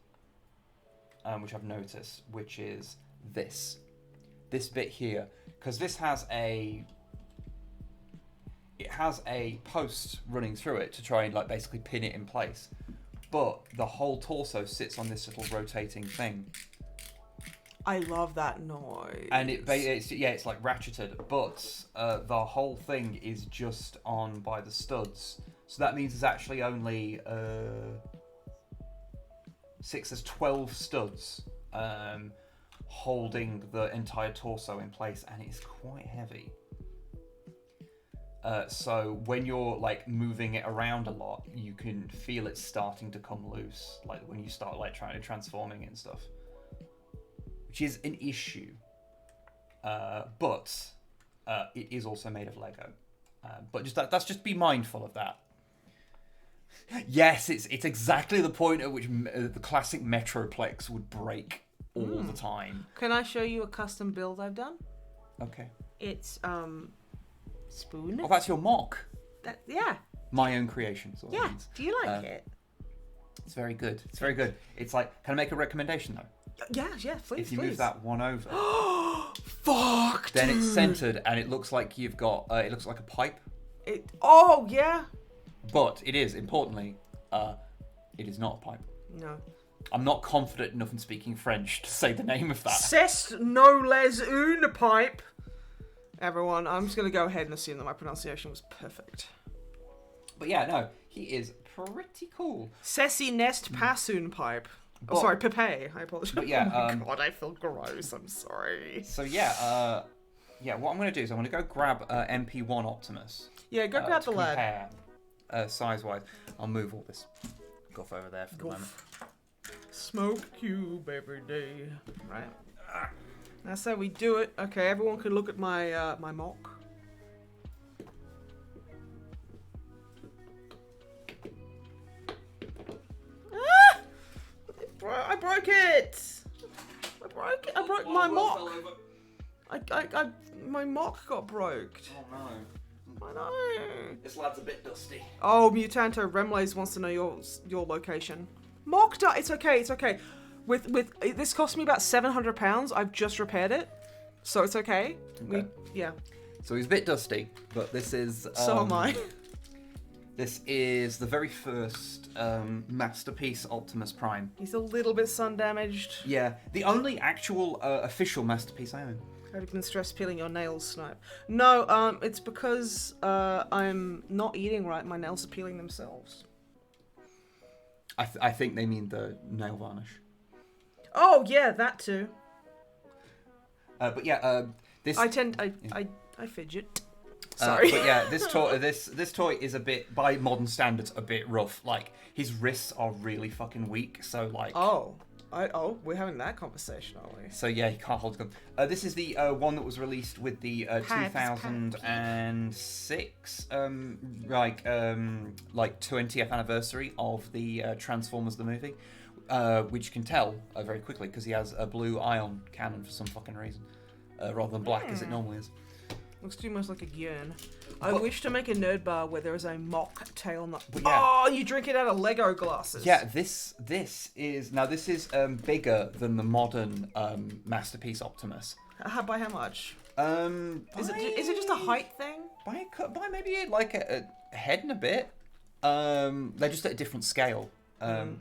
Which I've noticed, which is this bit here, because this has a post running through it to try and like basically pin it in place, but the whole torso sits on this little rotating thing. I love that noise. And it's like ratcheted, but the whole thing is just on by the studs, so that means there's actually only 12 studs holding the entire torso in place, and it's quite heavy. So when you're like moving it around a lot, you can feel it starting to come loose, like when you start like trying to transforming it and stuff, which is an issue. But it is also made of Lego. But that's just be mindful of that. Yes, it's exactly the point at which the classic Metroplex would break all the time. Can I show you a custom build I've done? Okay. It's spoon. Oh, that's your mock. Yeah. My own creation. Yeah. Do you like it? It's very good. It's very good. It's like, can I make a recommendation though? Yeah, please. If you move that one over, fuck. then dude. it's centered and it looks like you've got. It looks like a pipe Oh yeah. But it is, importantly, it is not a pipe. No. I'm not confident enough in speaking French to say the name of that. C'est no les une pipe. Everyone, I'm just gonna go ahead and assume that my pronunciation was perfect. But yeah, no, he is pretty cool. Ceci nest pas une pipe. Oh, But- sorry, Pepe. I apologize. But yeah, oh my god, I feel gross. I'm sorry. So yeah, what I'm going to do is I'm going to go grab MP1 Optimus. Yeah, go grab to the lad. compare, size-wise. I'll move all this guff over there for the moment. Smoke cube every day. Right. That's how we do it. Okay, everyone can look at my my mock. Ah! I broke it. I broke it. I broke my mock. My mock got broke. Oh no. I know. This lad's a bit dusty. Oh, Mutanto Remlays wants to know your location. Mock dot. It's okay. It's okay. With this cost me about £700. I've just repaired it, so it's okay. Okay. Yeah. So he's a bit dusty, but this is. So am I. This is the very first masterpiece Optimus Prime. He's a little bit sun damaged. Yeah, the only actual official masterpiece I own. Have you been stress peeling your nails, Snipe? No, it's because I'm not eating right. My nails are peeling themselves. I think they mean the nail varnish. Oh yeah, that too. But yeah, this. I fidget. Sorry. But yeah, this toy is a bit, by modern standards, a bit rough. Like his wrists are really fucking weak. So like. Oh, we're having that conversation, are we? So yeah, he can't hold a gun. This is the one that was released with the 2006 like 20th anniversary of the Transformers the movie, which you can tell very quickly because he has a blue ion cannon for some fucking reason, rather than black as it normally is. Looks too much like a yearn. I wish to make a nerd bar where there is a mock tail nut. Yeah. Oh, you drink it out of Lego glasses. Yeah, this is bigger than the modern masterpiece Optimus. By how much? Is it just a by- height thing? By maybe like a head and a bit. They're just at a different scale.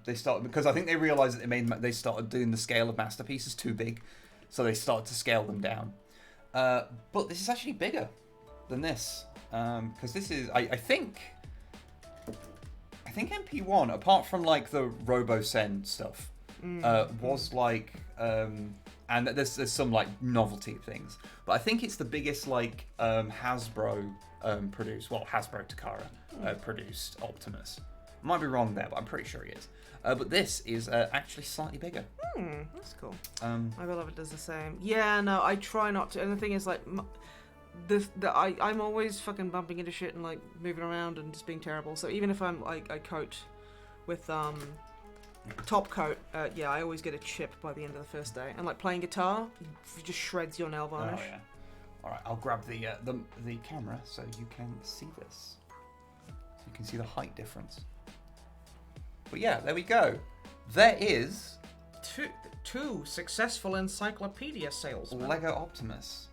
They started because I think they realized that they started doing the scale of masterpieces too big, so they started to scale them down. But this is actually bigger than this because this is I think MP1 apart from like the RoboSend stuff was like and there's some like novelty things, but I think it's the biggest like Hasbro produced, well, Hasbro Takara produced Optimus. I might be wrong there, but I'm pretty sure he is. But this is actually slightly bigger. That's cool. My beloved does the same. Yeah, no, I try not to. And the thing is, like, I'm always fucking bumping into shit and like moving around and just being terrible. So even if I'm like I coat with top coat, yeah, I always get a chip by the end of the first day. And like playing guitar, it just shreds your nail varnish. Oh yeah. All right, I'll grab the camera so you can see this. So you can see the height difference. But yeah, there we go. There is two successful encyclopedia salesmen. Lego Optimus.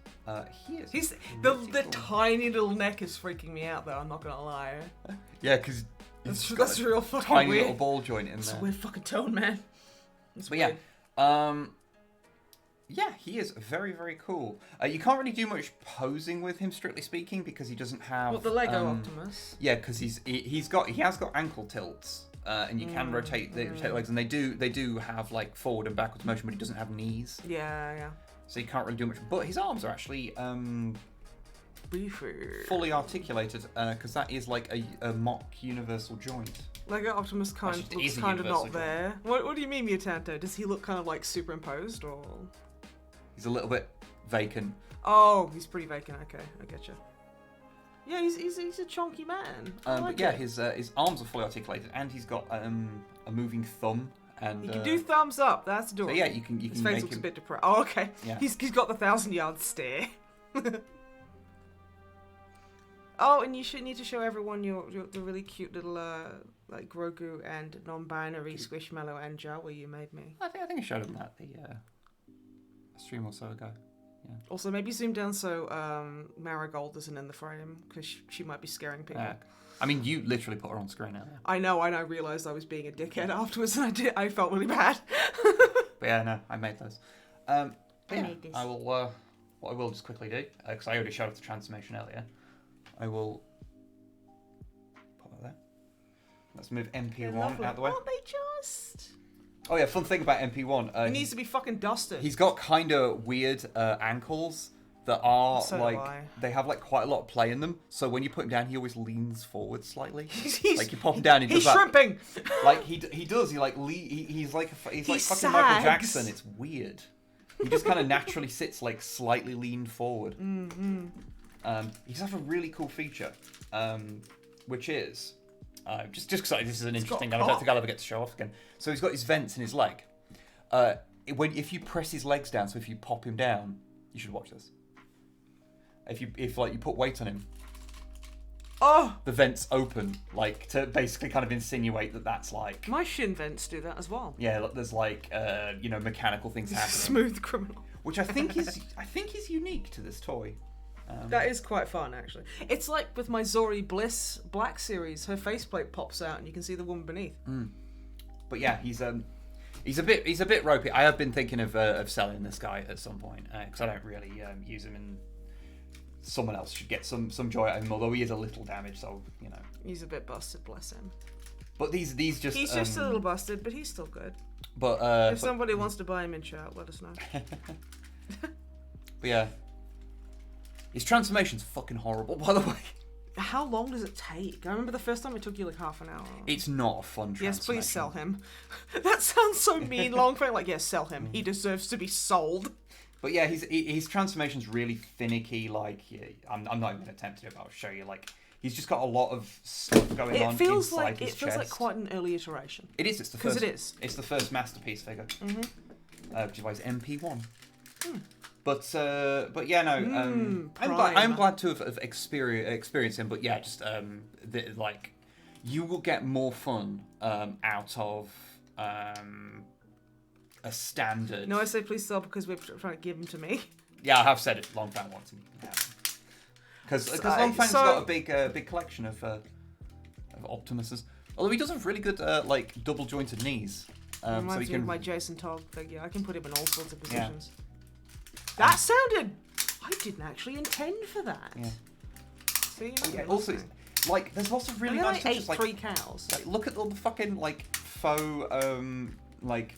He's the the tiny little neck is freaking me out though. I'm not gonna lie. Yeah, because That's real fucking tiny weird. little ball joint in It's a there. weird fucking tone, man. But yeah, yeah, he is very, very cool. You can't really do much posing with him, strictly speaking, because he doesn't have. What, the Lego Optimus? Yeah, because he has got ankle tilts, and you can rotate the legs, and they do have like forward and backwards motion, but he doesn't have knees. Yeah. So you can't really do much. But his arms are actually fully articulated, because that is like a mock universal joint. Lego Optimus looks kind of not there. What do you mean, Mutanto? Does he look kind of like superimposed, or? He's a little bit vacant. Oh, he's pretty vacant. Okay, I getcha. Yeah, he's a chunky man. But yeah, his arms are fully articulated, and he's got a moving thumb. And he can do thumbs up. That's adorable. So yeah, you can his face make looks him... a bit depressed. Oh, okay. Yeah. He's got the 1,000-yard stare. Oh, and you should need to show everyone the really cute little like Grogu and non-binary Squishmallow and Jawa you made me. I think I showed him that a stream or so ago. Yeah. Also, maybe zoom down so Marigold isn't in the frame because she might be scaring people. I mean, you literally put her on screen earlier. I know, and I realised I was being a dickhead afterwards, and I felt really bad. But yeah, no, I made those. I made this. I will. What I will just quickly do, because I already showed off the transformation earlier. I will put that there. Let's move MP1 out of the way. Aren't they just? Oh yeah, fun thing about MP1. He needs to be fucking dusted. He's got kind of weird ankles that are So like do I. they have like quite a lot of play in them. So when you put him down, he always leans forward slightly. He's, like you pop him down, he's shrimping. Like he does. He like he's like fucking sags. Michael Jackson. It's weird. He just kind of naturally sits like slightly leaned forward. Mm-hmm. He does have a really cool feature, which is just because this is an interesting thing. I don't think I'll ever get to show off again. So he's got his vents in his leg. If you press his legs down, so if you pop him down, you should watch this. If you put weight on him, the vents open, like to basically kind of insinuate that that's like My shin vents do that as well. yeah, look, there's like mechanical things happening, Smooth criminal. which I think is unique to this toy. That is quite fun, actually. It's like with my Zori Bliss Black series. Her faceplate pops out, and you can see the woman beneath. But yeah, he's a bit ropey. I have been thinking of selling this guy at some point because I don't really use him, and someone else should get some joy out of him. Although he is a little damaged, so He's a bit busted, bless him. But these just He's just a little busted, but he's still good. But If somebody wants to buy him in chat, let us know. But yeah, his transformation's fucking horrible, by the way. How long does it take? I remember the first time it took you like half an hour. It's not a fun transformation. Yes, please sell him. That sounds so mean. Long for like, yes, sell him. He deserves to be sold. But yeah, his transformation's really finicky. Like, I'm not even going to attempt to do it, but I'll show you. Like, he's just got a lot of stuff going on inside his chest. It feels like quite an early iteration. It is. It's the first. Because it is. It's the first masterpiece figure. Which is why it's MP1. But yeah, no. I'm glad to have experienced him. But yeah, just like you will get more fun out of a standard. No, I say please sell because we're trying to give them to me. Yeah, I have said it. Longfang wants him. Because Longfang's got a big collection of Optimuses. Although he does have really good like double jointed knees. Reminds me of my Jason Todd figure. I can put him in all sorts of positions. Yeah. That sounded. I didn't actually intend for that. Yeah. See. Yeah, also, like, there's lots of really nice touches. Like 3 cows. Like, look at all the fucking like faux like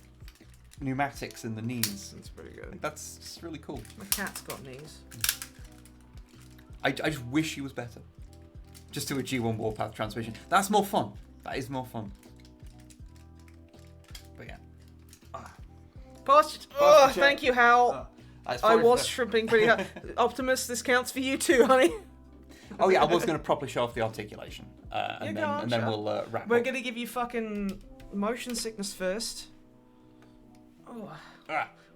pneumatics in the knees. That's pretty good. Like, that's just really cool. My cat's got knees. I just wish he was better. Just do a G1 Warpath transmission. That's more fun. That is more fun. But yeah. Oh, thank you, Hal. I was shrimping pretty hard. Optimus, this counts for you too, honey. Oh yeah, I was going to properly show off the articulation, and then we'll wrap. We're going to give you fucking motion sickness first. Oh.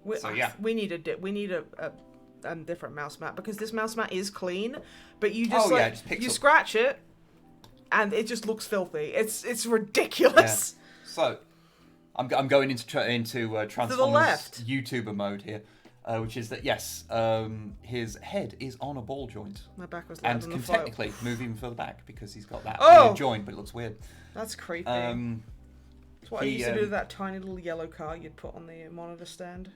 We need a different mouse mat because this mouse mat is clean, but you just you scratch it, and it just looks filthy. It's ridiculous. Yeah. So, I'm going into Transformers YouTuber mode here. Which is that yes, his head is on a ball joint. My back was and can technically move even further back because he's got that weird joint, but it looks weird. That's creepy. It's what I used to do with that tiny little yellow car you'd put on the monitor stand.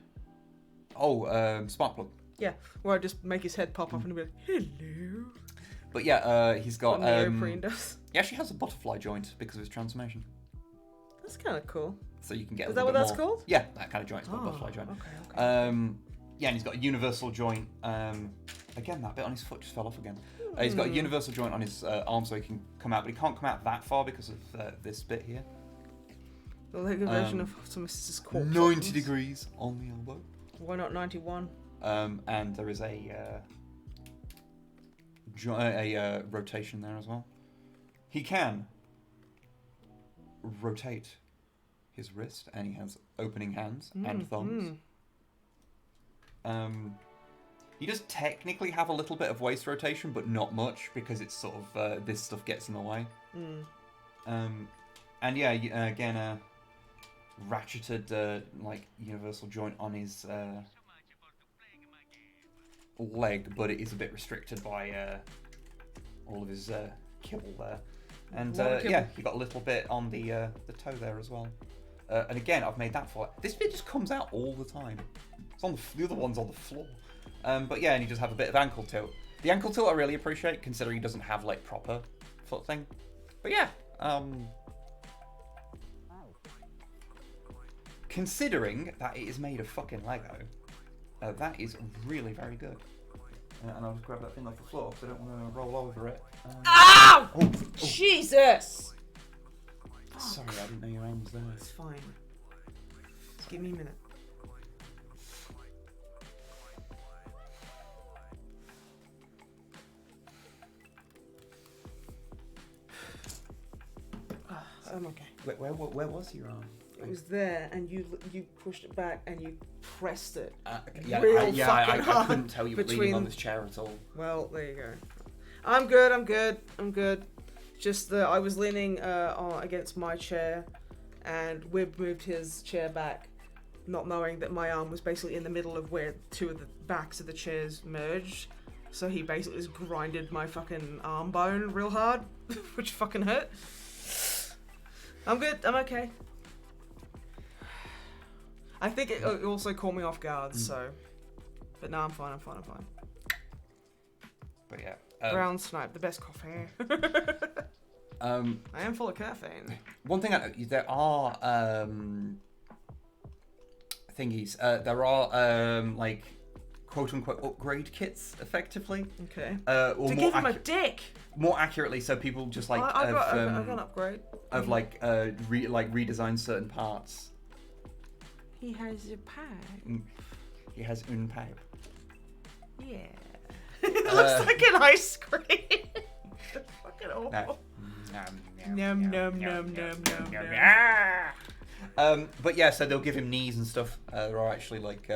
Spark plug. Yeah, where I just make his head pop up and be like, hello. But yeah, he's got. Neoprene does. He actually has a butterfly joint because of his transformation. That's kind of cool. So you can get. Is that what that's called? Yeah, that kind of joint is called butterfly joint. Okay. Yeah, and he's got a universal joint. Again, that bit on his foot just fell off again. He's got a universal joint on his arm so he can come out, but he can't come out that far because of this bit here. The Lego version of Optimus' corpse. 90 degrees on the elbow. Why not 91? And there is a rotation there as well. He can rotate his wrist, and he has opening hands and thumbs. He does technically have a little bit of waist rotation, but not much because it's sort of this stuff gets in the way. And yeah, again, ratcheted like universal joint on his leg, but it is a bit restricted by all of his kibble there. And yeah, you got a little bit on the toe there as well. And again, I've made that for it. This bit just comes out all the time. It's on the other one's on the floor. But yeah, and he does have a bit of ankle tilt. The ankle tilt I really appreciate, considering he doesn't have like proper foot thing. But yeah, considering that it is made of fucking Lego, that is really very good. And I'll just grab that thing off the floor because I don't want to roll over it. Ow! Oh. Jesus! Sorry, I didn't know your arm was there. It's fine. Just give me a minute. I'm okay. Where was your arm? It was there, and you pushed it back, and you pressed it. I couldn't tell you were leaning on this chair at all. Well, there you go. I'm good. Just that I was leaning against my chair, and Wib moved his chair back, not knowing that my arm was basically in the middle of where two of the backs of the chairs merged. So he basically just grinded my fucking arm bone real hard, which fucking hurt. I'm good. I'm okay. I think it also caught me off guard, so... But no, I'm fine. But yeah. Brown Snipe, the best coffee. I am full of caffeine. One thing I know, there are thingies. There are like quote-unquote upgrade kits, effectively. Okay. To give him a dick! More accurately, so people just like... I've got an upgrade. Of like, redesign certain parts. He has a pipe. He has un pipe. Yeah. It looks like an ice cream. It's fucking awful. Num. But yeah, so they'll give him knees and stuff. There are actually like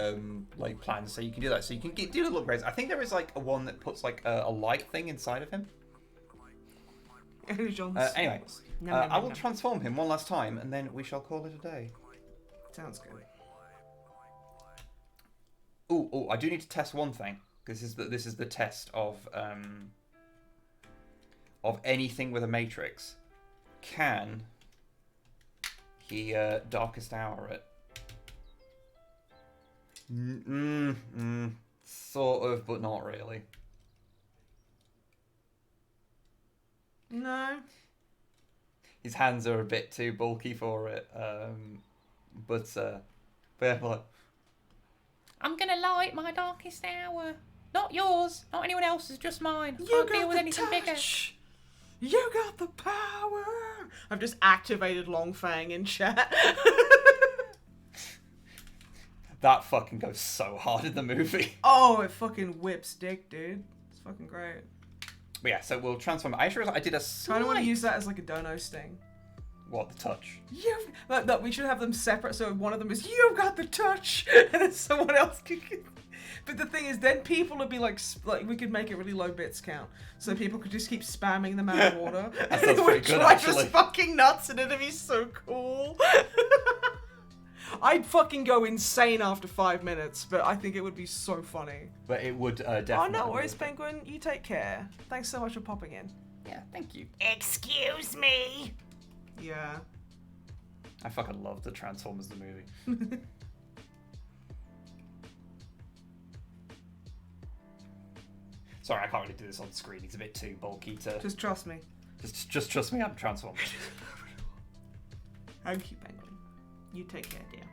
plans, so you can do that. So you can do little upgrades. I think there is like a one that puts like a light thing inside of him. Anyway, I will transform him one last time, and then we shall call it a day. Sounds good. Oh, I do need to test one thing. This is the test of anything with a matrix. Can he darkest hour it? Sort of, but not really. No. His hands are a bit too bulky for it. But yeah, like, I'm gonna light my darkest hour. Not yours, not anyone else's, just mine. You Can't got deal with the anything touch. Bigger. You got the power. I've just activated Long Fang in chat. That fucking goes so hard in the movie. Oh, it fucking whips dick, dude. It's fucking great. But yeah, so we'll transform. I did a slight... Kind of want to use that as like a dono sting. What, the touch? No, we should have them separate. So one of them is "You've got the touch," and then someone else can. But the thing is, then people would be like we could make it really low bits count, so people could just keep spamming them out of order. That sounds pretty good, drive actually. us fucking nuts, and it'd be so cool. I'd fucking go insane after 5 minutes, but I think it would be so funny. But it would definitely... Oh, no worries, Penguin. You take care. Thanks so much for popping in. Yeah, thank you. Excuse me. Yeah. I fucking love the Transformers the movie. Sorry, I can't really do this on screen. He's a bit too bulky to... Just trust me. Just trust me, I'm Transformers. Thank you, Penguin. You take care, dear.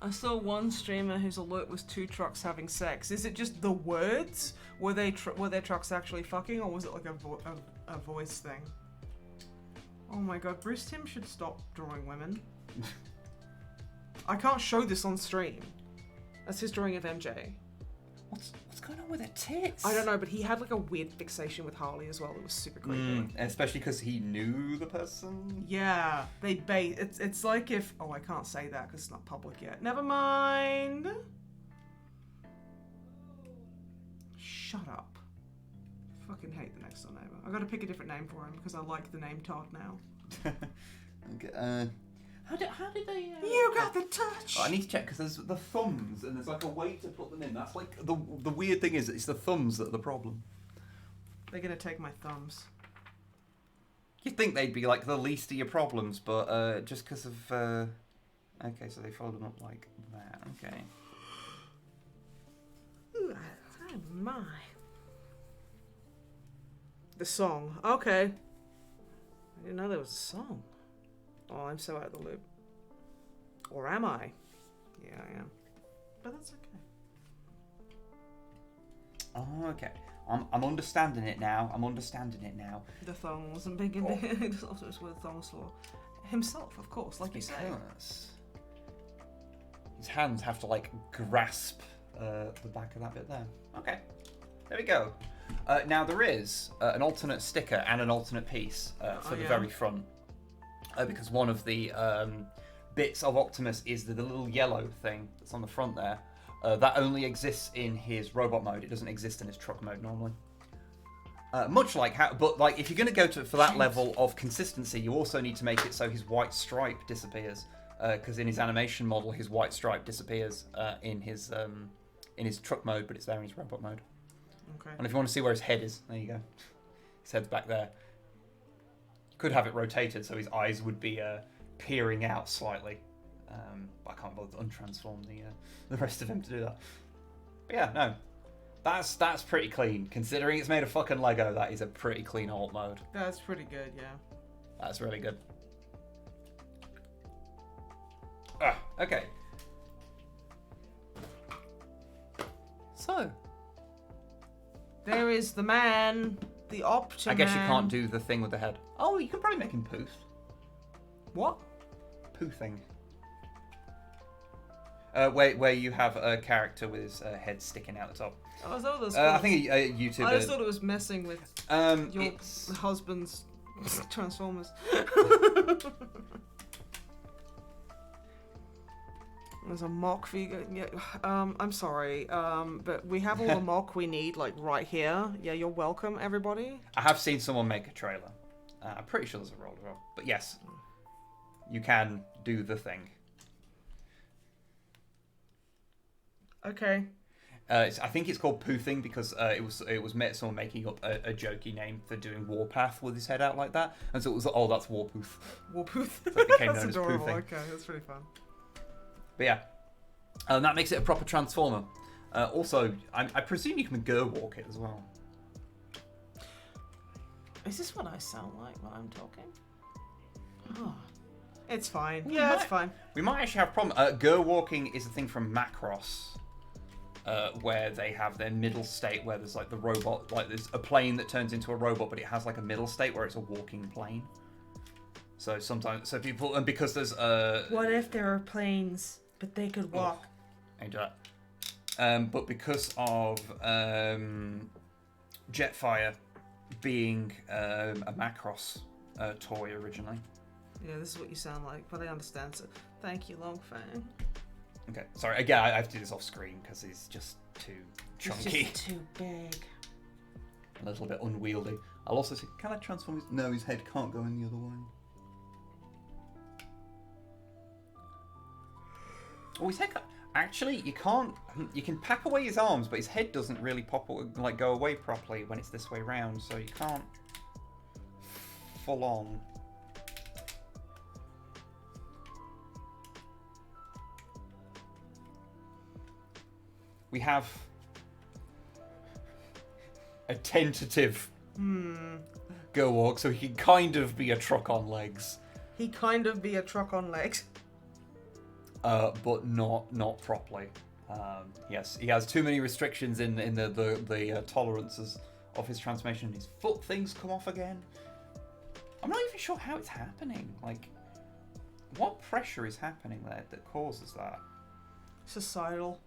I saw one streamer whose alert was 2 trucks having sex. Is it just the words? Were their trucks actually fucking, or was it like a voice thing? Oh my god, Bruce Timm should stop drawing women. I can't show this on stream. That's his drawing of MJ. What's going on with her tits? I don't know, but he had like a weird fixation with Harley as well. It was super creepy. Especially because he knew the person. Yeah, it's like if I can't say that because it's not public yet. Never mind. Shut up. Fucking hate the next door neighbor. I gotta pick a different name for him because I like the name Todd now. Okay, how did they? You got the touch. I need to check because there's the thumbs and there's like a way to put them in. That's like the weird thing is it's the thumbs that are the problem. They're gonna take my thumbs. You'd think they'd be like the least of your problems, but just because of okay, so they fold them up like that. Okay. Ooh, oh my. The song. Okay. I didn't know there was a song. Oh, I'm so out of the loop. Or am I? Yeah, I am. But that's okay. Oh, okay. I'm understanding it now. The thong wasn't big into it. It was where the thong was for himself, of course, like you say. His hands have to like grasp the back of that bit there. Okay. There we go. Now there is an alternate sticker and an alternate piece for the very front. Because one of the bits of Optimus is the little yellow thing that's on the front there. That only exists in his robot mode. It doesn't exist in his truck mode normally. Much like how, but like if you're going to go for that level of consistency, you also need to make it so his white stripe disappears. Because in his animation model, his white stripe disappears in his truck mode, but it's there in his robot mode. Okay. And if you want to see where his head is, there you go. His head's back there. You could have it rotated so his eyes would be peering out slightly. But I can't bother to untransform the rest of him to do that. But yeah, no. That's pretty clean. Considering it's made of fucking Lego, that is a pretty clean alt mode. That's pretty good, yeah. That's really good. Okay. So. There is the man, the Optimus. I guess you can't do the thing with the head. Oh, you can probably make him poof. What? Poothing. Where you have a character with his head sticking out the top. Oh, is that what I think a YouTuber. I just thought it was messing with your husband's Transformers. There's a mock figure. Yeah, I'm sorry, but we have all the mock we need, like right here. Yeah, you're welcome, everybody. I have seen someone make a trailer. I'm pretty sure there's a roll as well. But yes, you can do the thing. Okay. I think it's called Poothing because it was someone making up a jokey name for doing Warpath with his head out like that, and so it was that's Warpooth. Warpooth. So it became That's known adorable. as Poothing. Okay, that's pretty fun. But yeah, that makes it a proper Transformer. Also, I presume you can walk it as well. Is this what I sound like when I'm talking? Oh, it's fine. Yeah, it's fine. We might actually have a problem. Walking is a thing from Macross. Where they have their middle state, where there's like the robot, like there's a plane that turns into a robot, but it has like a middle state where it's a walking plane. So sometimes, people, and because there's What if there are planes, but they could walk? I do that. But because of Jetfire being a Macross toy originally. Yeah, this is what you sound like, but I understand. So, thank you, Longfang. Okay, sorry. Again, I have to do this off screen because he's just too chunky. It's just too big. A little bit unwieldy. I'll also say, can I transform his... No, his head can't go in the other way. Oh, his head... Actually, you can't... You can pack away his arms, but his head doesn't really go away properly when it's this way round, so you can't... full on... We have a tentative go walk, so he can kind of be a truck on legs. He kind of be a truck on legs. But not properly. Yes, he has too many restrictions in the tolerances of his transformation. His foot things come off again. I'm not even sure how it's happening. Like, what pressure is happening there that causes that? Societal.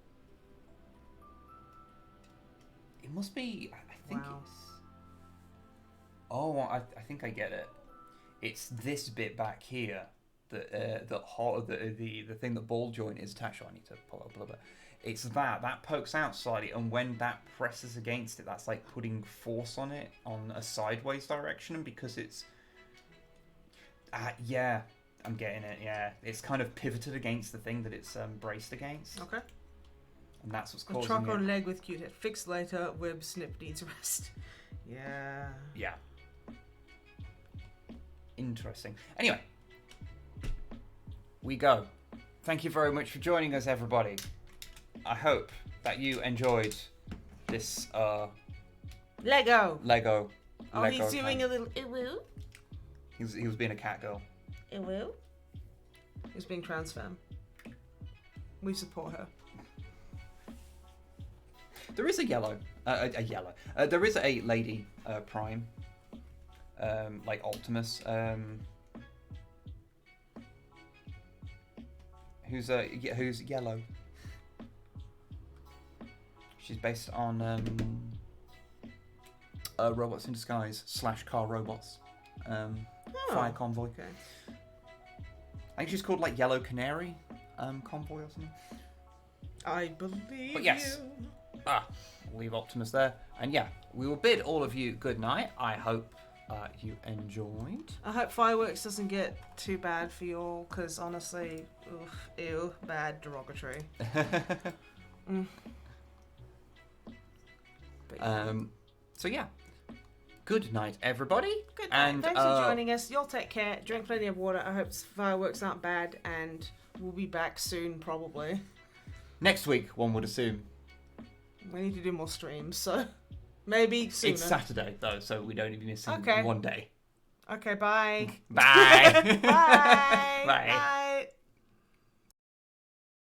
It must be. I think Wow. it's. Oh, I think I get it. It's this bit back here that the thing that ball joint is attached to. I need to pull up a little bit. It's that pokes out slightly, and when that presses against it, that's like putting force on it on a sideways direction, and because it's. Yeah, I'm getting it. Yeah, it's kind of pivoted against the thing that it's braced against. Okay. And that's what's A causing truck it. on leg with Q-tip. Fixed later. Wib snip needs rest. Yeah. Yeah. Interesting. Anyway, we go. Thank you very much for joining us, everybody. I hope that you enjoyed this Lego. Lego. Oh, Lego he's doing time. a little ew. He was being a cat girl. Ew. He's being trans femme. We support her. There is a yellow. There is a lady Prime. Like Optimus. Who's yellow. She's based on Robots in Disguise / Car Robots. Fire Convoy. Okay. I think she's called like Yellow Canary Convoy or something. I believe But yes. you. We'll leave Optimus there. And yeah, we will bid all of you good night. I hope you enjoyed. I hope fireworks doesn't get too bad for you all, because honestly, oof, ew, bad, derogatory. But yeah. So yeah. Good night, everybody. Good night. And Thanks for joining us. Y'all take care. Drink plenty of water. I hope fireworks aren't bad, and we'll be back soon, probably. Next week, one would assume. We need to do more streams, so maybe sooner. It's Saturday, though, so we don't even miss Okay. one day. Okay, bye. Bye. Bye. Bye. Bye.